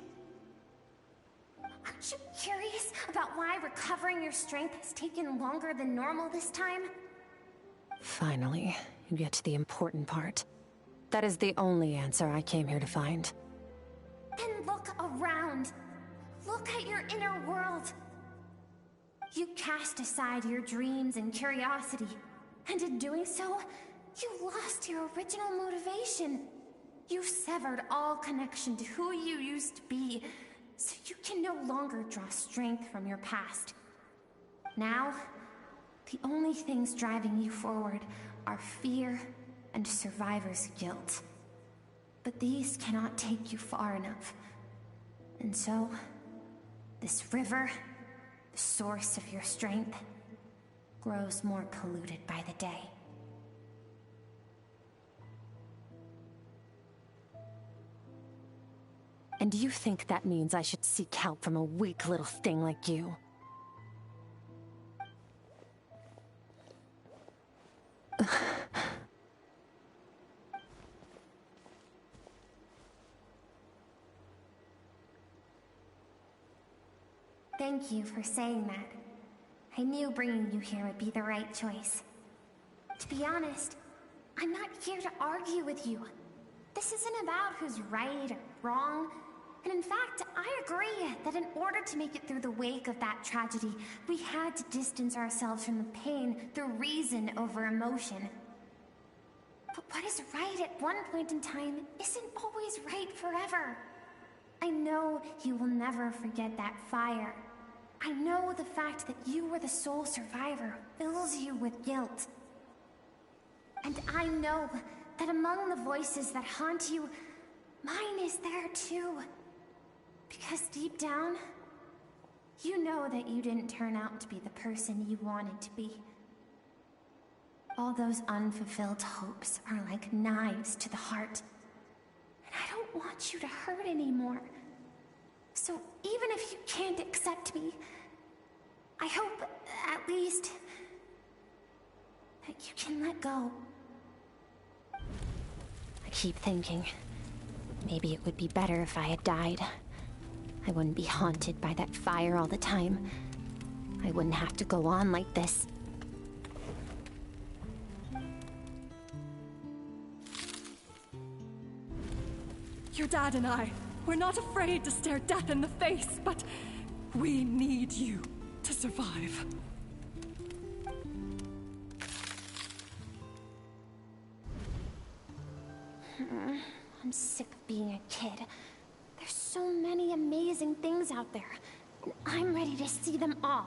Aren't you curious about why recovering your strength has taken longer than normal this time? Finally, you get to the important part. That is the only answer I came here to find. Then look around. Look at your inner world. You cast aside your dreams and curiosity, and in doing so, you lost your original motivation. You severed all connection to who you used to be, so you can no longer draw strength from your past. Now, the only things driving you forward are fear and survivor's guilt. But these cannot take you far enough. And so, this river, the source of your strength, grows more polluted by the day. And you think that means I should seek help from a weak little thing like you? Thank you for saying that. I knew bringing you here would be the right choice. To be honest, I'm not here to argue with you. This isn't about who's right or wrong. And in fact, I agree that in order to make it through the wake of that tragedy, we had to distance ourselves from the pain through reason over emotion. But what is right at one point in time isn't always right forever. I know you will never forget that fire. I know the fact that you were the sole survivor fills you with guilt. And I know that among the voices that haunt you, mine is there too. Because deep down, you know that you didn't turn out to be the person you wanted to be. All those unfulfilled hopes are like knives to the heart. And I don't want you to hurt anymore. So even if you can't accept me, I hope, at least, that you can let go. I keep thinking, maybe it would be better if I had died. I wouldn't be haunted by that fire all the time. I wouldn't have to go on like this. Your dad and I, we're not afraid to stare death in the face, but we need you to survive. I'm sick of being a kid. There's so many amazing things out there, and I'm ready to see them all.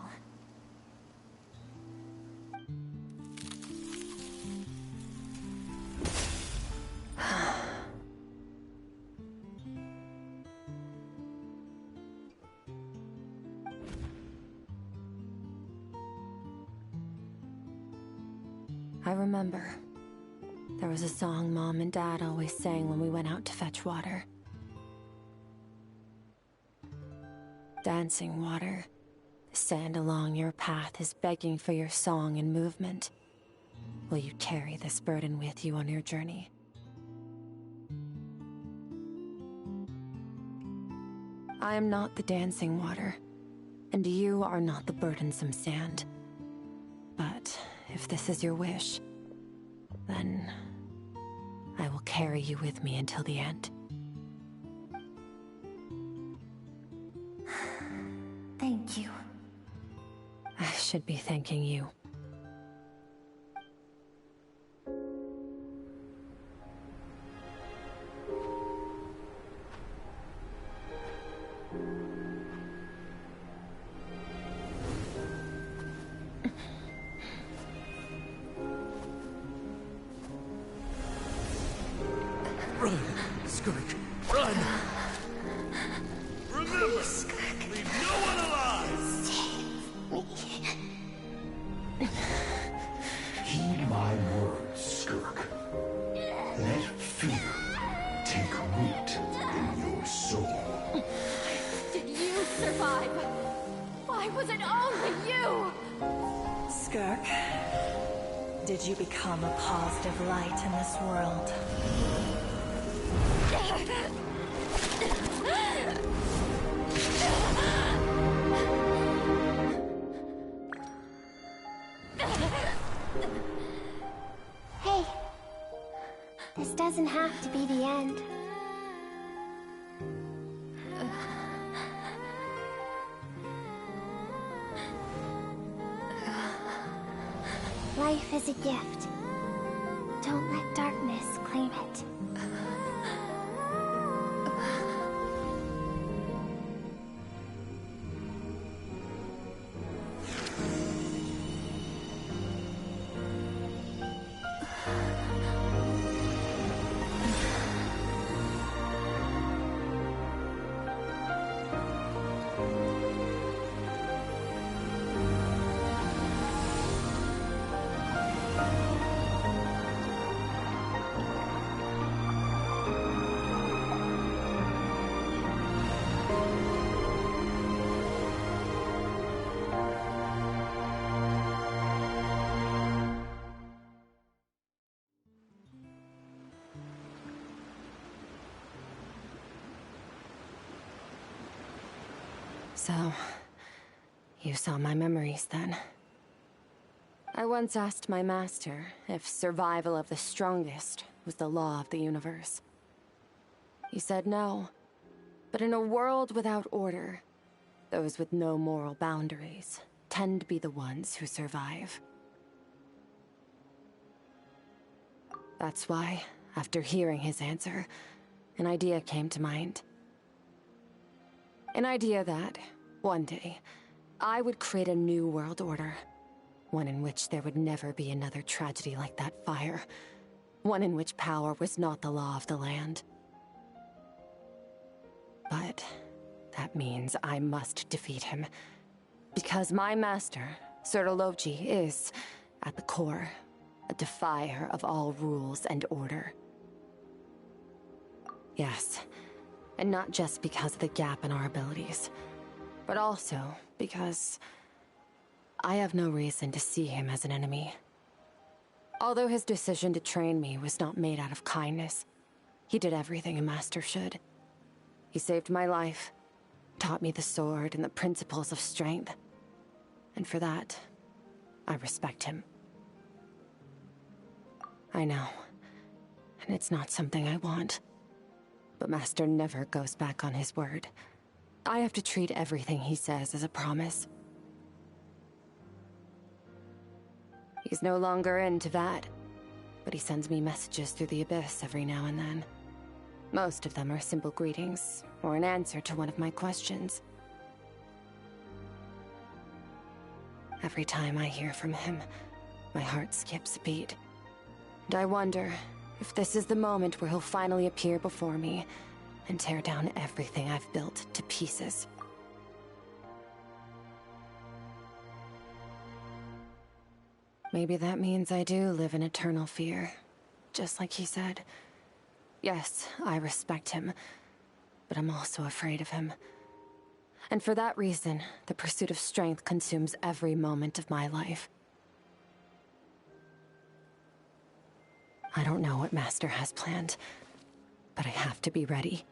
I remember. There was a song Mom and Dad always sang when we went out to fetch water. Dancing water. The sand along your path is begging for your song and movement. Will you carry this burden with you on your journey? I am not the dancing water, and you are not the burdensome sand. But if this is your wish, then I will carry you with me until the end. Thank you. I should be thanking you. Run, Skirk, run! Remember, leave no one alive! Heed my words, Skirk. Let fear take root in your soul. Did you survive? Why was it only you? Skirk, did you become a positive light in this world? Hey, this doesn't have to be the end. Life is a gift. Don't let darkness claim it. So, you saw my memories then. I once asked my master if survival of the strongest was the law of the universe. He said no, but in a world without order, those with no moral boundaries tend to be the ones who survive. That's why, after hearing his answer, an idea came to mind. An idea that, one day, I would create a new world order. One in which there would never be another tragedy like that fire. One in which power was not the law of the land. But that means I must defeat him. Because my master, Sir Logi, is, at the core, a defier of all rules and order. Yes, and not just because of the gap in our abilities, but also because I have no reason to see him as an enemy. Although his decision to train me was not made out of kindness, he did everything a master should. He saved my life, taught me the sword and the principles of strength, and for that, I respect him. I know, and it's not something I want, but Master never goes back on his word. I have to treat everything he says as a promise. He's no longer into that, but he sends me messages through the abyss every now and then. Most of them are simple greetings, or an answer to one of my questions. Every time I hear from him, my heart skips a beat. And I wonder if this is the moment where he'll finally appear before me and tear down everything I've built to pieces. Maybe that means I do live in eternal fear, just like he said. Yes, I respect him, but I'm also afraid of him. And for that reason, the pursuit of strength consumes every moment of my life. I don't know what Master has planned, but I have to be ready.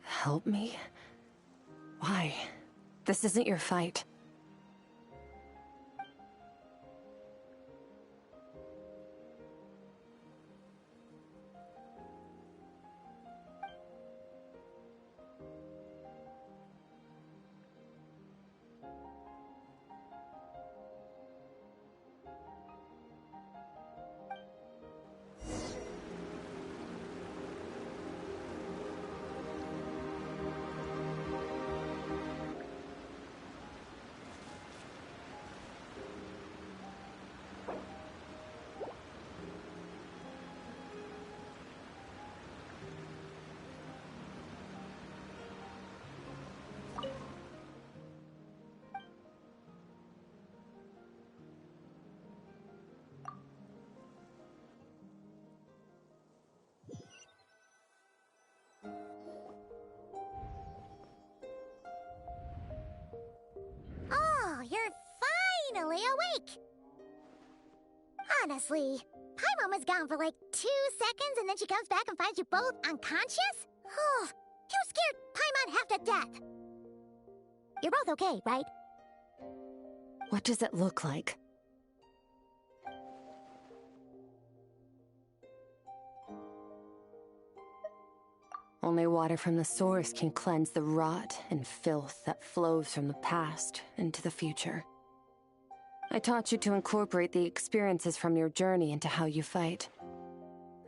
Help me? Why? This isn't your fight. Oh, you're finally awake! Honestly, Paimon was gone for like 2 seconds and then she comes back and finds you both unconscious? Oh, you scared Paimon half to death! You're both okay, right? What does it look like? Only water from the source can cleanse the rot and filth that flows from the past into the future. I taught you to incorporate the experiences from your journey into how you fight.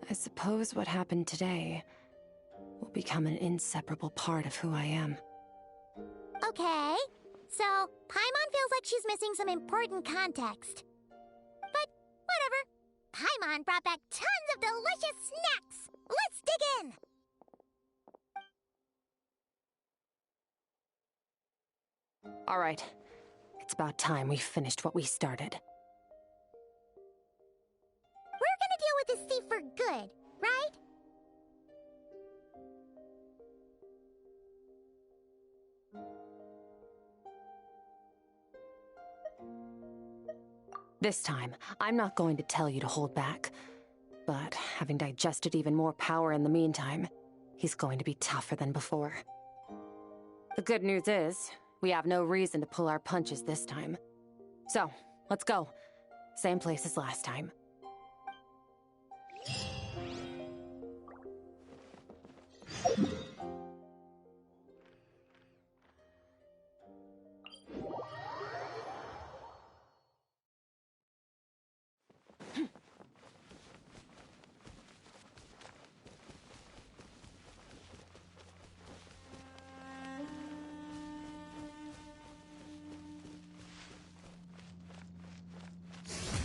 I suppose what happened today will become an inseparable part of who I am. Okay, so Paimon feels like she's missing some important context. But whatever. Paimon brought back tons of delicious snacks! Let's dig in! All right. It's about time we finished what we started. We're gonna deal with this thief for good, right? This time, I'm not going to tell you to hold back. But having digested even more power in the meantime, he's going to be tougher than before. The good news is, we have no reason to pull our punches this time. So, let's go. Same place as last time.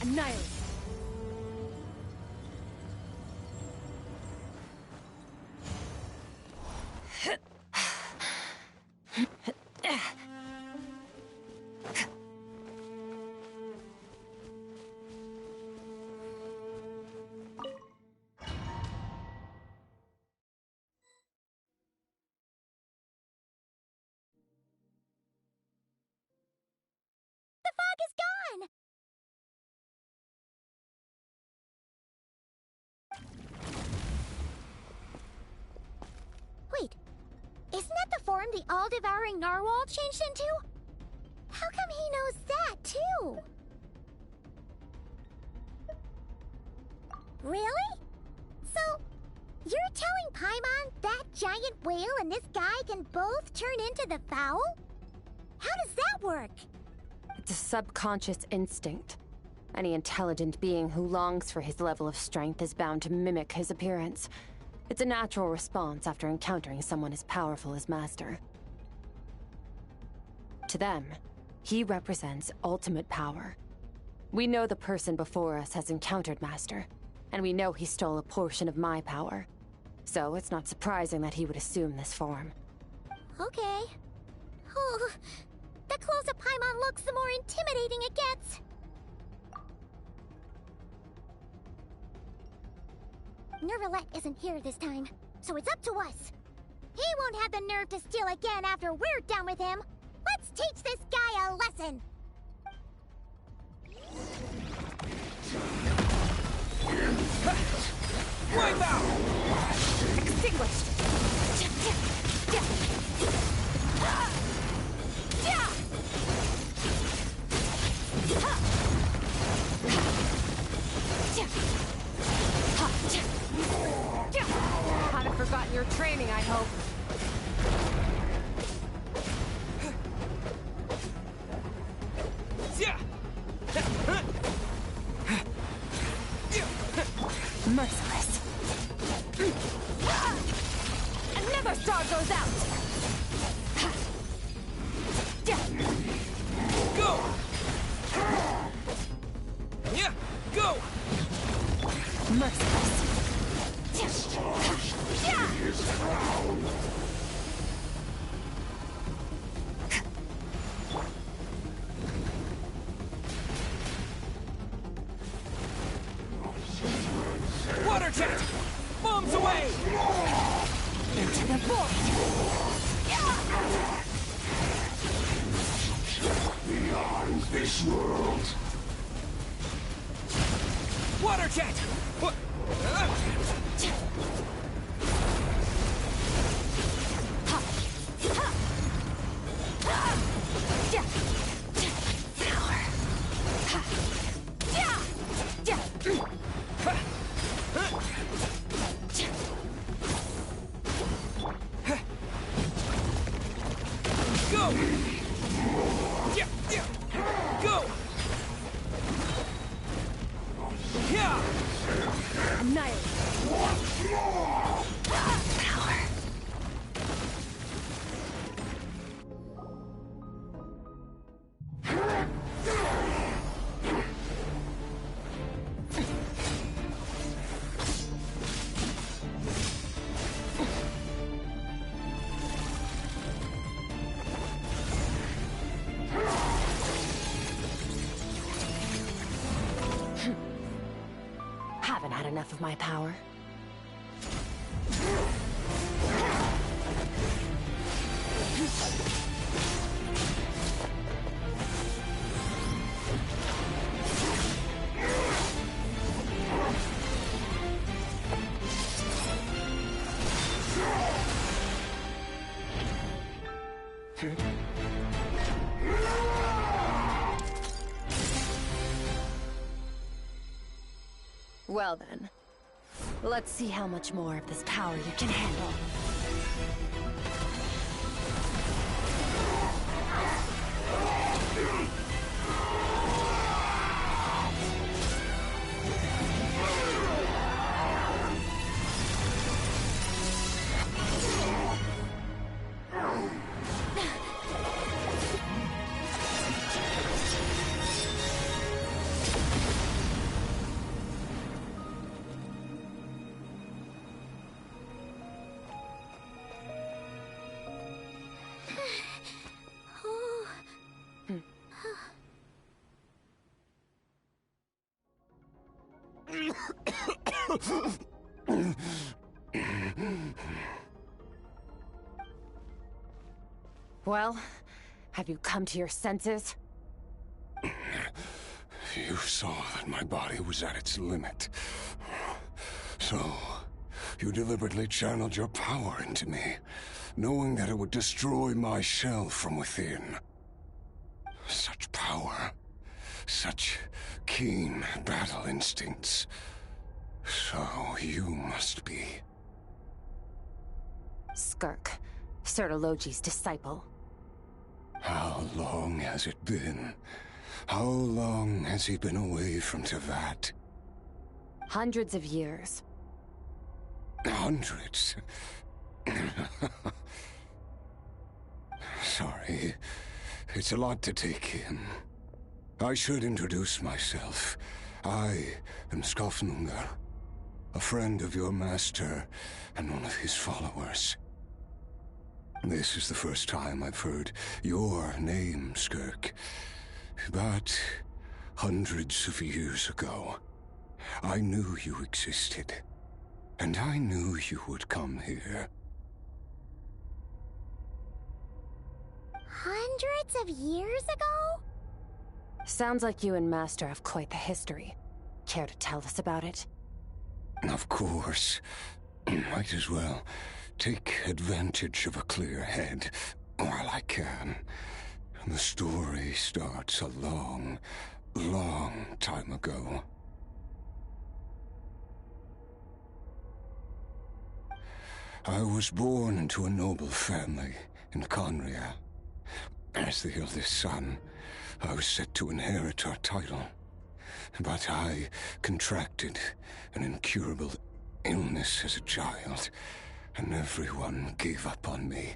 Annihilate. fog is gone! Wait, isn't that the form the all-devouring narwhal changed into? How come he knows that, too? Really? So, you're telling Paimon that giant whale and this guy can both turn into the fowl? How does that work? It's a subconscious instinct. Any intelligent being who longs for his level of strength is bound to mimic his appearance. It's a natural response after encountering someone as powerful as Master. To them, he represents ultimate power. We know the person before us has encountered Master, and we know he stole a portion of my power. So it's not surprising that he would assume this form. Okay. Oh, the closer Paimon looks, the more intimidating it gets. Nervalette isn't here this time, so it's up to us. He won't have the nerve to steal again after we're done with him. Let's teach this guy a lesson. Wipe out! Extinguished! Haven't forgotten your training, I hope. Merciless. Another star goes out! Go! Yeah, go! Merciless. Water jet! Bombs away! Into the void! Beyond this world. Water jet! Go! Yeah, yeah. Go! Yeah! Annihilate. Power. Haven't had enough of my power. Well then, let's see how much more of this power you can handle. Well, have you come to your senses? You saw that my body was at its limit. So, you deliberately channeled your power into me, knowing that it would destroy my shell from within. Such power, such keen battle instincts. So you must be... Skirk, Sertologi's disciple. How long has it been? How long has he been away from Tevat? Hundreds of years. Hundreds? Sorry, it's a lot to take in. I should introduce myself. I am Skafnungar, a friend of your master and one of his followers. This is the first time I've heard your name, Skirk. But hundreds of years ago, I knew you existed. And I knew you would come here. Hundreds of years ago? Sounds like you and Master have quite the history. Care to tell us about it? Of course. Might as well take advantage of a clear head while I can. The story starts a long, long time ago. I was born into a noble family in Conria. As the eldest son, I was set to inherit our title. But I contracted an incurable illness as a child, and everyone gave up on me.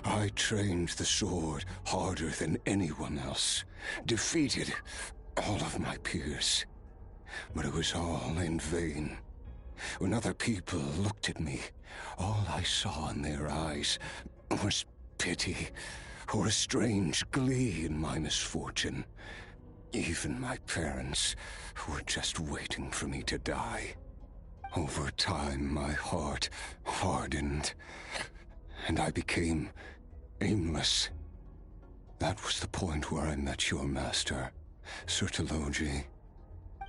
I trained the sword harder than anyone else, defeated all of my peers. But it was all in vain. When other people looked at me, all I saw in their eyes was pity, or a strange glee in my misfortune. Even my parents were just waiting for me to die. Over time, my heart hardened, and I became aimless. That was the point where I met your master, Sertologi.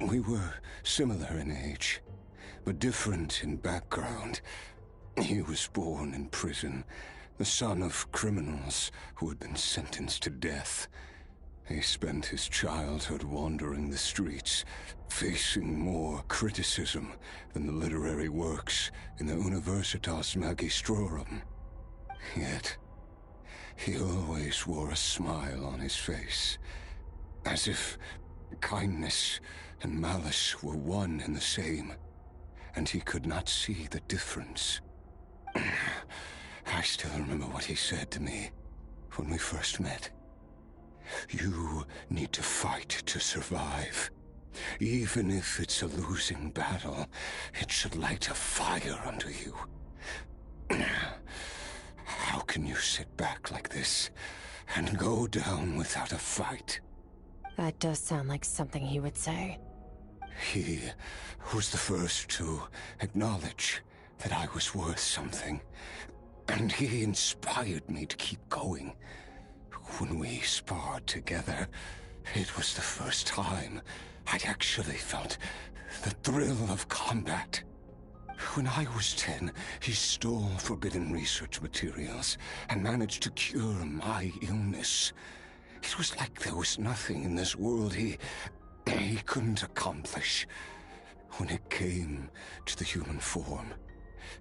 We were similar in age, but different in background. He was born in prison, the son of criminals who had been sentenced to death. He spent his childhood wandering the streets, facing more criticism than the literary works in the Universitas Magistrorum. Yet, he always wore a smile on his face, as if kindness and malice were one and the same, and he could not see the difference. I still remember what he said to me when we first met. You need to fight to survive. Even if it's a losing battle, it should light a fire under you. How can you sit back like this and go down without a fight? That does sound like something he would say. He was the first to acknowledge that I was worth something, and he inspired me to keep going. When we sparred together, it was the first time I'd actually felt the thrill of combat. When I was 10, he stole forbidden research materials and managed to cure my illness. It was like there was nothing in this world he couldn't accomplish. When it came to the human form,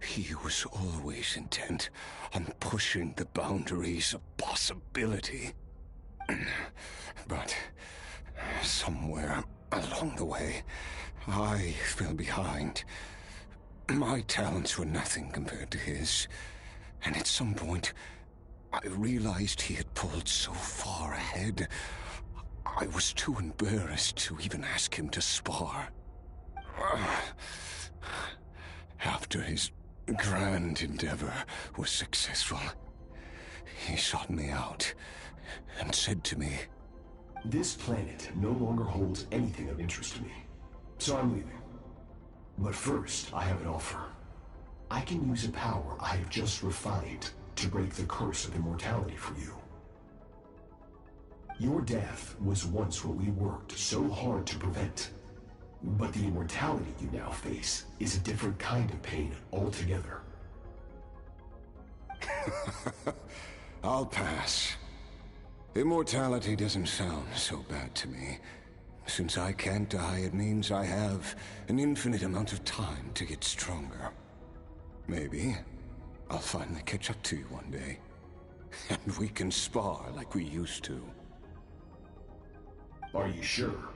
he was always intent on pushing the boundaries of possibility. But somewhere along the way, I fell behind. My talents were nothing compared to his, and at some point, I realized he had pulled so far ahead, I was too embarrassed to even ask him to spar. After his grand endeavor was successful, he sought me out and said to me, "This planet no longer holds anything of interest to me, so I'm leaving. But first, I have an offer. I can use a power I have just refined to break the curse of immortality for you." Your death was once what we worked so hard to prevent. But the immortality you now face is a different kind of pain altogether. I'll pass. Immortality doesn't sound so bad to me. Since I can't die, it means I have an infinite amount of time to get stronger. Maybe I'll finally catch up to you one day. And we can spar like we used to. Are you sure?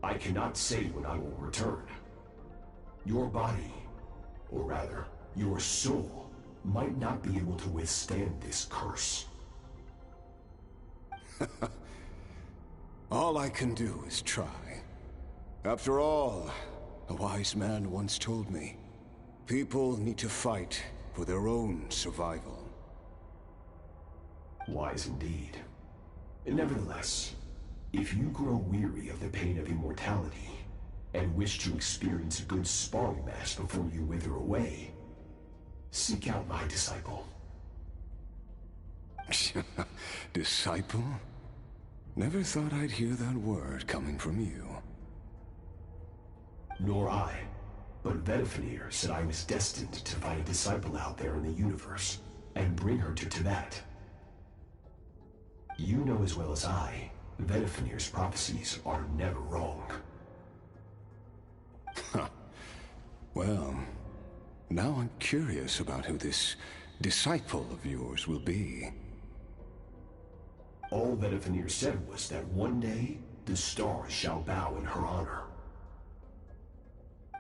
I cannot say when I will return. Your body, or rather, your soul, might not be able to withstand this curse. All I can do is try. After all, a wise man once told me, people need to fight for their own survival. Wise indeed. Nevertheless, if you grow weary of the pain of immortality, and wish to experience a good sparring match before you wither away, seek out my disciple. Disciple? Never thought I'd hear that word coming from you. Nor I, but Vedifenir said I was destined to find a disciple out there in the universe, and bring her to Tibet. You know as well as I, Vedifenir's prophecies are never wrong. Well, now I'm curious about who this disciple of yours will be. All Vedifenir said was that one day, the stars shall bow in her honor.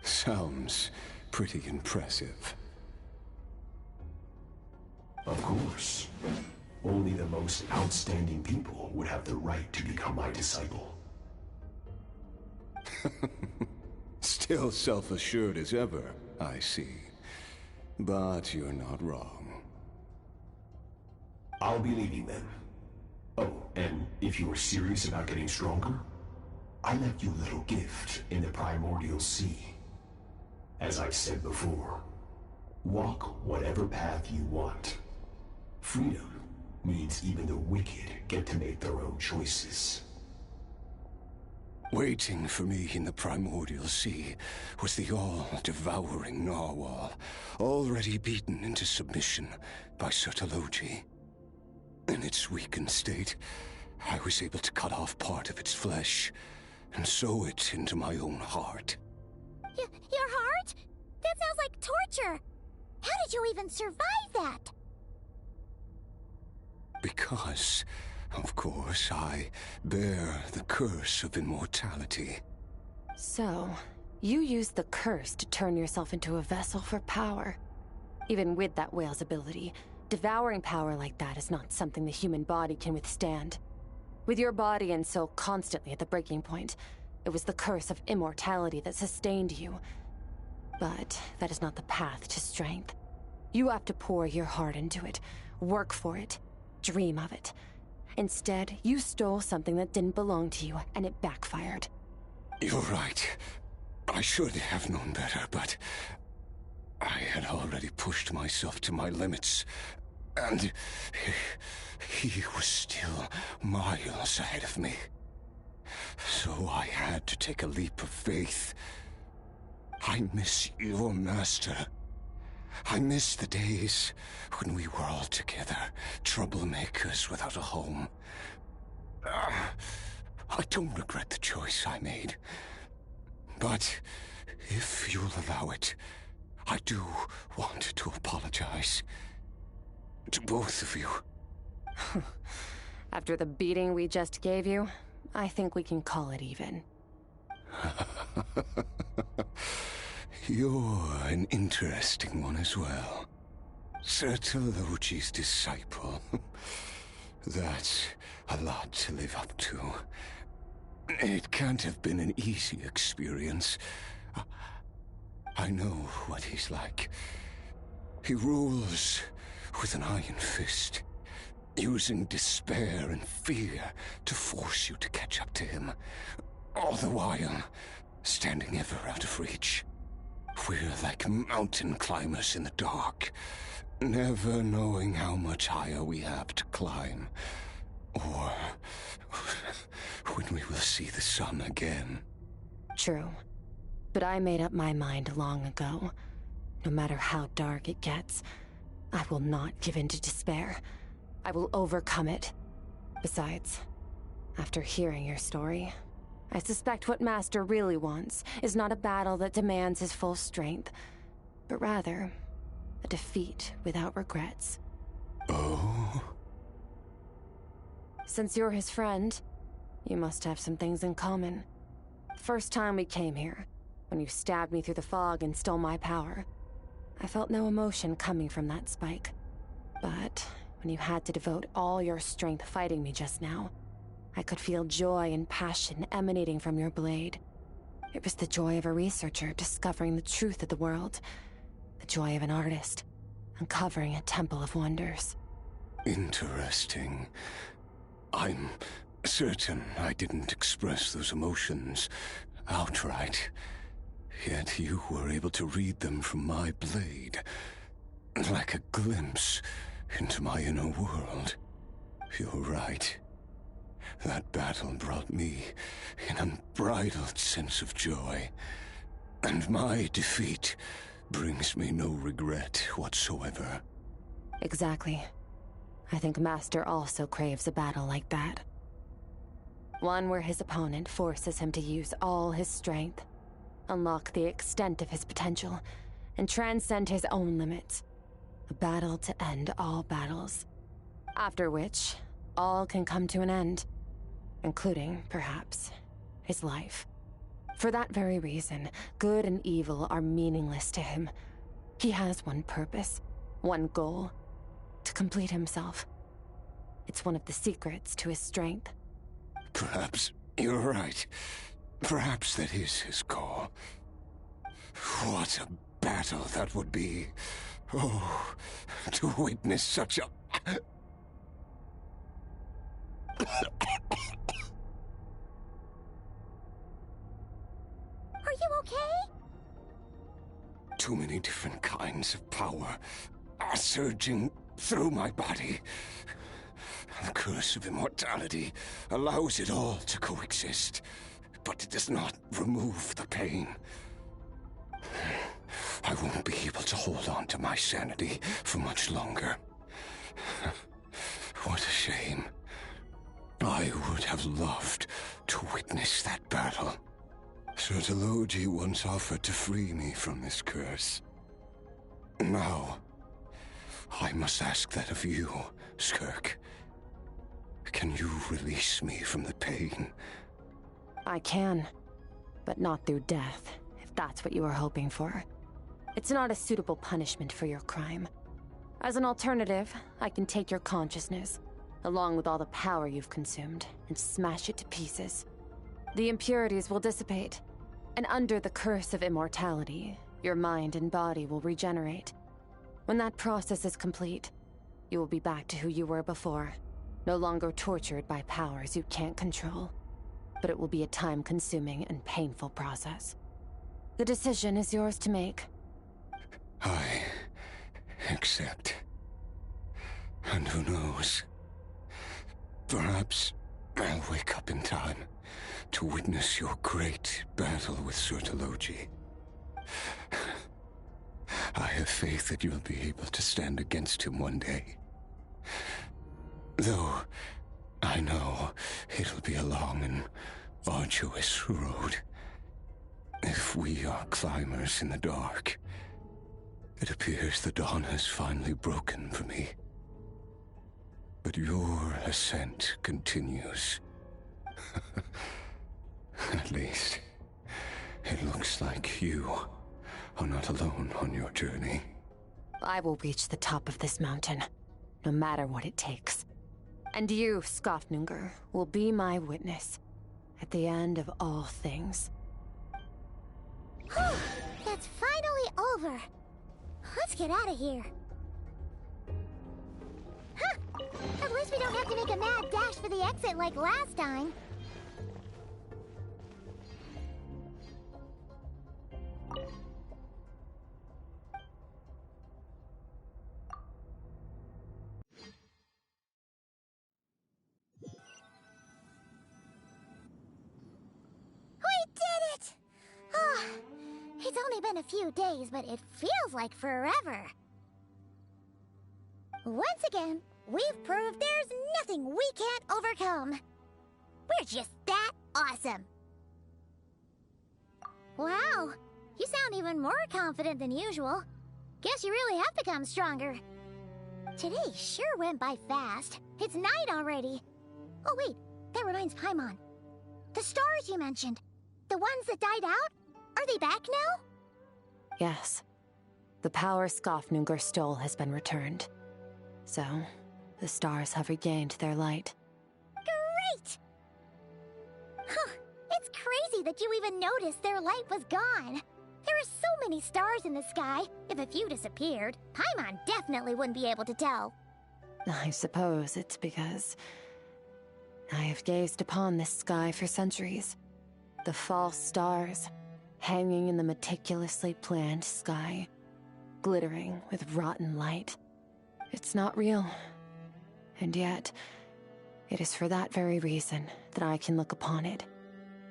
Sounds pretty impressive. Of course. Only the most outstanding people would have the right to become my disciple. Still self-assured as ever, I see. But you're not wrong. I'll be leaving then. Oh, and if you are serious about getting stronger, I left you a little gift in the primordial sea. As I've said before, walk whatever path you want. Freedom means even the wicked get to make their own choices. Waiting for me in the primordial sea was the all-devouring narwhal, already beaten into submission by Sertologi. In its weakened state, I was able to cut off part of its flesh and sew it into my own heart. Your heart? That sounds like torture! How did you even survive that? Because, of course, I bear the curse of immortality. So, you used the curse to turn yourself into a vessel for power. Even with that whale's ability, devouring power like that is not something the human body can withstand. With your body and soul constantly at the breaking point, it was the curse of immortality that sustained you. But that is not the path to strength. You have to pour your heart into it, work for it, dream of it. Instead, you stole something that didn't belong to you, and it backfired. You're right. I should have known better, but I had already pushed myself to my limits, and he was still miles ahead of me. So I had to take a leap of faith. I miss your master. I miss the days when we were all together, troublemakers without a home. I don't regret the choice I made. But if you'll allow it, I do want to apologize. To both of you. After the beating we just gave you, I think we can call it even. You're an interesting one as well. Sertologi's disciple. That's a lot to live up to. It can't have been an easy experience. I know what he's like. He rules with an iron fist, using despair and fear to force you to catch up to him, all the while standing ever out of reach. We're like mountain climbers in the dark, never knowing how much higher we have to climb. Or when we will see the sun again. True. But I made up my mind long ago. No matter how dark it gets, I will not give in to despair. I will overcome it. Besides, after hearing your story, I suspect what Master really wants is not a battle that demands his full strength, but rather a defeat without regrets. Oh? Since you're his friend, you must have some things in common. First time we came here, when you stabbed me through the fog and stole my power, I felt no emotion coming from that spike. But when you had to devote all your strength fighting me just now, I could feel joy and passion emanating from your blade. It was the joy of a researcher discovering the truth of the world, the joy of an artist uncovering a temple of wonders. Interesting. I'm certain I didn't express those emotions outright. Yet you were able to read them from my blade, like a glimpse into my inner world. You're right. That battle brought me an unbridled sense of joy, and my defeat brings me no regret whatsoever. Exactly. I think Master also craves a battle like that. One where his opponent forces him to use all his strength, unlock the extent of his potential, and transcend his own limits. A battle to end all battles. After which, all can come to an end, including, perhaps, his life. For that very reason, good and evil are meaningless to him. He has one purpose, one goal: to complete himself. It's one of the secrets to his strength. Perhaps you're right. Perhaps that is his call. What a battle that would be. Oh, to witness such a... Are you okay? Too many different kinds of power are surging through my body. The curse of immortality allows it all to coexist, but it does not remove the pain. I won't be able to hold on to my sanity for much longer. What a shame. I would have loved to witness that battle. Sertologi once offered to free me from this curse. Now, I must ask that of you, Skirk. Can you release me from the pain? I can, but not through death, if that's what you are hoping for. It's not a suitable punishment for your crime. As an alternative, I can take your consciousness, along with all the power you've consumed, and smash it to pieces. The impurities will dissipate, and under the curse of immortality, your mind and body will regenerate. When that process is complete, you will be back to who you were before, no longer tortured by powers you can't control. But it will be a time-consuming and painful process. The decision is yours to make. I accept. And who knows? Perhaps I'll wake up in time to witness your great battle with Sertologi. I have faith that you'll be able to stand against him one day. Though I know it'll be a long and arduous road. If we are climbers in the dark, it appears the dawn has finally broken for me. But your ascent continues. At least, it looks like you are not alone on your journey. I will reach the top of this mountain, no matter what it takes. And you, Skofnunger, will be my witness at the end of all things. That's finally over. Let's get out of here. Huh! At least we don't have to make a mad dash for the exit like last time. only been a few days, but it feels like forever. Once again, we've proved there's nothing we can't overcome. We're just that awesome. Wow, you sound even more confident than usual. Guess you really have become stronger. Today sure went by fast. It's night already. Oh wait, that reminds Paimon. The stars you mentioned, the ones that died out, are they back now? Yes. The power Skofnungur stole has been returned. So, the stars have regained their light. Great! Huh, it's crazy that you even noticed their light was gone. There are so many stars in the sky. If a few disappeared, Paimon definitely wouldn't be able to tell. I suppose it's because I have gazed upon this sky for centuries. The false stars, hanging in the meticulously planned sky, glittering with rotten light. It's not real. And yet, it is for that very reason that I can look upon it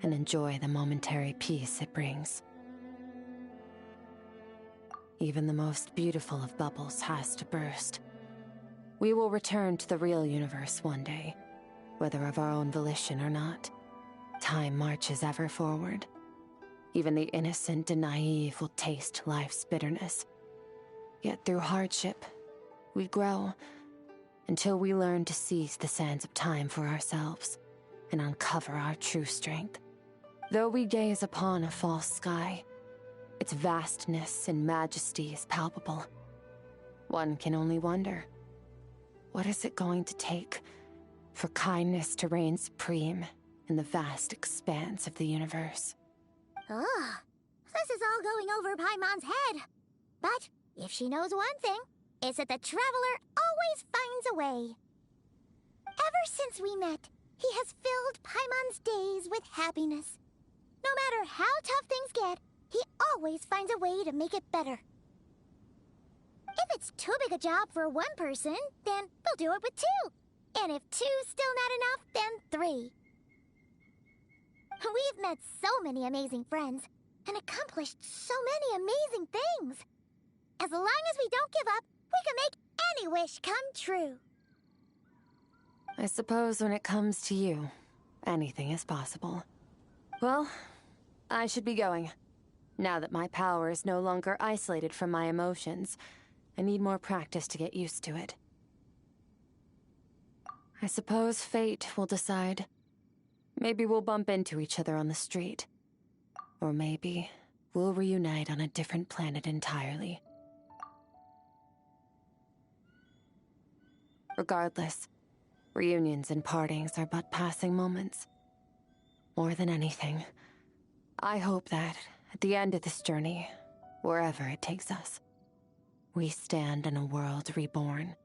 and enjoy the momentary peace it brings. Even the most beautiful of bubbles has to burst. We will return to the real universe one day, whether of our own volition or not. Time marches ever forward. Even the innocent and naive will taste life's bitterness. Yet through hardship, we grow until we learn to seize the sands of time for ourselves and uncover our true strength. Though we gaze upon a false sky, its vastness and majesty is palpable. One can only wonder, what is it going to take for kindness to reign supreme in the vast expanse of the universe? Ugh, this is all going over Paimon's head. But if she knows one thing, it's that the traveler always finds a way. Ever since we met, he has filled Paimon's days with happiness. No matter how tough things get, he always finds a way to make it better. If it's too big a job for one person, then we'll do it with two. And if two's still not enough, then three. We've met so many amazing friends and accomplished so many amazing things. As long as we don't give up, we can make any wish come true. I suppose when it comes to you, anything is possible. Well, I should be going. Now that my power is no longer isolated from my emotions, I need more practice to get used to it. I suppose fate will decide. Maybe we'll bump into each other on the street. Or maybe we'll reunite on a different planet entirely. Regardless, reunions and partings are but passing moments. More than anything, I hope that at the end of this journey, wherever it takes us, we stand in a world reborn.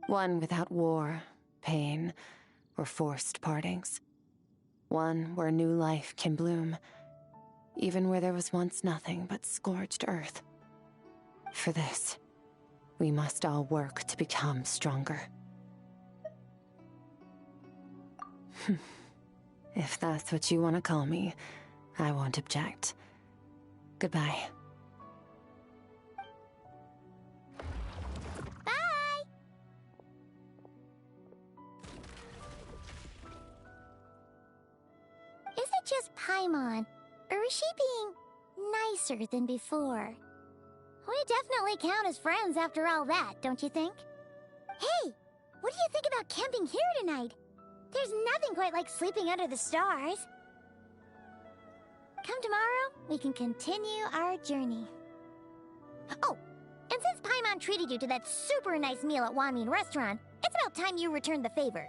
One without war, pain, or forced partings. One where new life can bloom, even where there was once nothing but scorched earth. For this, we must all work to become stronger. If that's what you want to call me, I won't object. Goodbye. Bye! Is it just Paimon, or is she being nicer than before? We definitely count as friends after all that, don't you think? Hey, what do you think about camping here tonight? There's nothing quite like sleeping under the stars. Come tomorrow, we can continue our journey. Oh, and since Paimon treated you to that super nice meal at Wanmin Restaurant, it's about time you returned the favor.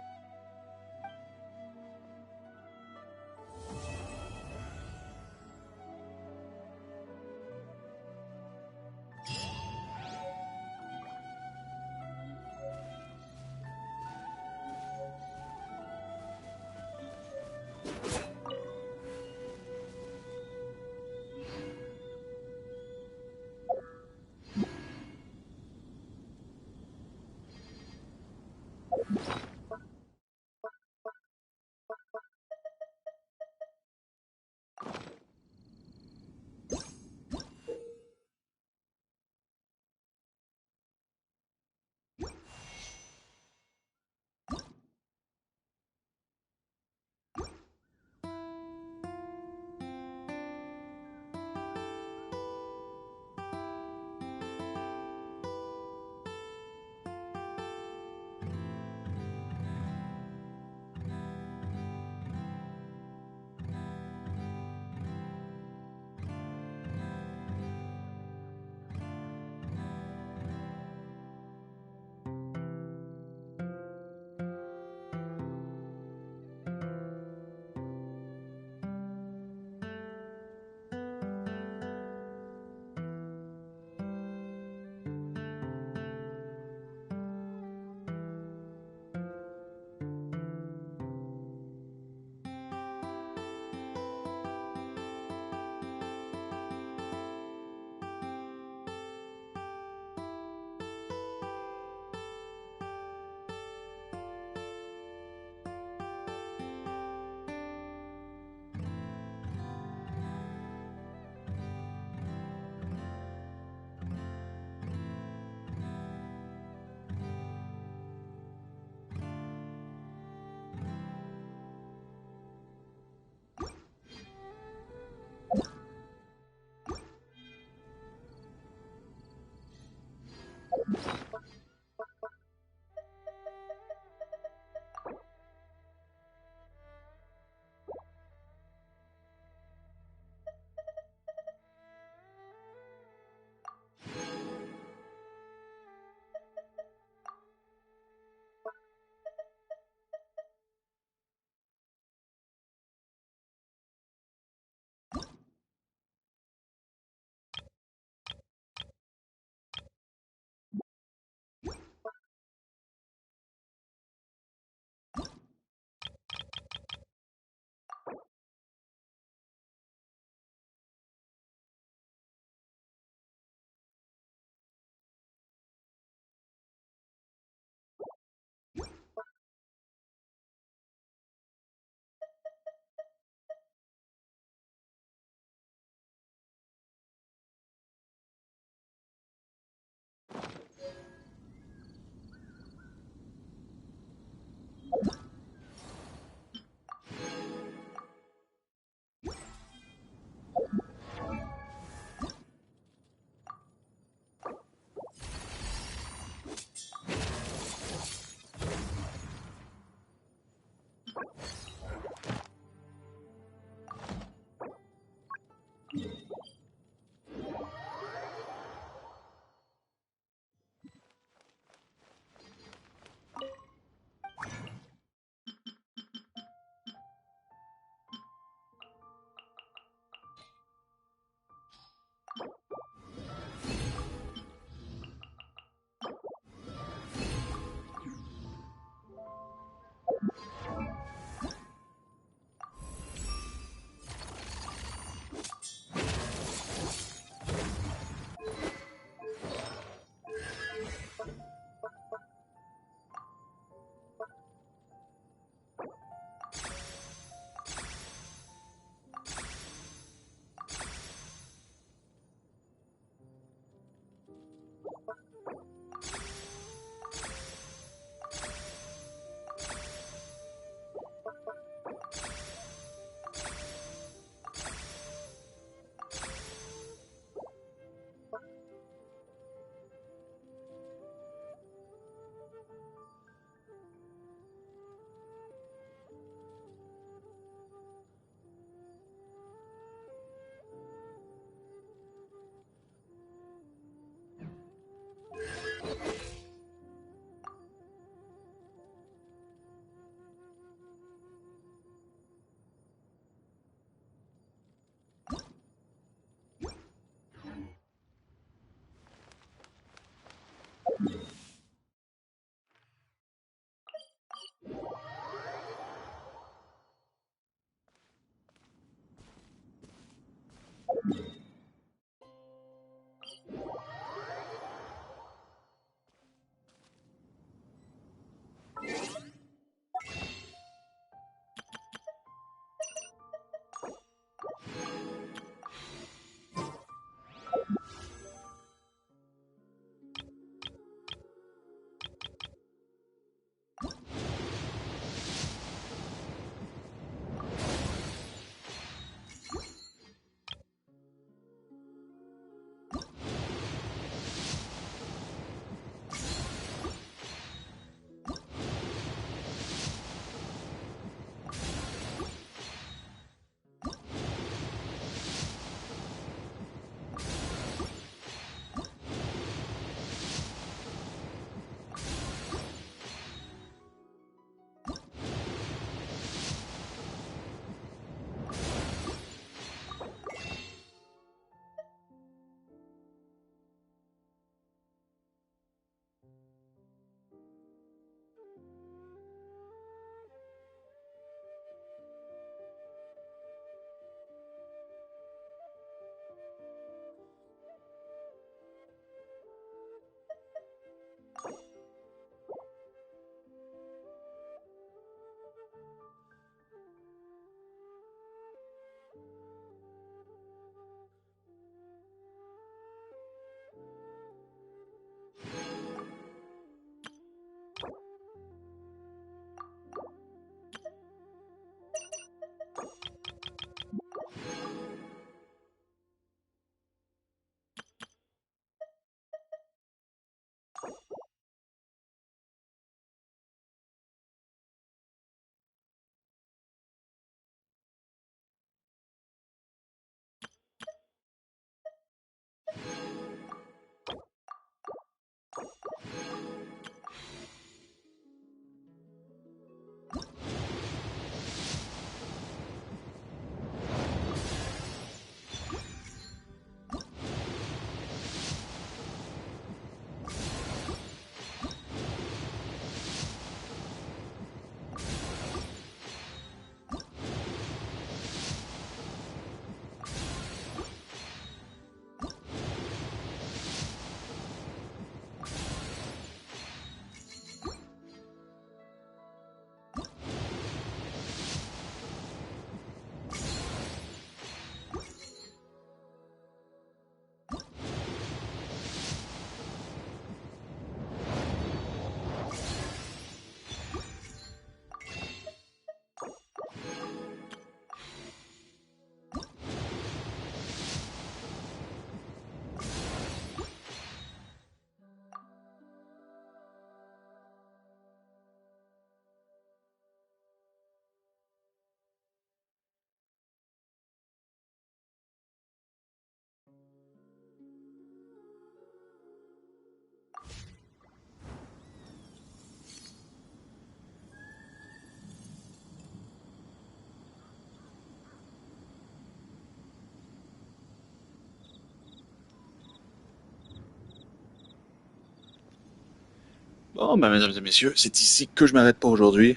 Bon, ben, mesdames et messieurs, c'est ici que je m'arrête pour aujourd'hui.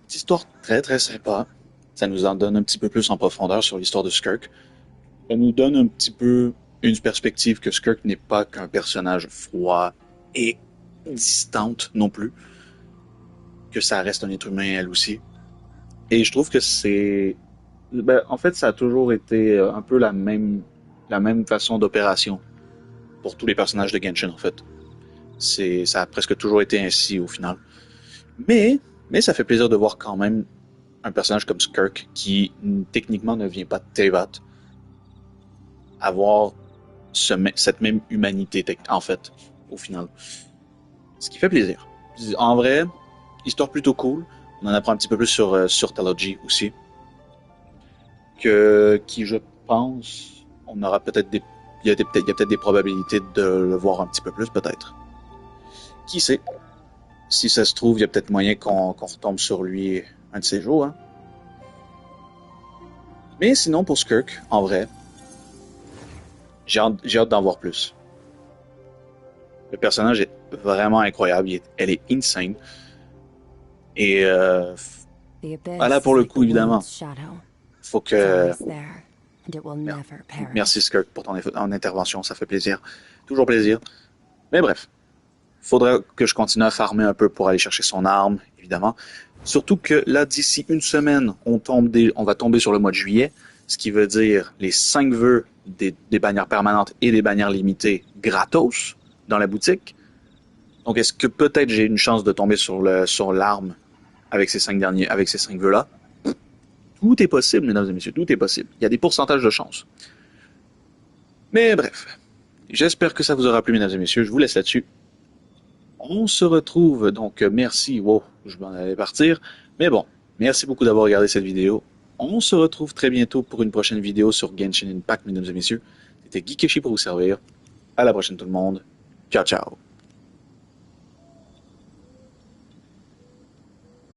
Petite histoire très très sympa. Ça nous en donne un petit peu plus en profondeur sur l'histoire de Skirk. Ça nous donne un petit peu une perspective que Skirk n'est pas qu'un personnage froid et distante non plus. Que ça reste un être humain elle aussi. Et je trouve que c'est... Ben, en fait, ça a toujours été un peu la même façon d'opération pour tous les personnages de Genshin, en fait. Ça a presque toujours été ainsi, au final. Mais ça fait plaisir de voir quand même un personnage comme Skirk, qui techniquement ne vient pas de Teyvat, avoir cette même humanité, en fait, au final. Ce qui fait plaisir. En vrai, histoire plutôt cool. On en apprend un petit peu plus sur Telogy aussi. Qui, je pense, on aura peut-être il y a peut-être des probabilités de le voir un petit peu plus, peut-être. Qui sait? Si ça se trouve, il y a peut-être moyen qu'on retombe sur lui un de ces jours. Hein? Mais sinon, pour Skirk, en vrai, j'ai hâte d'en voir plus. Le personnage est vraiment incroyable. Elle est insane. Et là, pour le coup, évidemment, faut que... Merci Skirk pour ton intervention, ça fait plaisir. Toujours plaisir. Mais bref, faudra que je continue à farmer un peu pour aller chercher son arme, évidemment. Surtout que là, d'ici une semaine, on va tomber sur le mois de juillet, ce qui veut dire les 5 vœux des bannières permanentes et des bannières limitées gratos dans la boutique. Donc, est-ce que peut-être j'ai une chance de tomber sur l'arme avec ces 5 vœux-là? Tout est possible, mesdames et messieurs, tout est possible. Il y a des pourcentages de chance. Mais bref, j'espère que ça vous aura plu, mesdames et messieurs. Je vous laisse là-dessus. On se retrouve, donc merci. Wow, je m'en allais partir. Mais bon, merci beaucoup d'avoir regardé cette vidéo. On se retrouve très bientôt pour une prochaine vidéo sur Genshin Impact, mesdames et messieurs. C'était GeekYoshii pour vous servir. À la prochaine tout le monde. Ciao, ciao.